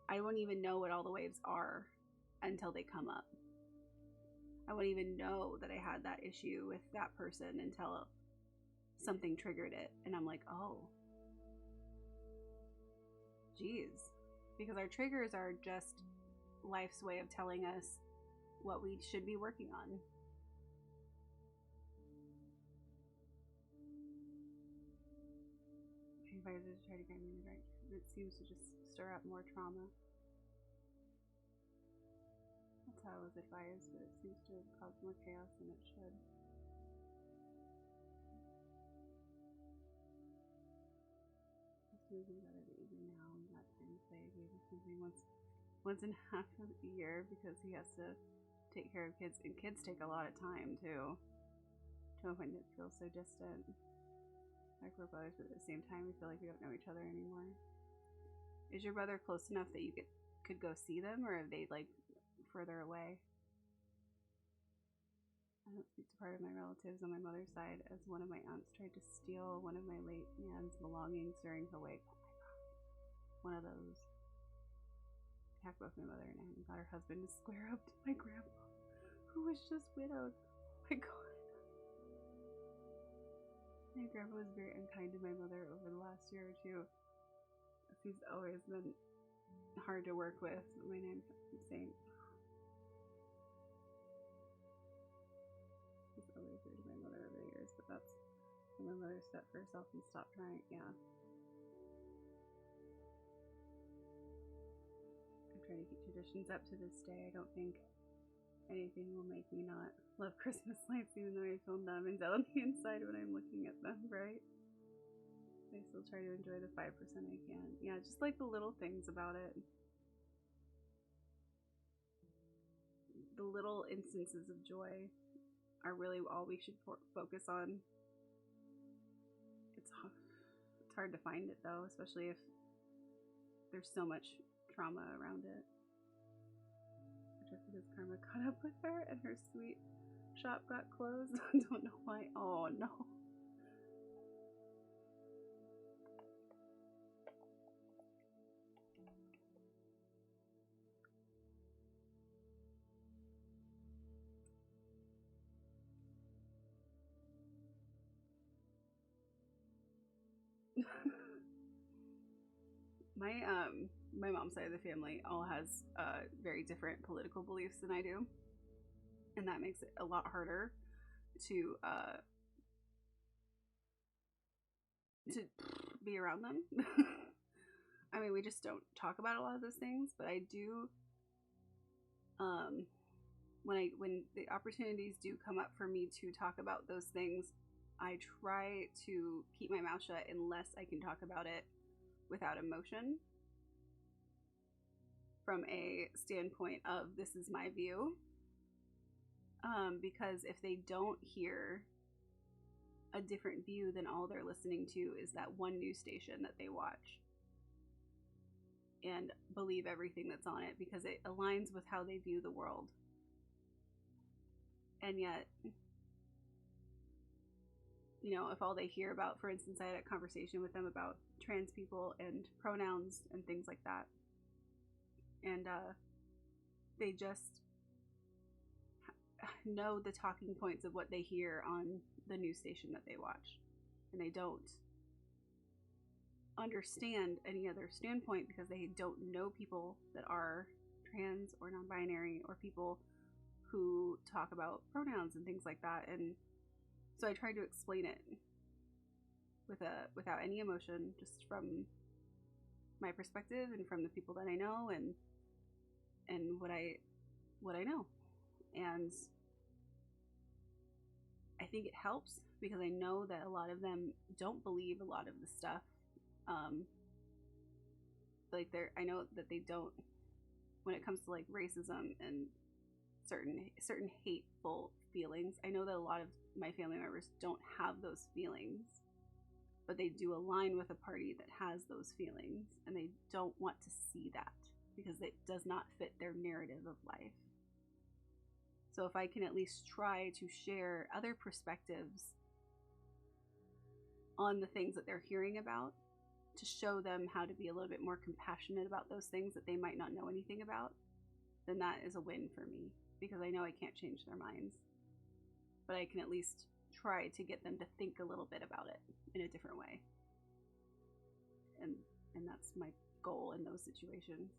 I won't even know what all the waves are until they come up. I won't even know that I had that issue with that person until something triggered it, and I'm like, oh, geez. Because our triggers are just life's way of telling us what we should be working on. Advisors try to guide me in the right direction. It seems to just stir up more trauma. That's how I was advised, but it seems to have caused more chaos than it should. This movie better be easier now. We got time to play. Gave us something once and a half a year because he has to take care of kids, and kids take a lot of time too. To a point that feels so distant. Like we're brothers, but at the same time we feel like we don't know each other anymore. Is your brother close enough that you could go see them, or are they like further away? I don't speak to part of my relatives on my mother's side, as one of my aunts tried to steal one of my late man's belongings during her wake. Oh my god. One of those. Attacked both my mother and aunt and got her husband to square up to my grandpa, who was just widowed. Oh my god. My grandpa was very unkind to my mother over the last year or two. He's always been hard to work with. My name keeps saying. He's always rude to my mother over the years, but that's when my mother stepped for herself and stopped trying. Yeah. keep traditions up to this day. I don't think anything will make me not love Christmas lights, even though I feel numb and down the inside when I'm looking at them, right? I still try to enjoy the 5% I can. Yeah, just like the little things about it. The little instances of joy are really all we should focus on. It's hard to find it though, especially if there's so much trauma around it. Jessica's karma caught up with her and her sweet shop got closed. I don't know why. Oh no. My mom's side of the family all has very different political beliefs than I do, and that makes it a lot harder to be around them. I mean, we just don't talk about a lot of those things, but I do. When the opportunities do come up for me to talk about those things, I try to keep my mouth shut unless I can talk about it without emotion, from a standpoint of this is my view. Because if they don't hear a different view, then all they're listening to is that one news station that they watch and believe everything that's on it because it aligns with how they view the world. And yet, you know, if all they hear about, for instance, I had a conversation with them about trans people and pronouns and things like that, and they just know the talking points of what they hear on the news station that they watch, and they don't understand any other standpoint because they don't know people that are trans or non-binary or people who talk about pronouns and things like that. And so I tried to explain it without any emotion, just from my perspective and from the people that I know and what I know. And I think it helps because I know that a lot of them don't believe a lot of the stuff. I know that they don't, when it comes to like racism and certain hateful feelings. I know that a lot of my family members don't have those feelings, but they do align with a party that has those feelings, and they don't want to see that because it does not fit their narrative of life. So if I can at least try to share other perspectives on the things that they're hearing about, to show them how to be a little bit more compassionate about those things that they might not know anything about, then that is a win for me, because I know I can't change their minds, but I can at least try to get them to think a little bit about it in a different way. And that's my goal in those situations.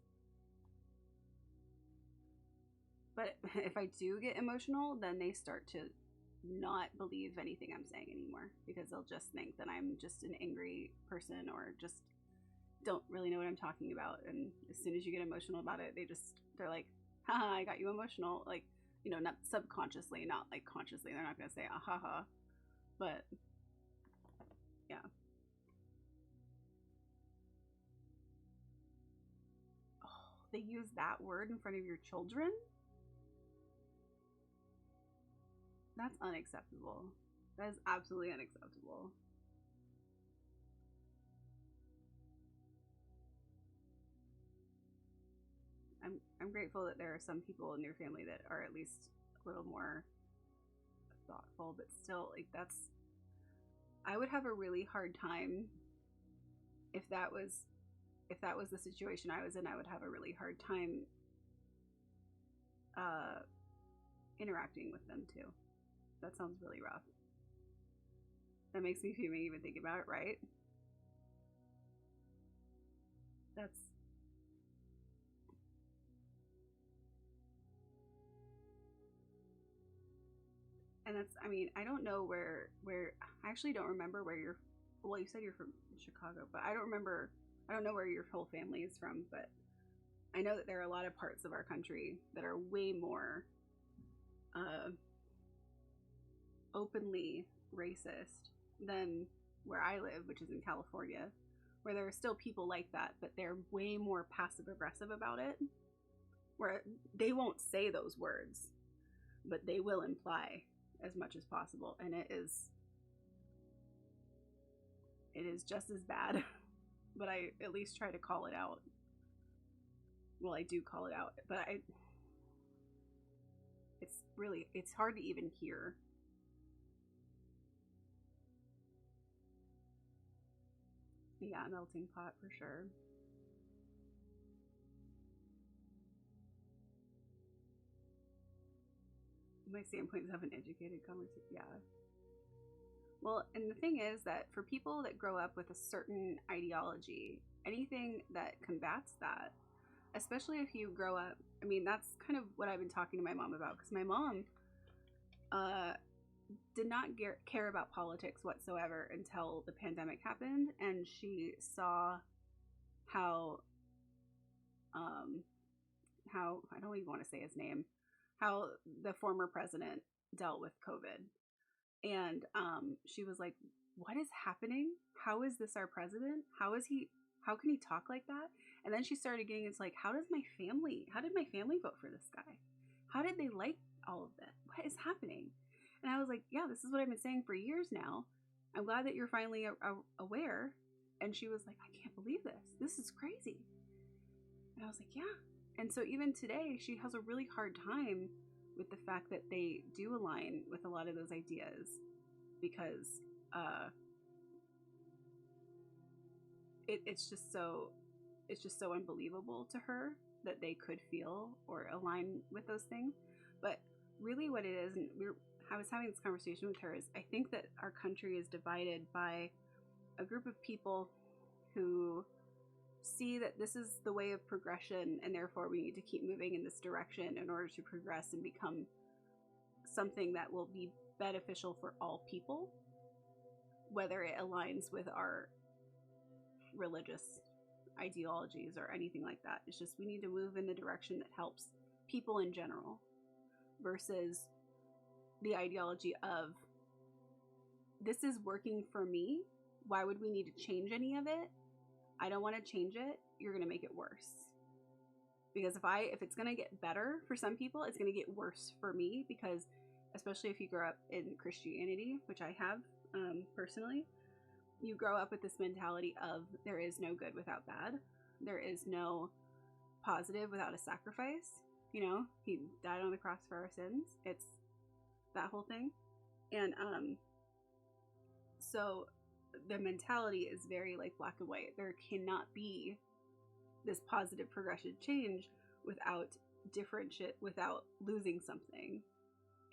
But if I do get emotional, then they start to not believe anything I'm saying anymore, because they'll just think that I'm just an angry person or just don't really know what I'm talking about. And as soon as you get emotional about it, they're like, haha, I got you emotional. Like, you know, not subconsciously, not like consciously. They're not going to say, ah, ha, but yeah. Oh, they use that word in front of your children? That's unacceptable. That is absolutely unacceptable. I'm grateful that there are some people in your family that are at least a little more thoughtful, but still, like, I would have a really hard time if that was the situation I was in. I would have a really hard time interacting with them too. That sounds really rough. That makes me fuming even thinking about it, right? I mean, I don't know where I actually don't remember where you're, you said you're from Chicago, but I don't know where your whole family is from, but I know that there are a lot of parts of our country that are way more openly racist than where I live, which is in California, where there are still people like that, but they're way more passive aggressive about it, where they won't say those words, but they will imply as much as possible, and it is just as bad. But I at least try to call it out. Well, I do call it out, but it's hard to even hear. Yeah, melting pot for sure. My standpoint is have an educated conversation. Yeah. Well, and the thing is that for people that grow up with a certain ideology, anything that combats that, especially if you grow up, I mean, that's kind of what I've been talking to my mom about, because my mom did not care about politics whatsoever until the pandemic happened, and she saw how I don't even want to say his name, how the former president dealt with COVID. And she was like, what is happening? How is this our president? How can he talk like that? And then she started getting into like, how did my family vote for this guy? How did they like all of that? What is happening? And I was like, yeah, this is what I've been saying for years now. I'm glad that you're finally aware. And she was like, I can't believe this. This is crazy. And I was like, yeah. And so even today, she has a really hard time with the fact that they do align with a lot of those ideas, because it's just so unbelievable to her that they could feel or align with those things. But really what it is, and I was having this conversation with her, is I think that our country is divided by a group of people who see that this is the way of progression, and therefore we need to keep moving in this direction in order to progress and become something that will be beneficial for all people, whether it aligns with our religious ideologies or anything like that. It's just we need to move in the direction that helps people in general, versus the ideology of this is working for me, why would we need to change any of it? I don't want to change it. You're going to make it worse. Because if it's going to get better for some people, it's going to get worse for me, because especially if you grow up in Christianity, which I have personally, you grow up with this mentality of there is no good without bad. There is no positive without a sacrifice. You know, he died on the cross for our sins. It's that whole thing. And so the mentality is very like black and white. There cannot be this positive progression change without without losing something.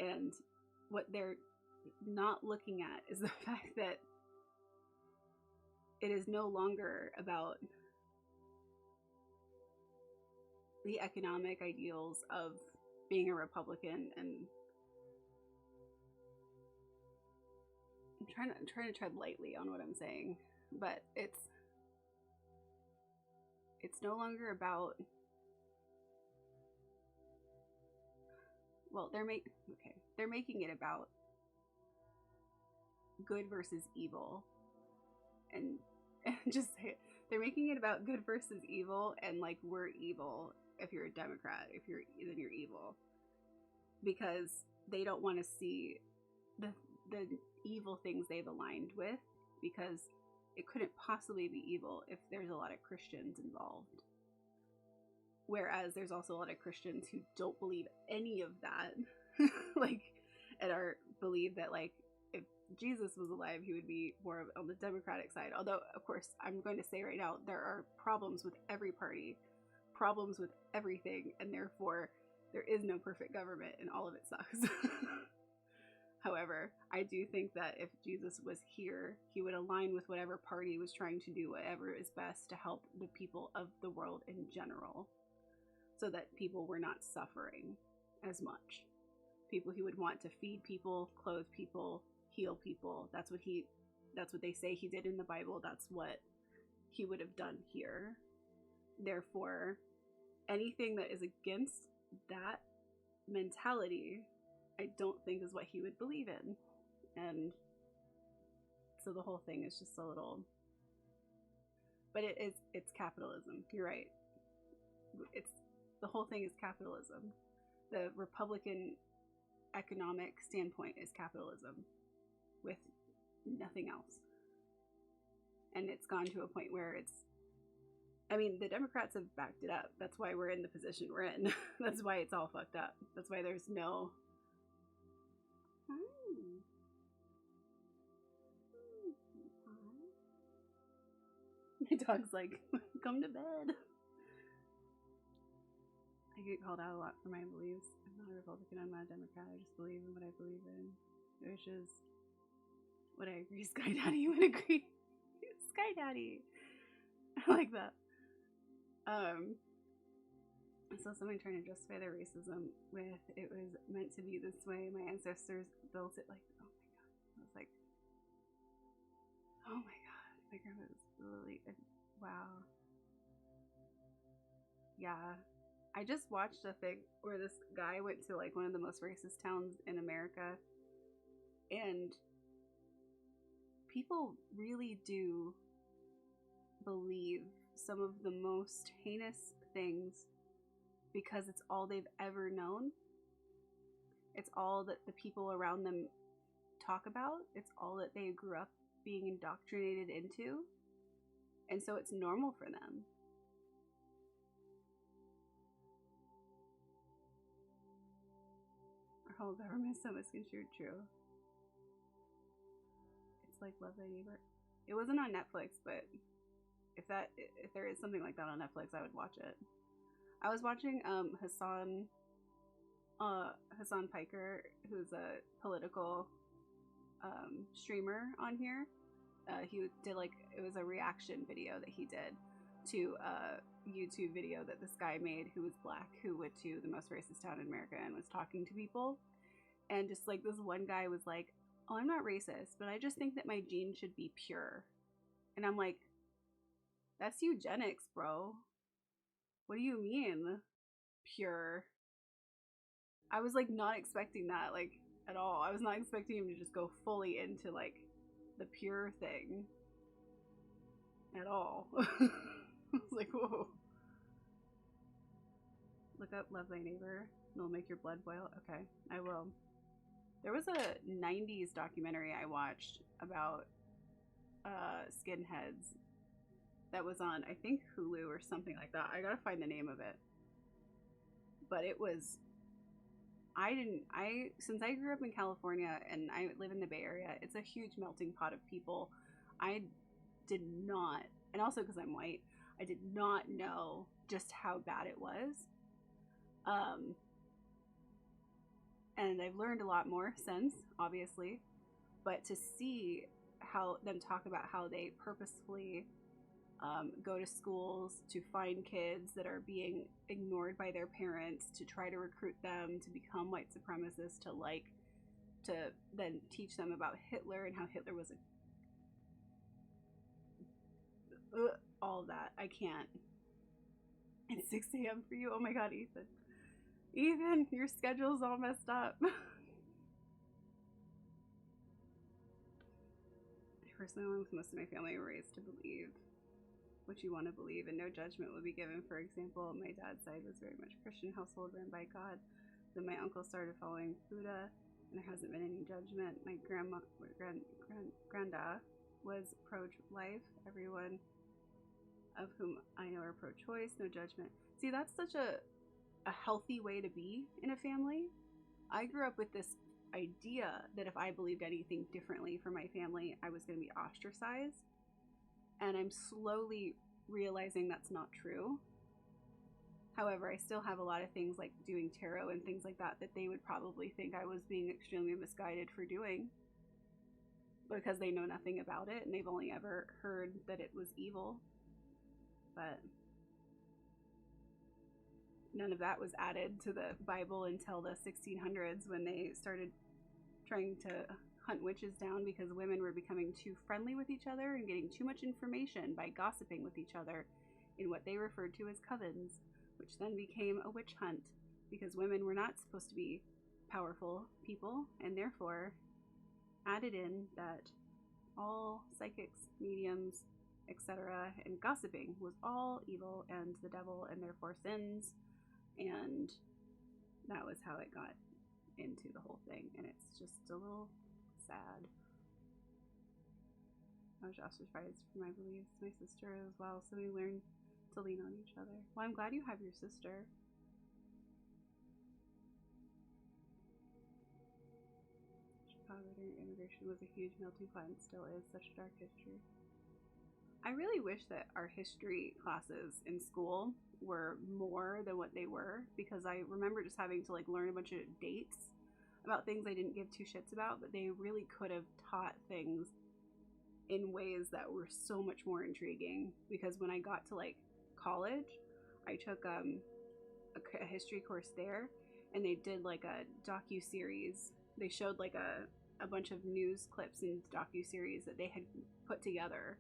And what they're not looking at is the fact that it is no longer about the economic ideals of being a Republican. And I'm trying to tread lightly on what I'm saying, but it's no longer about, well, they're making it about good versus evil, and just say it. They're making it about good versus evil, and like, we're evil if you're a Democrat, then you're evil, because they don't want to see the evil things they've aligned with, because it couldn't possibly be evil if there's a lot of Christians involved. Whereas there's also a lot of Christians who don't believe any of that, like, and believe that like if Jesus was alive, he would be more on the Democratic side. Although, of course, I'm going to say right now, there are problems with every party, problems with everything, and therefore there is no perfect government, and all of it sucks. However, I do think that if Jesus was here, he would align with whatever party was trying to do whatever is best to help the people of the world in general, so that people were not suffering as much. People he would want to feed people, clothe people, heal people. That's what they say he did in the Bible. That's what he would have done here. Therefore, anything that is against that mentality, I don't think is what he would believe in. And so the whole thing is just a little, but it's capitalism. You're right. It's the whole thing is capitalism. The Republican economic standpoint is capitalism with nothing else. And it's gone to a point where it's, I mean, the Democrats have backed it up. That's why we're in the position we're in. That's why it's all fucked up. That's why there's no... My dog's like, come to bed. I get called out a lot for my beliefs. I'm not a Republican, I'm not a Democrat. I just believe in what I believe in, which is what I agree Sky Daddy would agree. Sky Daddy. I like that. So someone trying to justify their racism with it was meant to be this way. My ancestors built it like, oh my god. I was like, oh my god. My grandma was really, wow. Yeah. I just watched a thing where this guy went to like one of the most racist towns in America, and people really do believe some of the most heinous things because it's all they've ever known. It's all that the people around them talk about. It's all that they grew up being indoctrinated into. And so it's normal for them. Our whole government is so misconstrued, true. It's like Love Thy Neighbor. It wasn't on Netflix, but if there is something like that on Netflix, I would watch it. I was watching Hassan Piker, who's a political streamer on here. He did it was a reaction video that he did to a YouTube video that this guy made who was black, who went to the most racist town in America and was talking to people. And just like this one guy was like, oh, I'm not racist, but I just think that my genes should be pure. And I'm like, that's eugenics, bro. What do you mean pure? I was like not expecting that like at all. I was not expecting him to just go fully into like the pure thing at all. I was like, whoa. Look up Love Thy Neighbor. It'll make your blood boil. Okay, I will. There was a 90s documentary I watched about skinheads that was on, I think, Hulu or something like that. I gotta find the name of it. But it was, since I grew up in California and I live in the Bay Area, it's a huge melting pot of people. I did not, and also because I'm white, I did not know just how bad it was. And I've learned a lot more since, obviously, but to see them talk about how they purposefully go to schools to find kids that are being ignored by their parents, to try to recruit them to become white supremacists, to then teach them about Hitler and how Hitler was all that. I can't. It's 6 a.m. for you. Oh my god, Ethan. Ethan, your schedule's all messed up. Personally, with most of my family, were raised to believe what you want to believe, and no judgment will be given. For example, my dad's side was very much a Christian household ran by God. Then my uncle started following Buddha, and there hasn't been any judgment. My granda was pro-life. Everyone of whom I know are pro-choice. No judgment. See, that's such a healthy way to be in a family. I grew up with this idea that if I believed anything differently from my family, I was going to be ostracized. And I'm slowly realizing that's not true. However, I still have a lot of things like doing tarot and things like that they would probably think I was being extremely misguided for doing, because they know nothing about it and they've only ever heard that it was evil. But none of that was added to the Bible until the 1600s, when they started trying to hunt witches down because women were becoming too friendly with each other and getting too much information by gossiping with each other in what they referred to as covens. which then became a witch hunt because women were not supposed to be powerful people, and therefore added in that all psychics, mediums, etc., and gossiping was all evil and the devil and therefore sins, and that was how it got into the whole thing, and it's just a little sad. I was ostracized for my beliefs, my sister as well, so we learned to lean on each other. Well, I'm glad you have your sister. Chicago during immigration was a huge melting pot and still is. Such a dark history. I really wish that our history classes in school were more than what they were, because I remember just having to like learn a bunch of dates about things I didn't give two shits about, but they really could have taught things in ways that were so much more intriguing. Because when I got to like college, I took a history course there, and they did like a docu-series. They showed like a bunch of news clips and docu-series that they had put together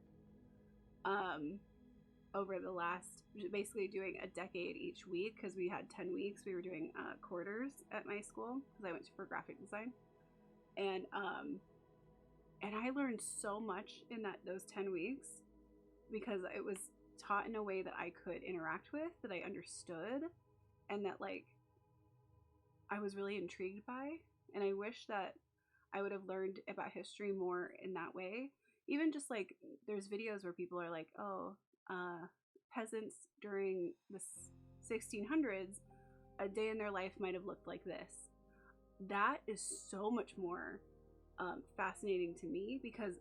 over the last, basically doing a decade each week, because we had 10 weeks. We were doing quarters at my school because I went for graphic design, and I learned so much in those 10 weeks because it was taught in a way that I could interact with, that I understood, and that like I was really intrigued by. And I wish that I would have learned about history more in that way. Even just like there's videos where people are like, oh, peasants during the 1600s, a day in their life might have looked like this. That is so much more fascinating to me, because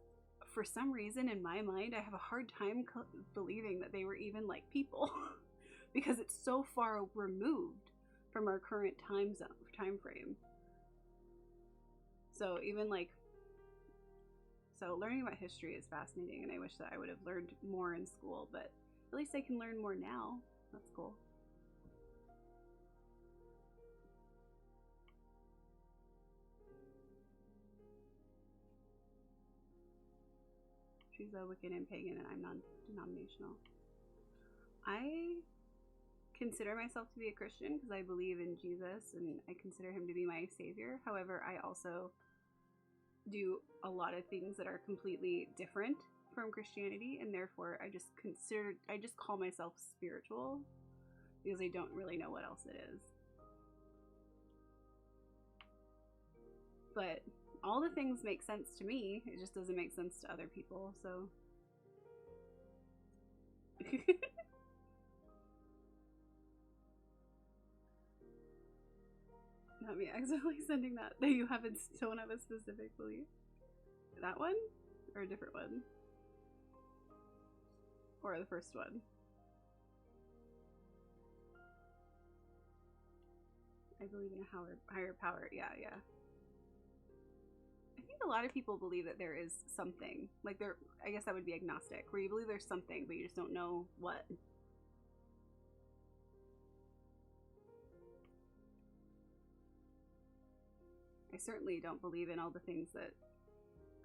for some reason in my mind I have a hard time believing that they were even like people because it's so far removed from our current time frame. So even like, so learning about history is fascinating, and I wish that I would have learned more in school, but at least I can learn more now. That's cool. She's a Wiccan and pagan, and I'm non-denominational. I consider myself to be a Christian because I believe in Jesus and I consider him to be my savior. However, I also do a lot of things that are completely different from Christianity, and therefore I just call myself spiritual because I don't really know what else it is. But all the things make sense to me, it just doesn't make sense to other people, so not me accidentally sending that you don't have a specific belief. That one? Or a different one? Or the first one? I believe in a higher power. Yeah. I think a lot of people believe that there is something. Like I guess that would be agnostic, where you believe there's something, but you just don't know what. I certainly don't believe in all the things that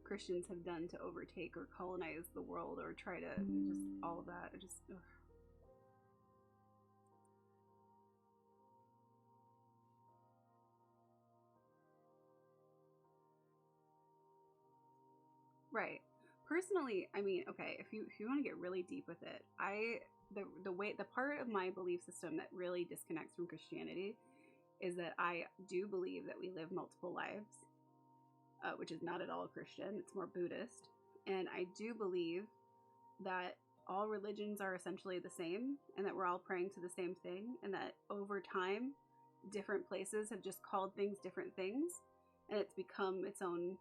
Christians have done to overtake or colonize the world or try to just all of that. Ugh. Right. Personally, I mean, okay, if you want to get really deep with it, the part of my belief system that really disconnects from Christianity is that I do believe that we live multiple lives, which is not at all Christian. It's more Buddhist. And I do believe that all religions are essentially the same, and that we're all praying to the same thing, and that over time, different places have just called things different things, and it's become its own,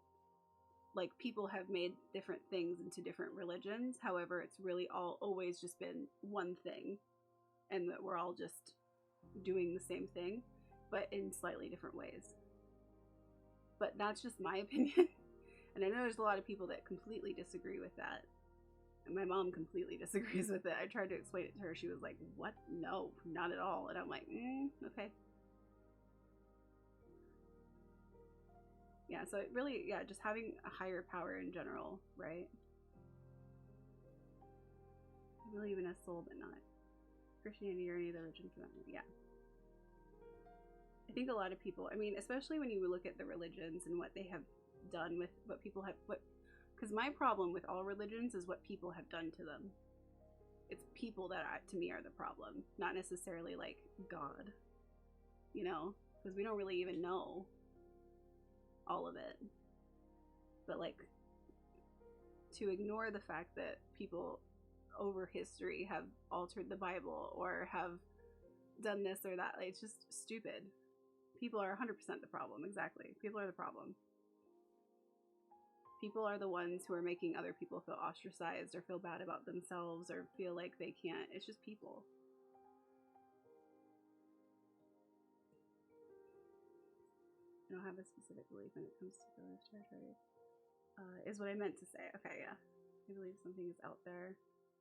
like, people have made different things into different religions. However, it's really all always just been one thing, and that we're all just doing the same thing, but in slightly different ways. But that's just my opinion. And I know there's a lot of people that completely disagree with that. And my mom completely disagrees with it. I tried to explain it to her. She was like, what? No, not at all. And I'm like, okay. Yeah, so it really, just having a higher power in general, right? I believe in a soul, but not Christianity or any other religion for that. Yeah. I think a lot of people, I mean, especially when you look at the religions and what they have done with what people have, because my problem with all religions is what people have done to them. It's people that, to me, are the problem, not necessarily like God, you know, because we don't really even know all of it. But like, to ignore the fact that people over history have altered the Bible or have done this or that, like, it's just stupid. People are 100% the problem. Exactly. People are the problem. People are the ones who are making other people feel ostracized or feel bad about themselves or feel like they can't. It's just people. I don't have a specific belief when it comes to village territory. Is what I meant to say. Okay, yeah. I believe something is out there.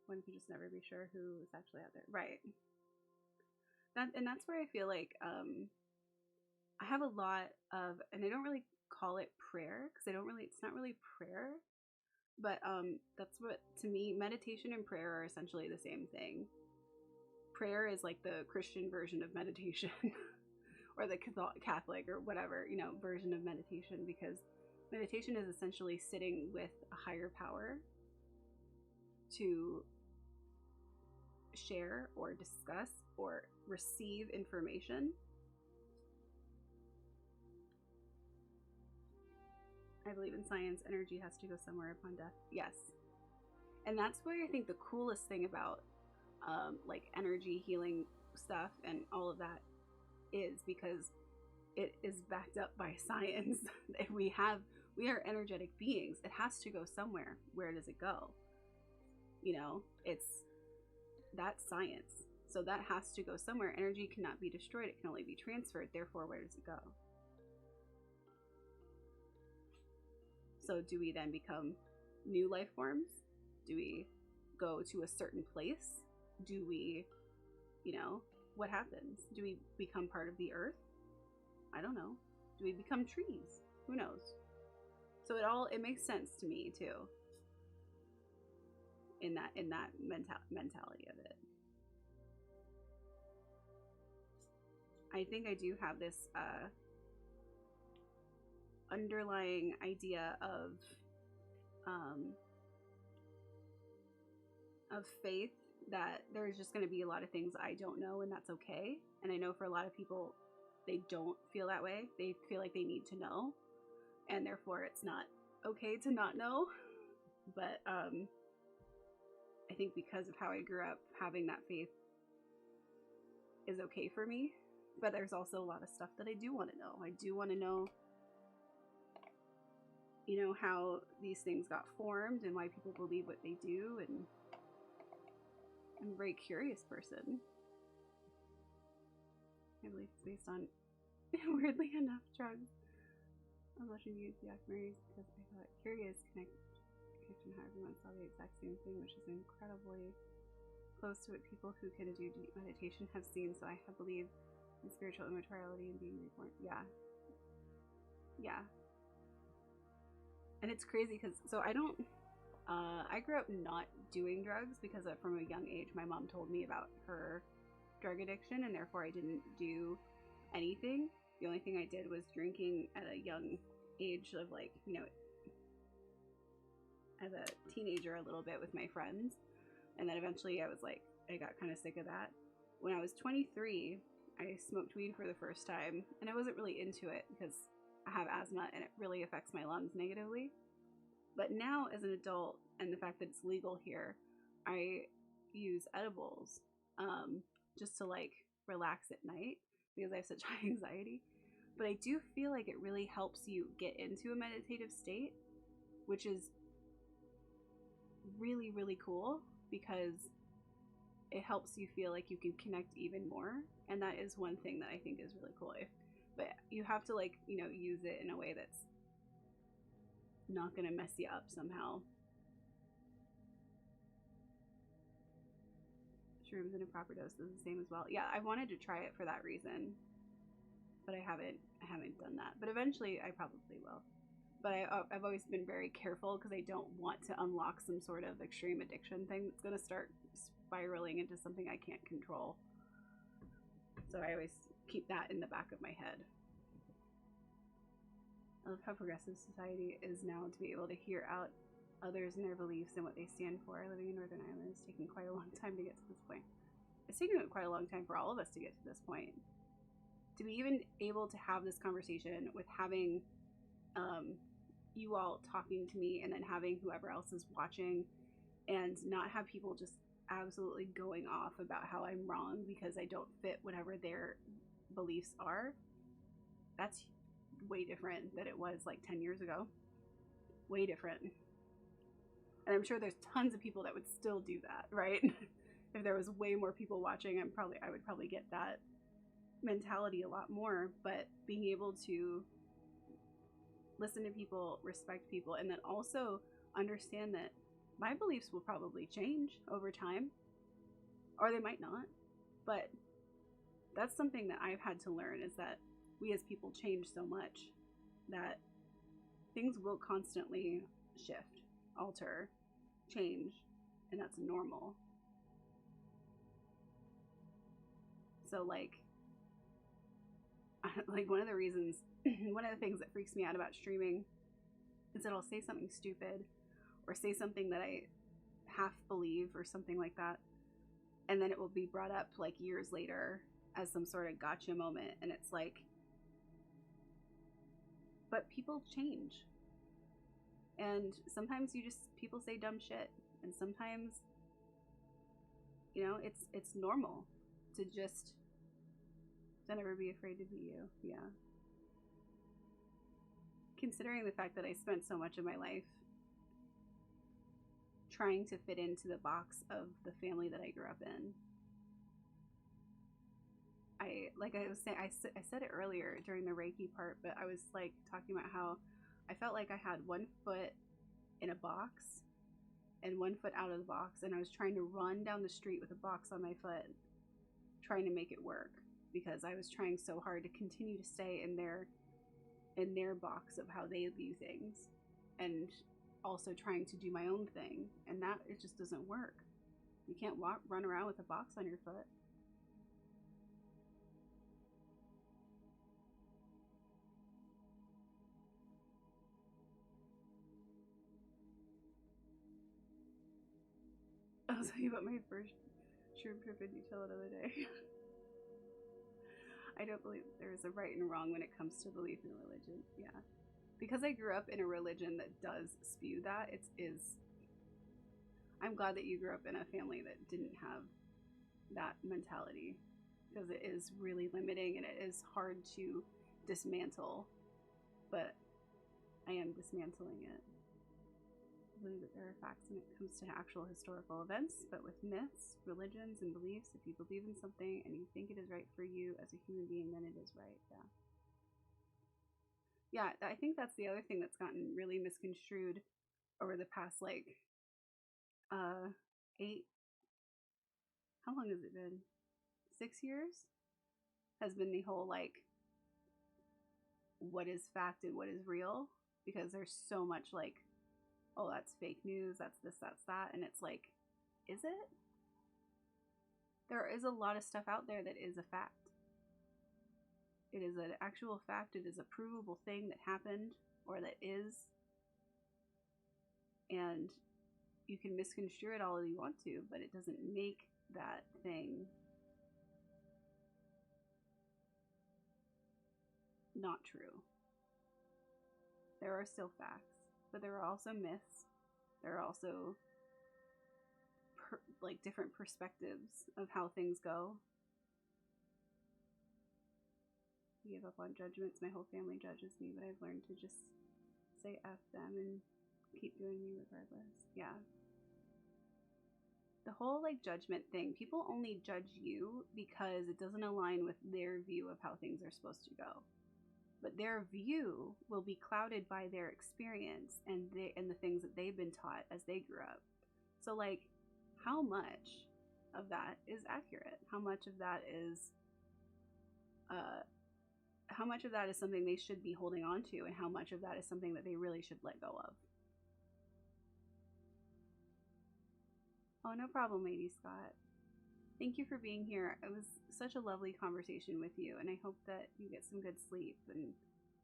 One can just never be sure who is actually out there. Right. And that's where I feel like I have a lot of, and I don't really call it prayer because it's not really prayer, but that's what, to me, meditation and prayer are essentially the same thing. Prayer is like the Christian version of meditation or the Catholic or whatever, you know, version of meditation, because meditation is essentially sitting with a higher power to share or discuss or receive information. I believe in science. Energy has to go somewhere upon death. Yes. And that's where I think the coolest thing about like energy healing stuff and all of that is, because it is backed up by science. we are energetic beings. It has to go somewhere. Where does it go? You know, that's science. So that has to go somewhere. Energy cannot be destroyed. It can only be transferred. Therefore, where does it go? So do we then become new life forms? Do we go to a certain place? Do we, you know, what happens? Do we become part of the earth? I don't know. Do we become trees? Who knows? So it makes sense to me too. In that mentality of it. I think I do have this underlying idea of faith that there's just going to be a lot of things I don't know, and that's okay. And I know for a lot of people, they don't feel that way. They feel like they need to know, and therefore it's not okay to not know. But I think because of how I grew up, having that faith is okay for me. But there's also a lot of stuff that I do want to know. I do want to know, you know, how these things got formed and why people believe what they do. And I'm a very curious person. I believe it's based on, weirdly enough, drugs. I was watching you the documentaries because I thought curious connection how everyone saw the exact same thing, which is incredibly close to what people who can do deep meditation have seen. So I have believed in spiritual immortality and being reborn. Yeah. And it's crazy because, so I don't, I grew up not doing drugs because from a young age, my mom told me about her drug addiction, and therefore I didn't do anything. The only thing I did was drinking at a young age of, like, you know, as a teenager a little bit with my friends. And then eventually I got kind of sick of that. When I was 23, I smoked weed for the first time, and I wasn't really into it because I have asthma and it really affects my lungs negatively. But now as an adult, and the fact that it's legal here, I use edibles just to like relax at night because I have such high anxiety. But I do feel like it really helps you get into a meditative state, which is really, really cool because it helps you feel like you can connect even more. And that is one thing that I think is really cool. But you have to, like, you know, use it in a way that's not going to mess you up somehow. Shrooms in a proper dose is the same as well. Yeah, I wanted to try it for that reason, but I haven't done that. But eventually I probably will. But I've always been very careful because I don't want to unlock some sort of extreme addiction thing that's going to start spiraling into something I can't control. So I always keep that in the back of my head. I love how progressive society is now to be able to hear out others and their beliefs and what they stand for. Living in Northern Ireland has taken quite a long time to get to this point. It's taken quite a long time for all of us to get to this point. To be even able to have this conversation with having you all talking to me and then having whoever else is watching, and not have people just absolutely going off about how I'm wrong because I don't fit whatever their beliefs are. That's way different than it was like 10 years ago. Way different. And I'm sure there's tons of people that would still do that, right? If there was way more people watching, I would probably get that mentality a lot more. But being able to listen to people, respect people, and then also understand that my beliefs will probably change over time, or they might not. But that's something that I've had to learn, is that we as people change so much that things will constantly shift, alter, change, and that's normal. So like one of the things that freaks me out about streaming is that I'll say something stupid or say something that I half believe or something like that, and then it will be brought up like years later as some sort of gotcha moment, and it's like, but people change, and sometimes people say dumb shit, and sometimes, you know, it's normal to just don't ever be afraid to be you. Yeah. Considering the fact that I spent so much of my life trying to fit into the box of the family that I grew up in. I said it earlier during the Reiki part, but I was like talking about how I felt like I had one foot in a box and one foot out of the box, and I was trying to run down the street with a box on my foot, trying to make it work, because I was trying so hard to continue to stay in their box of how they view things, and also trying to do my own thing, and that it just doesn't work. You can't run around with a box on your foot. I'll tell you about my first shroom trip in detail another day. I don't believe there is a right and wrong when it comes to belief in religion. Yeah. Because I grew up in a religion that does spew that, I'm glad that you grew up in a family that didn't have that mentality, because it is really limiting and it is hard to dismantle, but I am dismantling it. I believe that there are facts when it comes to actual historical events, but with myths, religions, and beliefs, if you believe in something and you think it is right for you as a human being, then it is right. Yeah, I think that's the other thing that's gotten really misconstrued over the past how long has it been? 6 years? Has been the whole what is fact and what is real, because there's so much oh, that's fake news, that's this, that's that, and it's like, is it? There is a lot of stuff out there that is a fact. It is an actual fact. It is a provable thing that happened, or that is, and you can misconstrue it all you want to, but it doesn't make that thing not true. There are still facts, but there are also myths. There are also different perspectives of how things go. I give up on judgments. My whole family judges me, but I've learned to just say F them and keep doing me regardless. Yeah. The whole judgment thing, people only judge you because it doesn't align with their view of how things are supposed to go. But their view will be clouded by their experience and the things that they've been taught as they grew up. So how much of that is accurate? How much of that is something they should be holding on to, and how much of that is something that they really should let go of? Oh, no problem, Lady Scott. Thank you for being here. It was such a lovely conversation with you, and I hope that you get some good sleep, and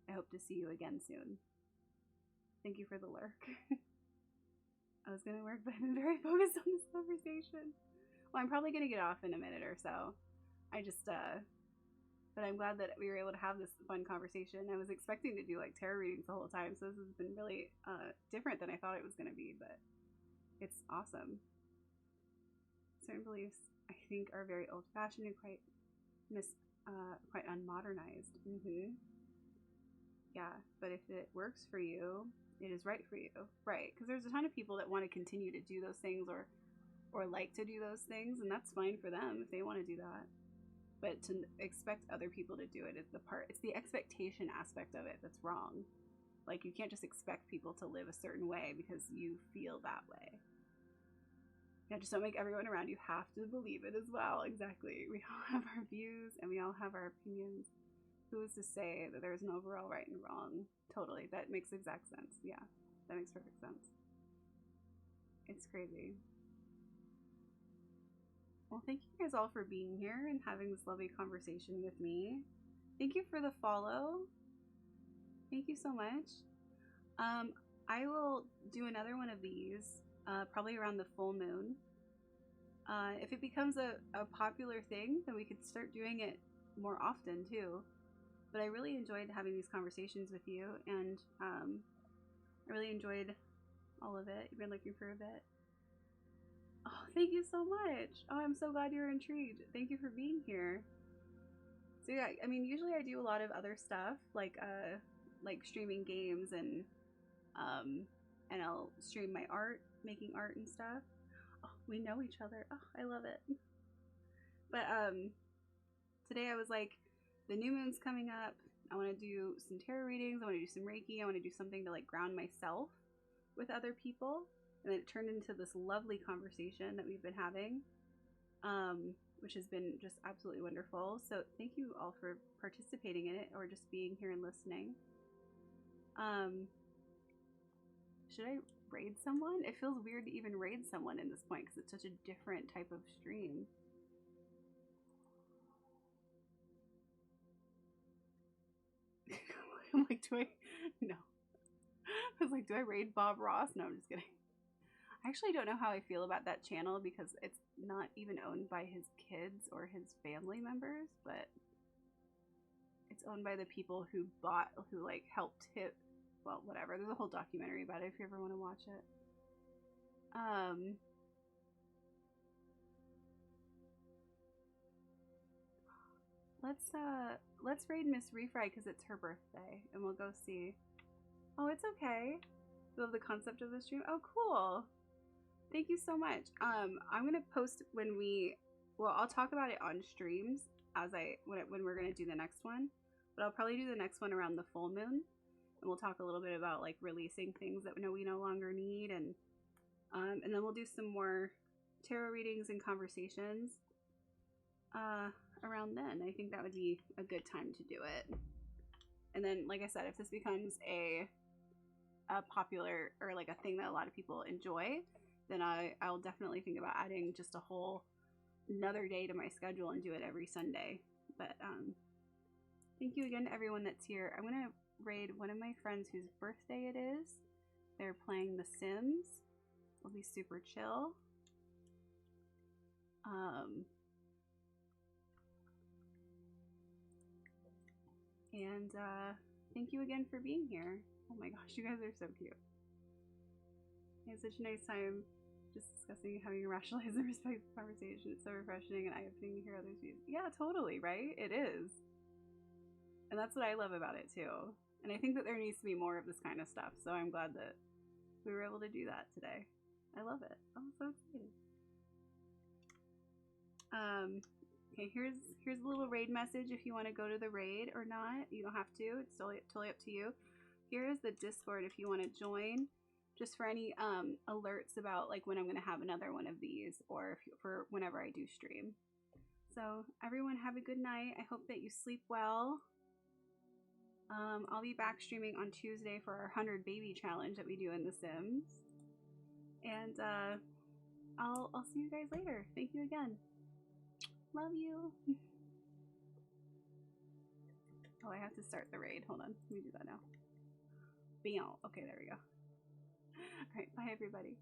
I hope to see you again soon. Thank you for the lurk. I was gonna work, but I've been very focused on this conversation. Well, I'm probably gonna get off in a minute or so. But I'm glad that we were able to have this fun conversation. I was expecting to do like tarot readings the whole time, so this has been really different than I thought it was gonna be, but it's awesome. Certain beliefs, I think, are very old-fashioned and quite unmodernized. Yeah, but if it works for you, it is right for you, right? Because there's a ton of people that want to continue to do those things or like to do those things, and that's fine for them if they want to do that. But to expect other people to do it is it's the expectation aspect of it that's wrong. Like, you can't just expect people to live a certain way because you feel that way. Yeah, just don't make everyone around you have to believe it as well. Exactly. We all have our views and we all have our opinions. Who is to say that there's an overall right and wrong? Totally. That makes exact sense. Yeah, that makes perfect sense. It's crazy. Well, thank you guys all for being here and having this lovely conversation with me. Thank you for the follow. Thank you so much. I will do another one of these probably around the full moon. If it becomes a popular thing, then we could start doing it more often too. But I really enjoyed having these conversations with you, and I really enjoyed all of it. You've been looking for a bit. Oh, thank you so much. Oh, I'm so glad you're intrigued. Thank you for being here. So yeah, I mean, usually I do a lot of other stuff, like streaming games and I'll stream my art, making art and stuff. Oh, we know each other. Oh, I love it. But today I was like, the new moon's coming up. I want to do some tarot readings. I want to do some Reiki. I want to do something to like ground myself with other people. And then it turned into this lovely conversation that we've been having, which has been just absolutely wonderful. So thank you all for participating in it or just being here and listening. Should I raid someone? It feels weird to even raid someone in this point because it's such a different type of stream. I'm like, no. I was like, do I raid Bob Ross? No, I'm just kidding. I actually don't know how I feel about that channel because it's not even owned by his kids or his family members, but it's owned by the people who like helped him. Well, whatever. There's a whole documentary about it if you ever want to watch it. Let's raid Miss Refry because it's her birthday, and we'll go see. Oh, it's okay. You love the concept of the stream. Oh, cool. Thank you so much. I'm gonna post I'll talk about it on streams when we're gonna do the next one, but I'll probably do the next one around the full moon, and we'll talk a little bit about like releasing things that we no longer need, and then we'll do some more tarot readings and conversations around then. I think that would be a good time to do it. And then, like I said, if this becomes a popular or like a thing that a lot of people enjoy, then I'll definitely think about adding just a whole another day to my schedule and do it every Sunday. But thank you again to everyone that's here. I'm gonna raid one of my friends whose birthday it is. They're playing The Sims. It'll be super chill. And thank you again for being here. Oh my gosh, you guys are so cute. I had such a nice time just discussing having a rationalized and respectful conversation. It's so refreshing and eye-opening to hear others' views. Yeah, totally, right? It is. And that's what I love about it too. And I think that there needs to be more of this kind of stuff. So I'm glad that we were able to do that today. I love it. I'm so excited. Okay, here's a little raid message if you want to go to the raid or not. You don't have to. It's totally up to you. Here is the Discord if you want to join, just for any alerts about like when I'm going to have another one of these, or for whenever I do stream. So everyone have a good night. I hope that you sleep well. I'll be back streaming on Tuesday for our 100 baby challenge that we do in The Sims. And I'll see you guys later. Thank you again. Love you. Oh, I have to start the raid. Hold on. Let me do that now. Bam. Okay, there we go. All right. Bye, everybody.